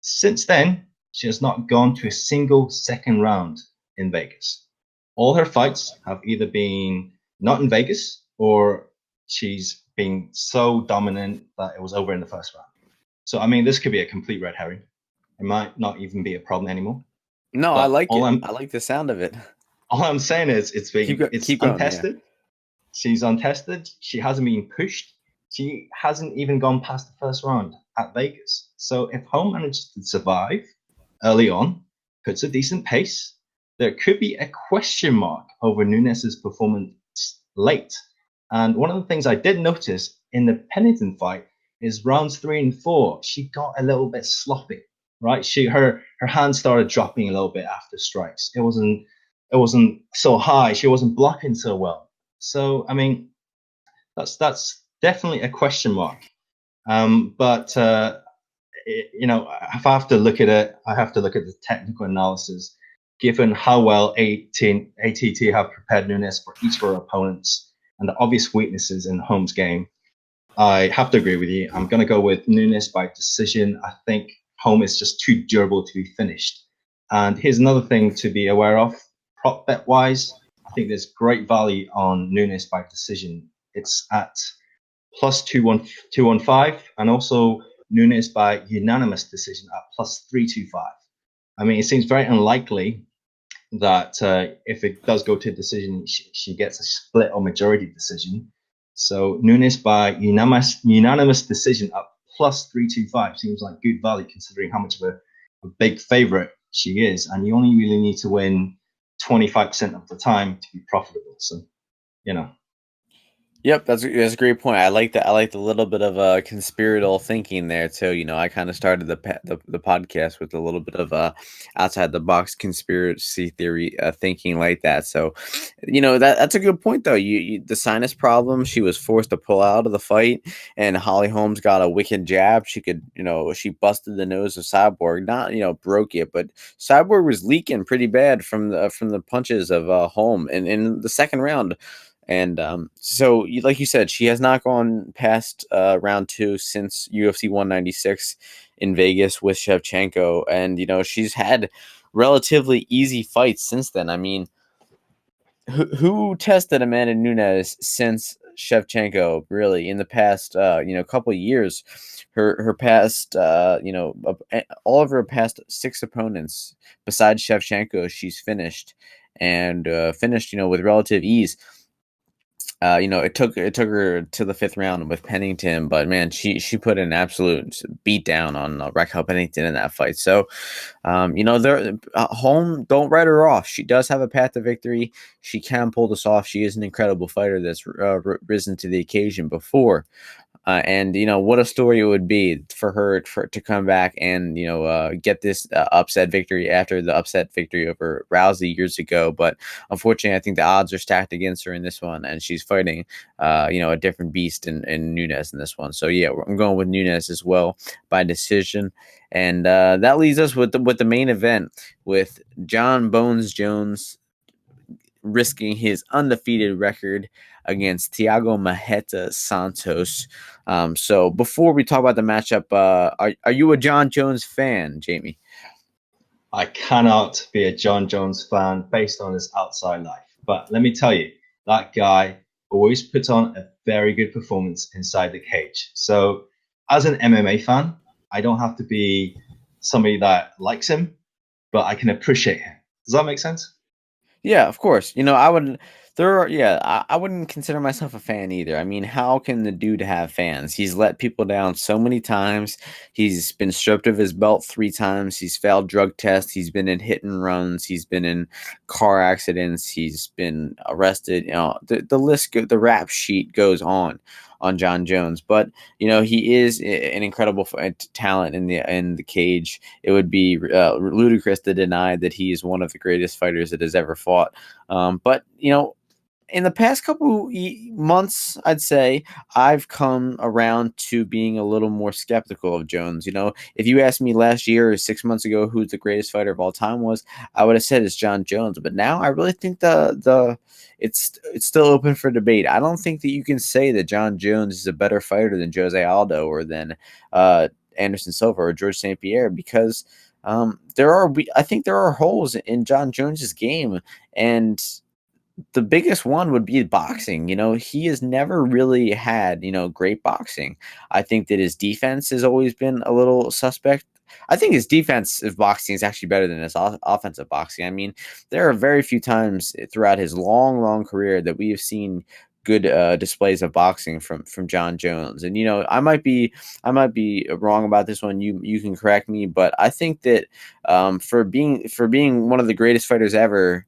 Since then, she has not gone to a single second round in Vegas. All her fights have either been not in Vegas, or she's been so dominant that it was over in the first round. So, I mean, this could be a complete red herring. It might not even be a problem anymore. No, I like it. I like the sound of it. All I'm saying is it's untested. Yeah. She's untested. She hasn't been pushed. She hasn't even gone past the first round at Vegas. So if Holm manages to survive early on, puts a decent pace, there could be a question mark over Nunes's performance late. And one of the things I did notice in the Pennington fight is rounds 3 and 4, she got a little bit sloppy, right? Her hands started dropping a little bit after strikes. It wasn't so high. She wasn't blocking so well. So I mean, that's definitely a question mark. But if I have to look at it, I have to look at the technical analysis, given how well ATT have prepared Nunes for each of her opponents and the obvious weaknesses in Holm's game. I have to agree with you. I'm going to go with Nunes by decision. I think Holm is just too durable to be finished. And here's another thing to be aware of, prop bet wise. I think there's great value on Nunes by decision. It's at plus 215, and also Nunes by unanimous decision at plus 325. I mean, it seems very unlikely that if it does go to a decision, she gets a split or majority decision. So Nunes by unanimous decision at plus 325 seems like good value considering how much of a big favorite she is, and you only really need to win 25% of the time to be profitable. So, you know. Yep, that's a great point. I like that. I like the little bit of conspiratorial thinking there too. You know, I kind of started the podcast with a little bit of outside the box conspiracy theory thinking like that. So, you know, that's a good point though. The sinus problem, she was forced to pull out of the fight, and Holly Holmes got a wicked jab. She could, you know, she busted the nose of Cyborg, not broke it, but Cyborg was leaking pretty bad from the punches of Holm in the second round. And so, like you said, she has not gone past round 2 since UFC 196 in Vegas with Shevchenko. And, you know, she's had relatively easy fights since then. I mean, who tested Amanda Nunes since Shevchenko, really, in the past, couple of years? Her past, all of her past 6 opponents, besides Shevchenko, she's finished. And finished, with relative ease. It took her to the 5th round with Pennington, but man, she put an absolute beat down on Raquel Pennington in that fight. So, Holm, don't write her off. She does have a path to victory. She can pull this off. She is an incredible fighter that's risen to the occasion before. And what a story it would be for her to come back and get this upset victory after the upset victory over Rousey years ago. But unfortunately, I think the odds are stacked against her in this one, and she's fighting a different beast in Nunes in this one. So yeah, I'm going with Nunes as well by decision, and that leaves us with the main event with John Bones Jones risking his undefeated record against Thiago Marreta Santos. So before we talk about the matchup, are you a John Jones fan, Jamie? I cannot be a John Jones fan based on his outside life. But let me tell you, that guy always puts on a very good performance inside the cage. So as an MMA fan, I don't have to be somebody that likes him, but I can appreciate him. Does that make sense? Yeah, of course. I wouldn't. I wouldn't consider myself a fan either. I mean, how can the dude have fans? He's let people down so many times. He's been stripped of his belt 3 times. He's failed drug tests. He's been in hit and runs. He's been in car accidents. He's been arrested. The list, the rap sheet goes on John Jones. But he is an incredible talent in the cage. It would be ludicrous to deny that he is one of the greatest fighters that has ever fought. But in the past couple months, I'd say I've come around to being a little more skeptical of Jones. If you asked me last year or 6 months ago who the greatest fighter of all time was, I would have said it's John Jones. But now I really think it's still open for debate. I don't think that you can say that John Jones is a better fighter than Jose Aldo or than Anderson Silva or George St. Pierre because I think there are holes in John Jones's game, and the biggest one would be boxing. He has never really had, great boxing. I think that his defense has always been a little suspect. I think his defensive boxing is actually better than his offensive boxing. I mean, there are very few times throughout his long, long career that we have seen good displays of boxing from John Jones. And I might be wrong about this one. You can correct me, but I think that for being one of the greatest fighters ever,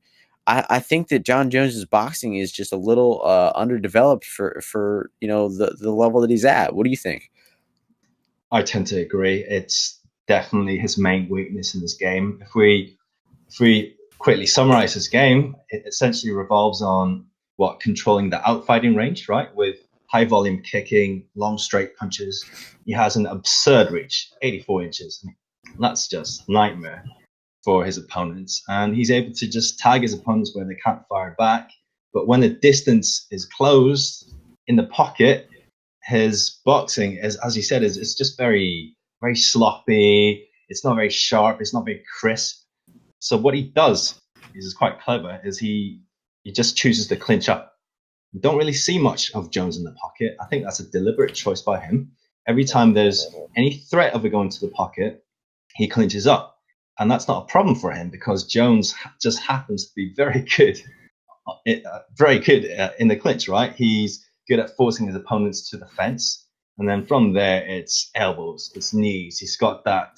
I think that John Jones's boxing is just a little underdeveloped for the level that he's at. What do you think? I tend to agree. It's definitely his main weakness in this game. If we quickly summarize his game, it essentially revolves on controlling the outfighting range, right? With high volume kicking, long straight punches. He has an absurd reach, 84 inches. I mean, that's just nightmare for his opponents. And he's able to just tag his opponents where they can't fire back. But when the distance is closed in the pocket, his boxing, as you said, is just very, very sloppy. It's not very sharp. It's not very crisp. So what he does is quite clever. Is he he just chooses to clinch up. You don't really see much of Jones in the pocket. I think that's a deliberate choice by him. Every time there's any threat of it going to the pocket, he clinches up. And that's not a problem for him because Jones just happens to be very good in the clinch, right? He's good at forcing his opponents to the fence. And then from there, it's elbows, it's knees. He's got that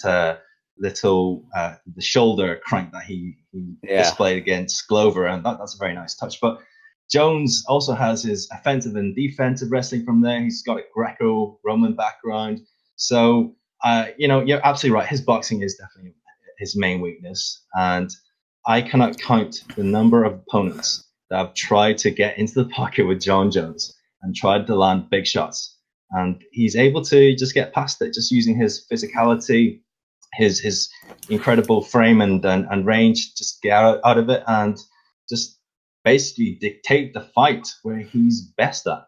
the shoulder crank that he displayed against Glover. And that's a very nice touch. But Jones also has his offensive and defensive wrestling from there. He's got a Greco-Roman background. So, you're absolutely right. His boxing is definitely his main weakness. And I cannot count the number of opponents that have tried to get into the pocket with John Jones and tried to land big shots. And he's able to just get past it, just using his physicality, his incredible frame and range, just get out of it and just basically dictate the fight where he's best at.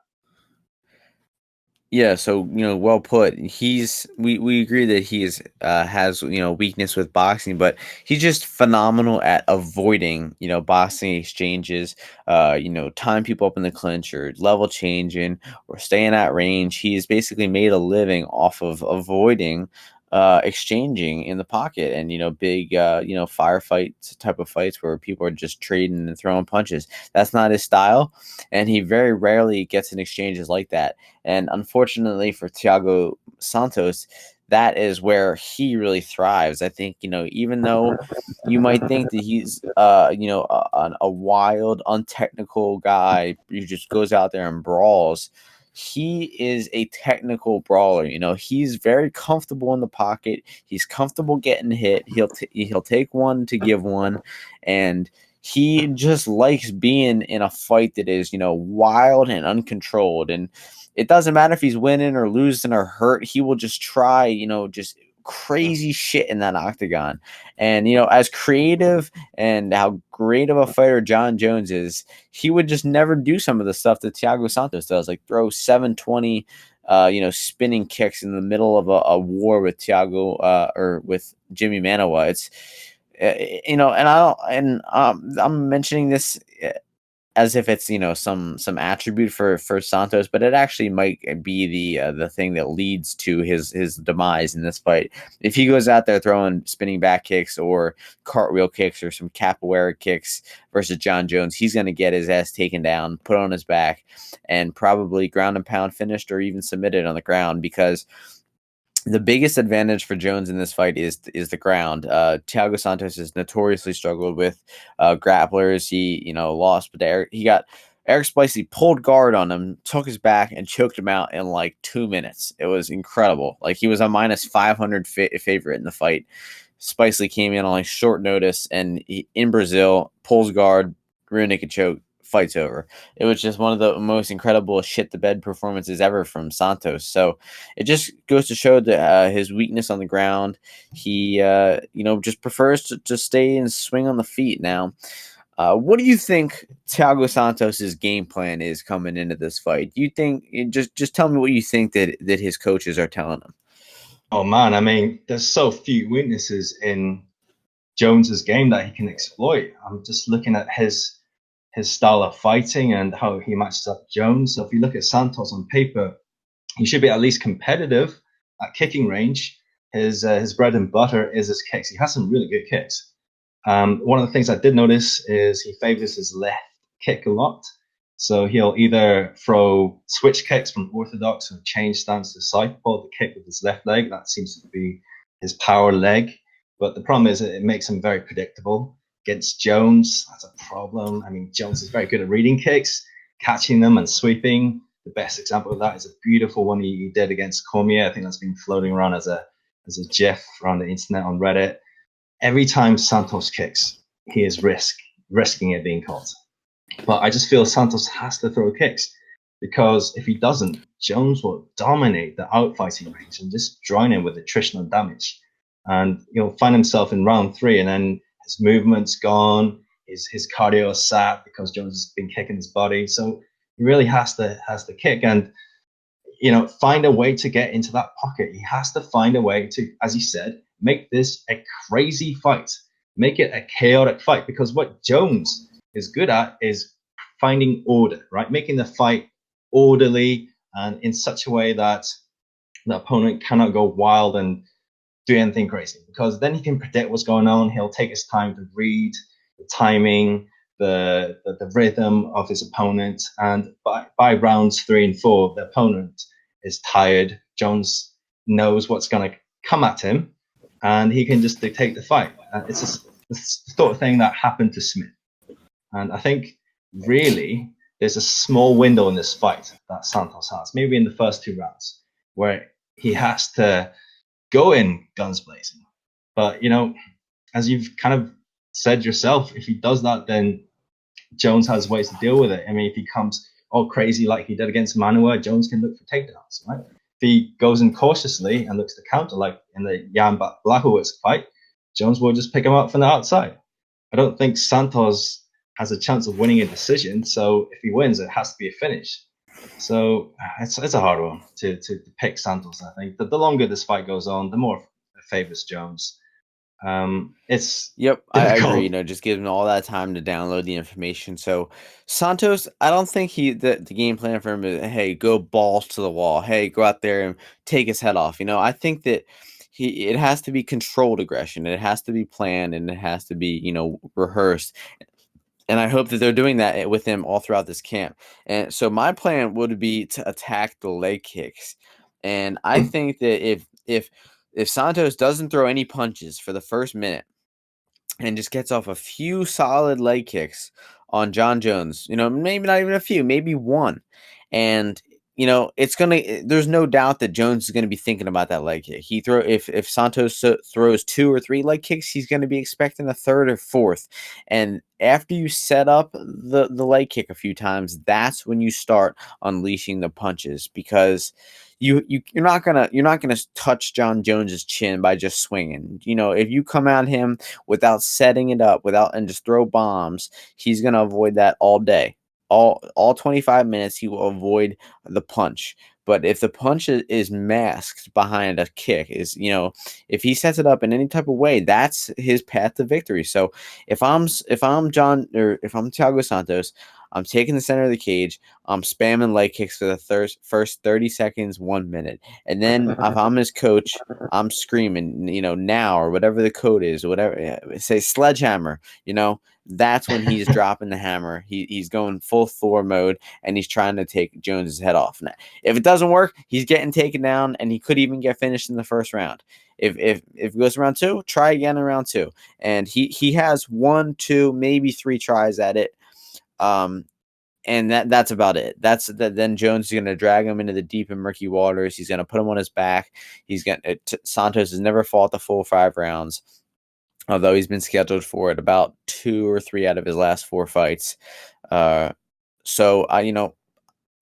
Yeah, so well put. We agree that he has weakness with boxing, but he's just phenomenal at avoiding boxing exchanges, tying people up in the clinch or level changing or staying at range. He's basically made a living off of avoiding exchanging in the pocket and big firefights type of fights where people are just trading and throwing punches. That's not his style, and he very rarely gets in exchanges like that. And unfortunately for Thiago Santos, that is where he really thrives. I think, even though you might think that he's, a wild, untechnical guy who just goes out there and brawls, he is a technical brawler. He's very comfortable in the pocket. He's comfortable getting hit. He'll take one to give one, and he just likes being in a fight that is, wild and uncontrolled. And it doesn't matter if he's winning or losing or hurt. He will just try, just crazy shit in that octagon. And, as creative and how great of a fighter John Jones is, he would just never do some of the stuff that Thiago Santos does, like throw 720, spinning kicks in the middle of a war with Thiago or with Jimmy Manoa. It's, and I'm mentioning this as if it's some attribute for Santos, but it actually might be the thing that leads to his demise in this fight. If he goes out there throwing spinning back kicks or cartwheel kicks or some capoeira kicks versus John Jones, he's going to get his ass taken down, put on his back, and probably ground and pound finished or even submitted on the ground, because the biggest advantage for Jones in this fight is the ground. Thiago Santos has notoriously struggled with grapplers. He lost, but he got Eric Spicely pulled guard on him, took his back, and choked him out in like 2 minutes. It was incredible. Like, he was a minus 500 favorite in the fight. Spicely came in on like short notice, and in Brazil, pulls guard, rear naked choke, fight's over. It was just one of the most incredible shit the bed performances ever from Santos. So it just goes to show that his weakness on the ground. He just prefers to stay and swing on the feet. Now, what do you think Thiago Santos's game plan is coming into this fight? Do you think, just tell me what you think that his coaches are telling him? Oh man, I mean, there's so few weaknesses in Jones's game that he can exploit. I'm just looking at his style of fighting and how he matches up Jones. So if you look at Santos on paper, he should be at least competitive at kicking range. His bread and butter is his kicks. He has some really good kicks. One of the things I did notice is he favors his left kick a lot. So he'll either throw switch kicks from orthodox or change stance to southpaw to kick with his left leg. That seems to be his power leg. But the problem is it makes him very predictable. Against Jones, that's a problem. I mean, Jones is very good at reading kicks, catching them and sweeping. The best example of that is a beautiful one he did against Cormier. I think that's been floating around as a GIF around the internet on Reddit. Every time Santos kicks, he is risking it being caught. But I just feel Santos has to throw kicks, because if he doesn't, Jones will dominate the outfighting range and just drown him with attritional damage. And he'll find himself in round 3, and then his movement's gone, his cardio is sat because Jones has been kicking his body. So he really has to kick and find a way to get into that pocket. He has to find a way to, as you said, make this a crazy fight, make it a chaotic fight. Because what Jones is good at is finding order, right? Making the fight orderly and in such a way that the opponent cannot go wild and do anything crazy, because then he can predict what's going on. He'll take his time to read the timing, the rhythm of his opponent, and by rounds 3 and 4, the opponent is tired. Jones knows what's going to come at him, and he can just dictate the fight. It's just the sort of thing that happened to Smith, and I think really there's a small window in this fight that Santos has, maybe in the first 2 rounds, where he has to go in guns blazing. But, as you've kind of said yourself, if he does that, then Jones has ways to deal with it. I mean, if he comes all crazy like he did against Manuwa, Jones can look for takedowns, right? If he goes in cautiously and looks to counter, like in the Jan Blachowicz fight, Jones will just pick him up from the outside. I don't think Santos has a chance of winning a decision, so if he wins, it has to be a finish. So it's a hard one to pick Santos. I think the longer this fight goes on, the more it favors Jones. It's Yep, I difficult. agree. Just give him all that time to download the information. So Santos, I don't think the game plan for him is, hey, go balls to the wall. Hey, go out there and take his head off. I think that it has to be controlled aggression. It has to be planned, and it has to be rehearsed. And I hope that they're doing that with him all throughout this camp. And so my plan would be to attack the leg kicks. And I think that if Santos doesn't throw any punches for the first minute and just gets off a few solid leg kicks on John Jones, maybe not even a few, maybe one. And there's no doubt that Jones is going to be thinking about that leg kick. If Santos throws 2 or 3 leg kicks, he's going to be expecting a third or fourth. And after you set up the leg kick a few times, that's when you start unleashing the punches, because you're not gonna touch John Jones's chin by just swinging. If you come at him without setting it up, and just throw bombs, he's gonna avoid that all day. All 25 minutes, he will avoid the punch. But if the punch is masked behind a kick, if he sets it up in any type of way, that's his path to victory. So if I'm Thiago Santos, I'm taking the center of the cage. I'm spamming leg kicks for the first 30 seconds, 1 minute. And then if I'm his coach, I'm screaming, now, or whatever the code is, or whatever, say sledgehammer, that's when he's dropping the hammer. He's going full Thor mode, and he's trying to take Jones's head off. Now, if it doesn't work, he's getting taken down, and he could even get finished in the first round. If it goes round 2, try again in round 2. And he has 1, 2, maybe 3 tries at it. And that's about it. Then Jones is going to drag him into the deep and murky waters. He's going to put him on his back. Santos has never fought the full 5 rounds, although he's been scheduled for it about 2 or 3 out of his last 4 fights. So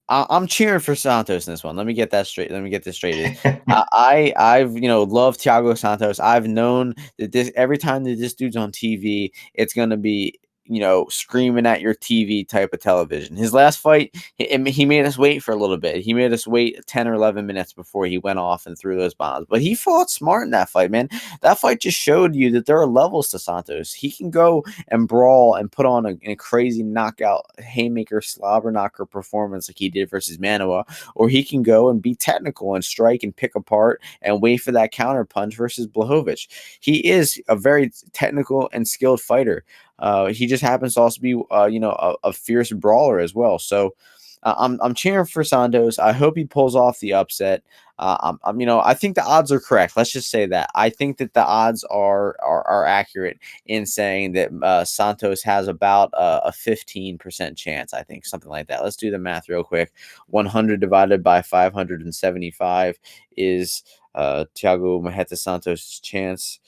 I'm cheering for Santos in this one. Let me get that straight. Let me get this straight. I've loved Thiago Santos. I've known that every time that this dude's on TV, it's gonna be screaming at your TV type of television. His last fight, he made us wait for a little bit. He made us wait 10 or 11 minutes before he went off and threw those bombs. But he fought smart in that fight, man. That fight just showed you that there are levels to Santos. He can go and brawl and put on a crazy knockout, haymaker, slobber knocker performance like he did versus Manuwa, or he can go and be technical and strike and pick apart and wait for that counter punch versus Blachowicz. He is a very technical and skilled fighter. He just happens to also be, a fierce brawler as well. So I'm cheering for Santos. I hope he pulls off the upset. I think the odds are correct. Let's just say that. I think that the odds are accurate in saying that Santos has about a 15% chance. I think something like that. Let's do the math real quick. 100 divided by 575 is Thiago Marreta Santos' chance.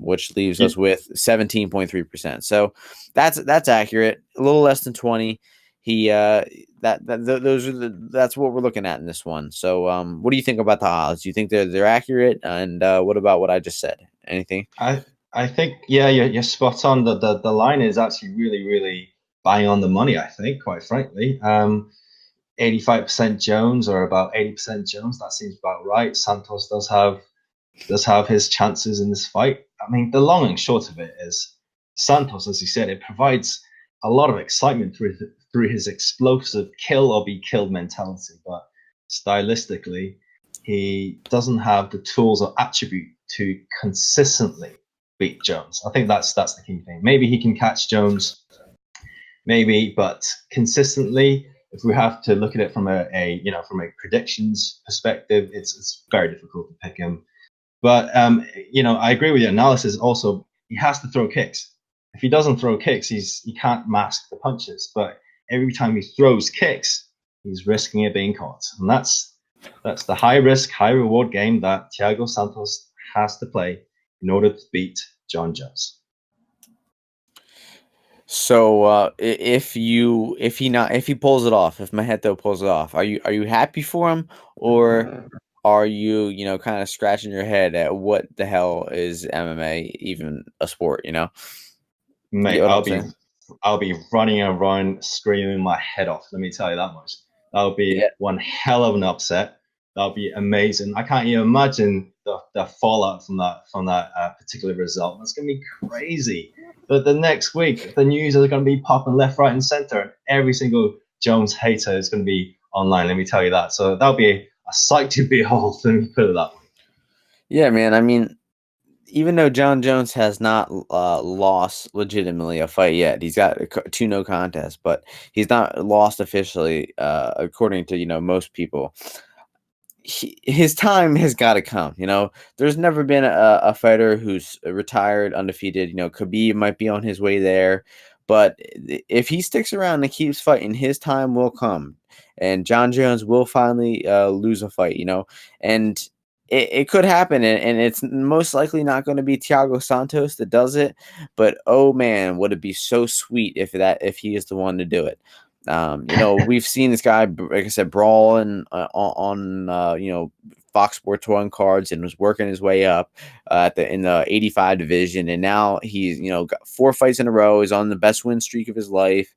Which leaves us with 17.3%. So that's accurate. A little less than 20. That's what we're looking at in this one. So what do you think about the odds? Do you think they're accurate? And what about what I just said? Anything? I think you're spot on. The line is actually really, really bang on the money, I think, quite frankly. 85% Jones, or about 80% Jones, that seems about right. Santos does have his chances in this fight. I mean, the long and short of it is Santos, as you said, it provides a lot of excitement through his explosive kill or be killed mentality, but stylistically, he doesn't have the tools or attribute to consistently beat Jones. I think that's the key thing. Maybe he can catch Jones, maybe, but consistently, if we have to look at it from a predictions perspective, it's very difficult to pick him. But I agree with your analysis. Also, he has to throw kicks. If he doesn't throw kicks, he can't mask the punches. But every time he throws kicks, he's risking it being caught, and that's the high risk, high reward game that Thiago Santos has to play in order to beat John Jones. So if he pulls it off, if Mahito pulls it off, are you happy for him, or are you kind of scratching your head at what the hell is MMA even a sport? Mate, You know what I'll be running around screaming my head off. Let me tell you that much. That'll be one hell of an upset. That'll be amazing. I can't even imagine the fallout from that particular result. That's gonna be crazy. But the next week, the news is going to be popping left, right, and center, and every single Jones hater is going to be online. Let me tell you that. So that'll be a sight to behold. Let me put it that way. Yeah, man. I mean, even though John Jones has not lost legitimately a fight yet, he's got 2 no contests, but he's not lost officially, according to most people. His time has got to come. There's never been a fighter who's retired undefeated. Khabib might be on his way there, but if he sticks around and keeps fighting, his time will come, and John Jones will finally lose a fight. And it could happen, and it's most likely not going to be Thiago Santos that does it. But oh man, would it be so sweet if he is the one to do it. We've seen this guy, like I said, brawling on Fox Sports 1 cards and was working his way up in the 85 division, and now he's got 4 fights in a row. He's on the best win streak of his life,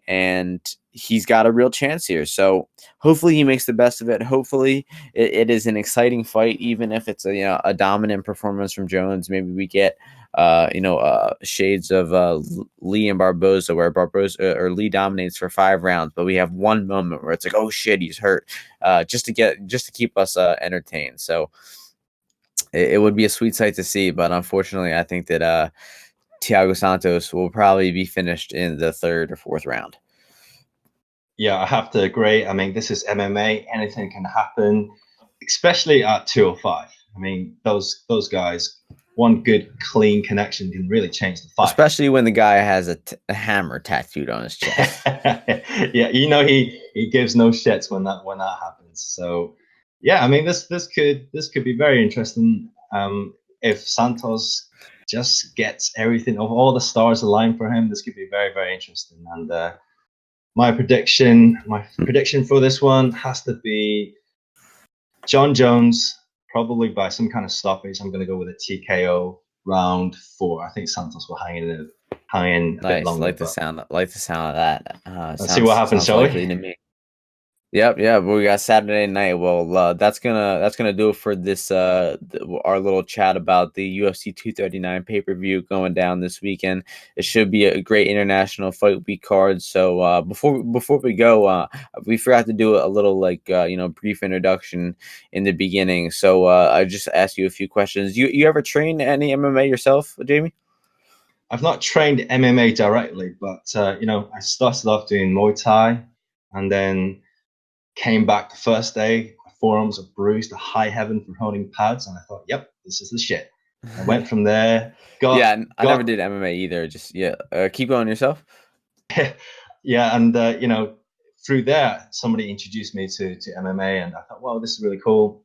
and he's got a real chance here. So hopefully he makes the best of it. Hopefully it is an exciting fight, even if it's a dominant performance from Jones. Maybe we get shades of Lee and Barboza, where Barboza or Lee dominates for 5 rounds, but we have one moment where it's like, oh shit, he's hurt, just to keep us entertained. So it would be a sweet sight to see, but unfortunately, I think that Thiago Santos will probably be finished in the 3rd or 4th round. Yeah, I have to agree. I mean, this is MMA. Anything can happen, especially at 205. I mean, those guys, one good clean connection can really change the fight. Especially when the guy has a hammer tattooed on his chest. Yeah, he gives no shits when that happens. So yeah, I mean, this could be very interesting. If Santos just gets everything, of all the stars aligned for him, this could be very, very interesting. And my prediction for this one has to be John Jones, probably by some kind of stoppage. I'm going to go with a TKO round 4. I think Santos will hang in a bit longer. Like the sound of that. Let's see what happens, shall we? To me. Yep. We got Saturday night. Well, that's gonna do it for this our little chat about the UFC 239 pay-per-view going down this weekend. It should be a great international fight week card. So before we go, we forgot to do a little brief introduction in the beginning. So I just asked you a few questions. You ever train any MMA yourself, Jamie? I've not trained MMA directly, but I started off doing Muay Thai, and then came back the first day, my forearms are bruised to high heaven from holding pads, and I thought, yep, this is the shit. I went from there. I never did MMA either. Just keep going yourself. Yeah, and through there, somebody introduced me to MMA, and I thought, well, this is really cool.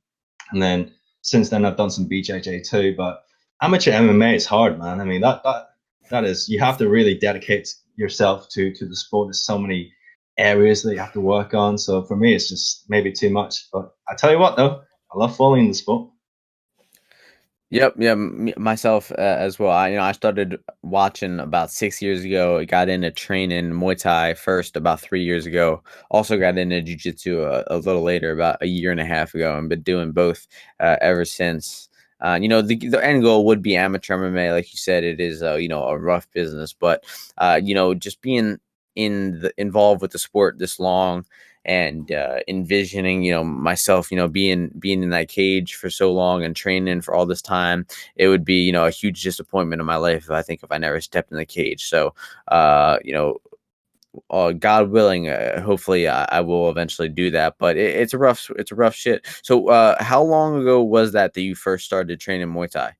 And then since then, I've done some BJJ too. But amateur MMA is hard, man. I mean, that is, you have to really dedicate yourself to the sport. There's so many areas that you have to work on. So for me, it's just maybe too much. But I tell you what, though, I love following the sport. Yep, yeah, myself as well. I started watching about 6 years ago. I got into training Muay Thai first about 3 years ago. Also got into Jiu-Jitsu a little later, about a year and a half ago, and been doing both ever since. The end goal would be amateur MMA, like you said. It is a rough business, but just being involved with the sport this long, and envisioning, myself, being in that cage for so long and training for all this time, it would be, a huge disappointment in my life if I never stepped in the cage. So, God willing, hopefully I will eventually do that. But it's a rough shit. So, how long ago was that you first started training Muay Thai?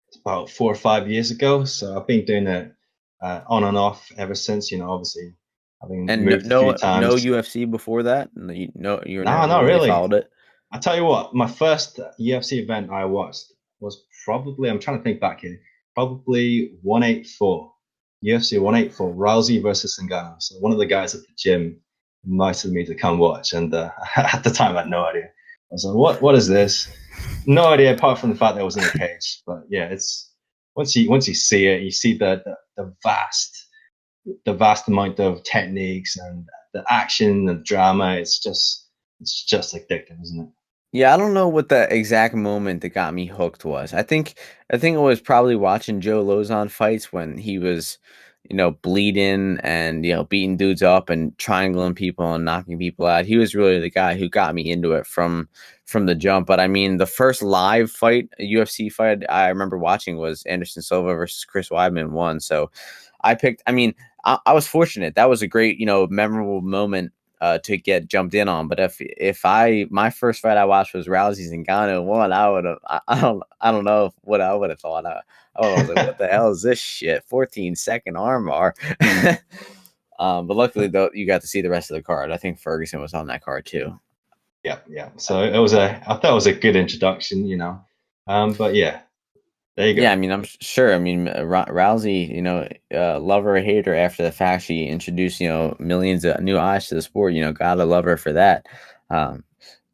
It's about 4 or 5 years ago. So I've been doing it on and off ever since. Obviously having And moved a few no times. UFC before that. You No, never not really really. followed it. I tell you what, my first UFC event I watched was probably, I'm trying to think back here, probably 184, UFC 184, Rousey versus Ngannou. So one of the guys at the gym invited me to come watch, and at the time I had no idea. I was like, what is this? No idea apart from the fact that I was in a cage. But yeah, it's once you see it, you see the vast amount of techniques and the action and drama. It's just addictive, isn't it? Yeah, I don't know what the exact moment that got me hooked was. I think it was probably watching Joe Lozon fights when he was, bleeding and, beating dudes up and triangling people and knocking people out. He was really the guy who got me into it from the jump. But I mean, the first live fight, a UFC fight I remember watching was Anderson Silva versus Chris Weidman won. So I mean, I was fortunate. That was a great, memorable moment to get jumped in on. But if my first fight I watched was Rousey's and Ngannou one, I would have I don't know what I would have thought. I was like, what the hell is this shit? 14-second armbar. But luckily though, you got to see the rest of the card. I think Ferguson was on that card too. Yeah, yeah. So I thought it was a good introduction. But yeah, there you Yeah, go. I mean, I'm sure. I mean, Rousey, love her or hate her after the fact, she introduced, millions of new eyes to the sport. Gotta love her for that. Um,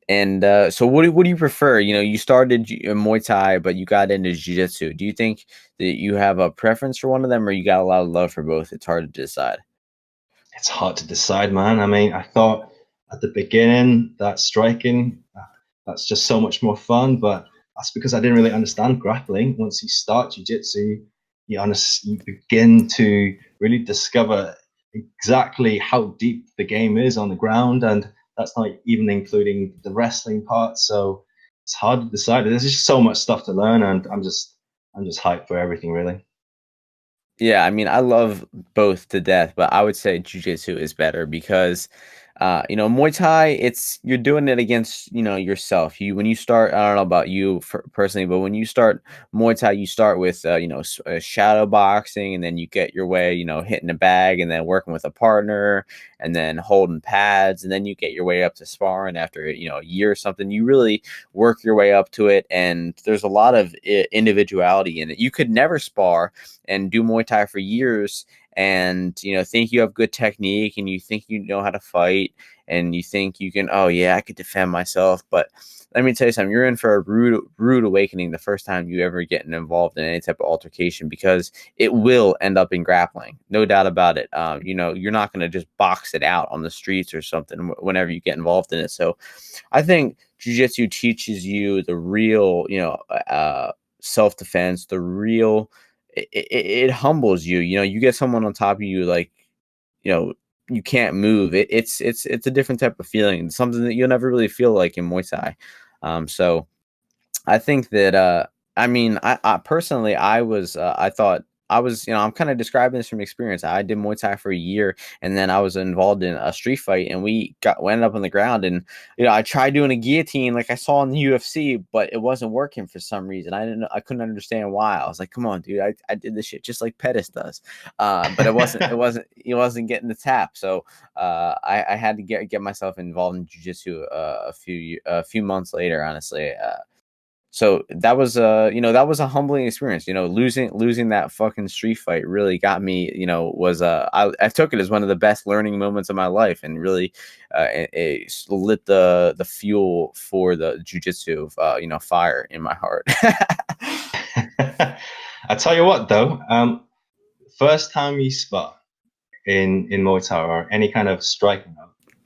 and so, what do you prefer? You started Muay Thai, but you got into Jiu-Jitsu. Do you think that you have a preference for one of them, or you got a lot of love for both? It's hard to decide. It's hard to decide, man. I mean, I thought at the beginning that striking, that's just so much more fun, but that's because I didn't really understand grappling. Once you start jiu-jitsu, you begin to really discover exactly how deep the game is on the ground, and that's not even including the wrestling part. So it's hard to decide. There's just so much stuff to learn, and I'm just hyped for everything, really. Yeah, I mean, I love both to death, but I would say jujitsu is better because, Muay Thai, you're doing it against, yourself. When you start, I don't know about you personally, but when you start Muay Thai, you start with, shadow boxing, and then you get your way, hitting a bag, and then working with a partner, and then holding pads, and then you get your way up to sparring after, a year or something. You really work your way up to it, and there's a lot of individuality in it. You could never spar and do Muay Thai for years and think you have good technique and you think you know how to fight and you think you can, oh yeah, I could defend myself. But let me tell you something, you're in for a rude awakening the first time you ever get involved in any type of altercation, because it will end up in grappling, no doubt about it. You're not going to just box it out on the streets or something whenever you get involved in it. So I think jiu-jitsu teaches you the real, self-defense, the real, it humbles you. You get someone on top of you, like, you know, you can't move. It's a different type of feeling. It's something that you'll never really feel like in Muay Thai. So I think that I mean, I personally, I thought I was, I'm kind of describing this from experience. I did Muay Thai for a year, and then I was involved in a street fight, and we ended up on the ground, and I tried doing a guillotine like I saw in the UFC, but it wasn't working for some reason. I couldn't understand why. I was like, come on, dude, I did this shit just like Perez does, but it wasn't getting the tap. So I had to get myself involved in jiu-jitsu a few months later, honestly. So that was a humbling experience. Losing that fucking street fight really got me. Was I took it as one of the best learning moments of my life, and really, it lit the fuel for the jujitsu of fire in my heart. I tell you what, though, first time you spar in Muay Thai or any kind of striking,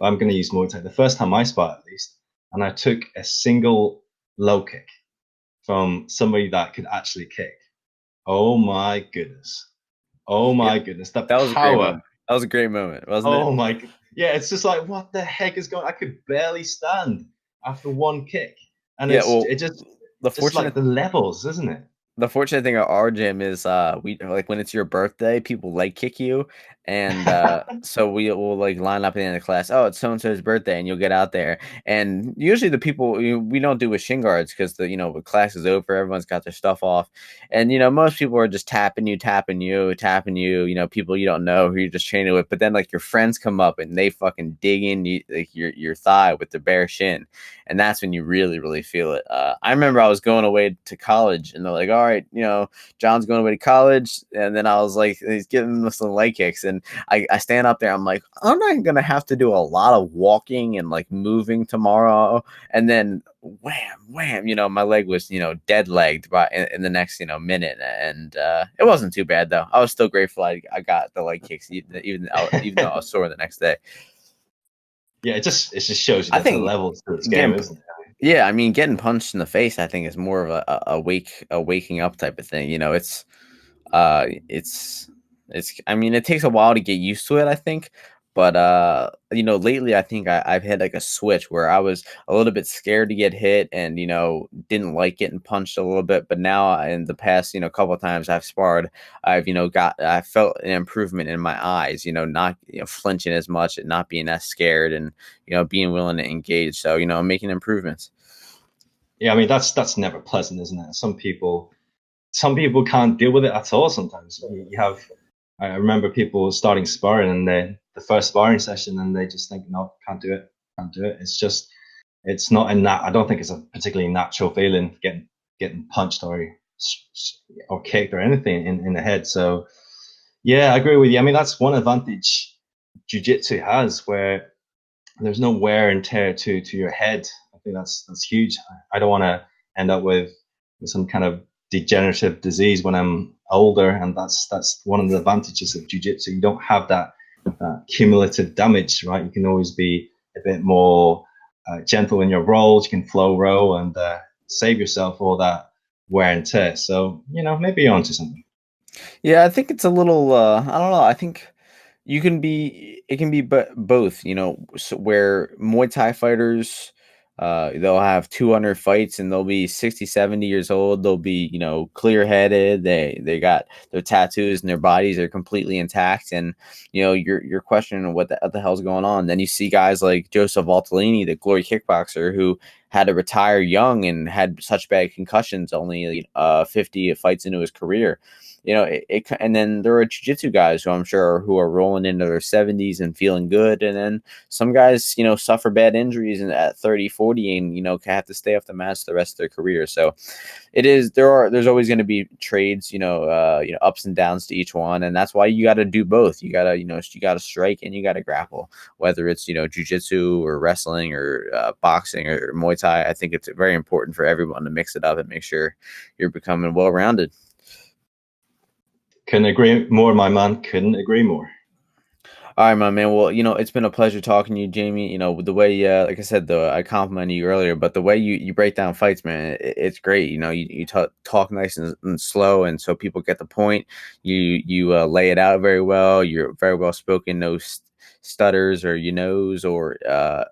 I'm going to use Muay Thai. The first time I sparred, at least, and I took a single low kick from somebody that could actually kick. Oh my goodness! Oh Yeah, my goodness! The that was a great power moment. That was a great moment, wasn't it? Oh my, yeah, it's just like, what the heck is going? I could barely stand after one kick, and Yeah, it's well, it the just like fortunate the levels, isn't it? the fortunate thing at our gym is we like when it's your birthday, people leg kick you, and so we will like line up at the end of class. Oh, it's so and so's birthday, and you'll get out there. And usually the people we don't do with shin guards because the class is over, everyone's got their stuff off, and most people are just tapping you, tapping you, tapping you. People you don't know who you're just training with, but then like your friends come up and they fucking dig in like your thigh with their bare shin, and that's when you really really feel it. I remember I was going away to college, and they're like, "All right, John's going away to college," and then I was like, he's giving us some leg kicks, and I stand up there, I'm like, I'm not gonna have to do a lot of walking and like moving tomorrow, and then wham wham, my leg was dead legged by in the next minute, and it wasn't too bad though. I was still grateful I got the leg kicks even though I was sore the next day. Yeah, it just shows you I there's a think level to this game, getting isn't it? yeah, I mean, getting punched in the face, I think, is more of a waking up type of thing. Uh, it's I mean, it takes a while to get used to it, I think. But lately, I think I've had like a switch where I was a little bit scared to get hit, and didn't like getting punched a little bit. But now, in the past, couple of times I've sparred, I felt an improvement in my eyes. Not flinching as much and not being as scared, and being willing to engage. So making improvements. Yeah, I mean that's never pleasant, isn't it? Some people can't deal with it at all. Sometimes you have. I remember people starting sparring and the first sparring session, and they just think, no, can't do it, can't do it. It's not in that. I don't think it's a particularly natural feeling getting punched or kicked or anything in the head. So yeah, I agree with you. I mean, that's one advantage jiu-jitsu has, where there's no wear and tear to your head. I think that's huge. I don't want to end up with some kind of degenerative disease when I'm older, and that's one of the advantages of jiu-jitsu. You don't have that cumulative damage, right? You can always be a bit more gentle in your rolls. You can flow roll and save yourself all that wear and tear. So maybe you're onto something. Yeah, I think it's a little. I don't know. I think it can be both. Where Muay Thai fighters, they'll have 200 fights and they'll be 60, 70 years old. They'll be clear headed. They got their tattoos and their bodies are completely intact. And you're questioning what the hell's going on. Then you see guys like Joseph Valtellini, the glory kickboxer, who had to retire young and had such bad concussions, only 50 fights into his career. And then there are jiu-jitsu guys who I'm sure who are rolling into their 70s and feeling good, and then some guys suffer bad injuries and at 30, 40, and have to stay off the mats the rest of their career. So there's always going to be trades, ups and downs to each one, and that's why you got to do both. You got to you got to strike and you got to grapple, whether it's jiu-jitsu or wrestling or boxing or Muay Thai. I think it's very important for everyone to mix it up and make sure you're becoming well-rounded. Couldn't agree more, my man. Couldn't agree more. All right, my man. Well, it's been a pleasure talking to you, Jamie. With the way, like I said, I complimented you earlier, but the way you break down fights, man, it's great. You talk nice and slow, and so people get the point. You lay it out very well. You're very well spoken. No stutters or or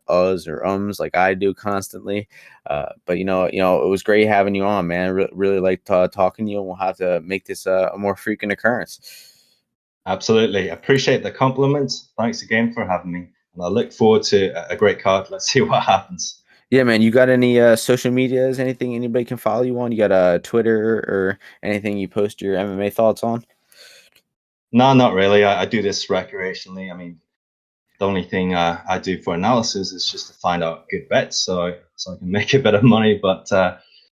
uhs or ums like I do constantly. But it was great having you on, man. Really liked talking to you, and we'll have to make this a more frequent occurrence. Absolutely. Appreciate the compliments. Thanks again for having me. And I look forward to a great card. Let's see what happens. Yeah, man. You got any social medias? Anything anybody can follow you on? You got a Twitter or anything you post your MMA thoughts on? No, not really. I do this recreationally. I mean, the only thing I do for analysis is just to find out good bets so I can make a bit of money. But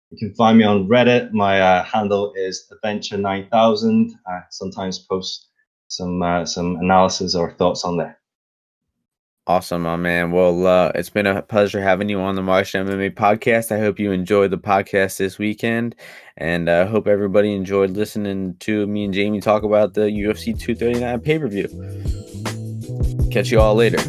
you can find me on Reddit. My handle is Adventure9000. I sometimes post some analysis or thoughts on there. Awesome, my man. Well, it's been a pleasure having you on the Marshman MMA podcast. I hope you enjoyed the podcast this weekend, and I hope everybody enjoyed listening to me and Jamie talk about the UFC 239 pay-per-view. Catch you all later.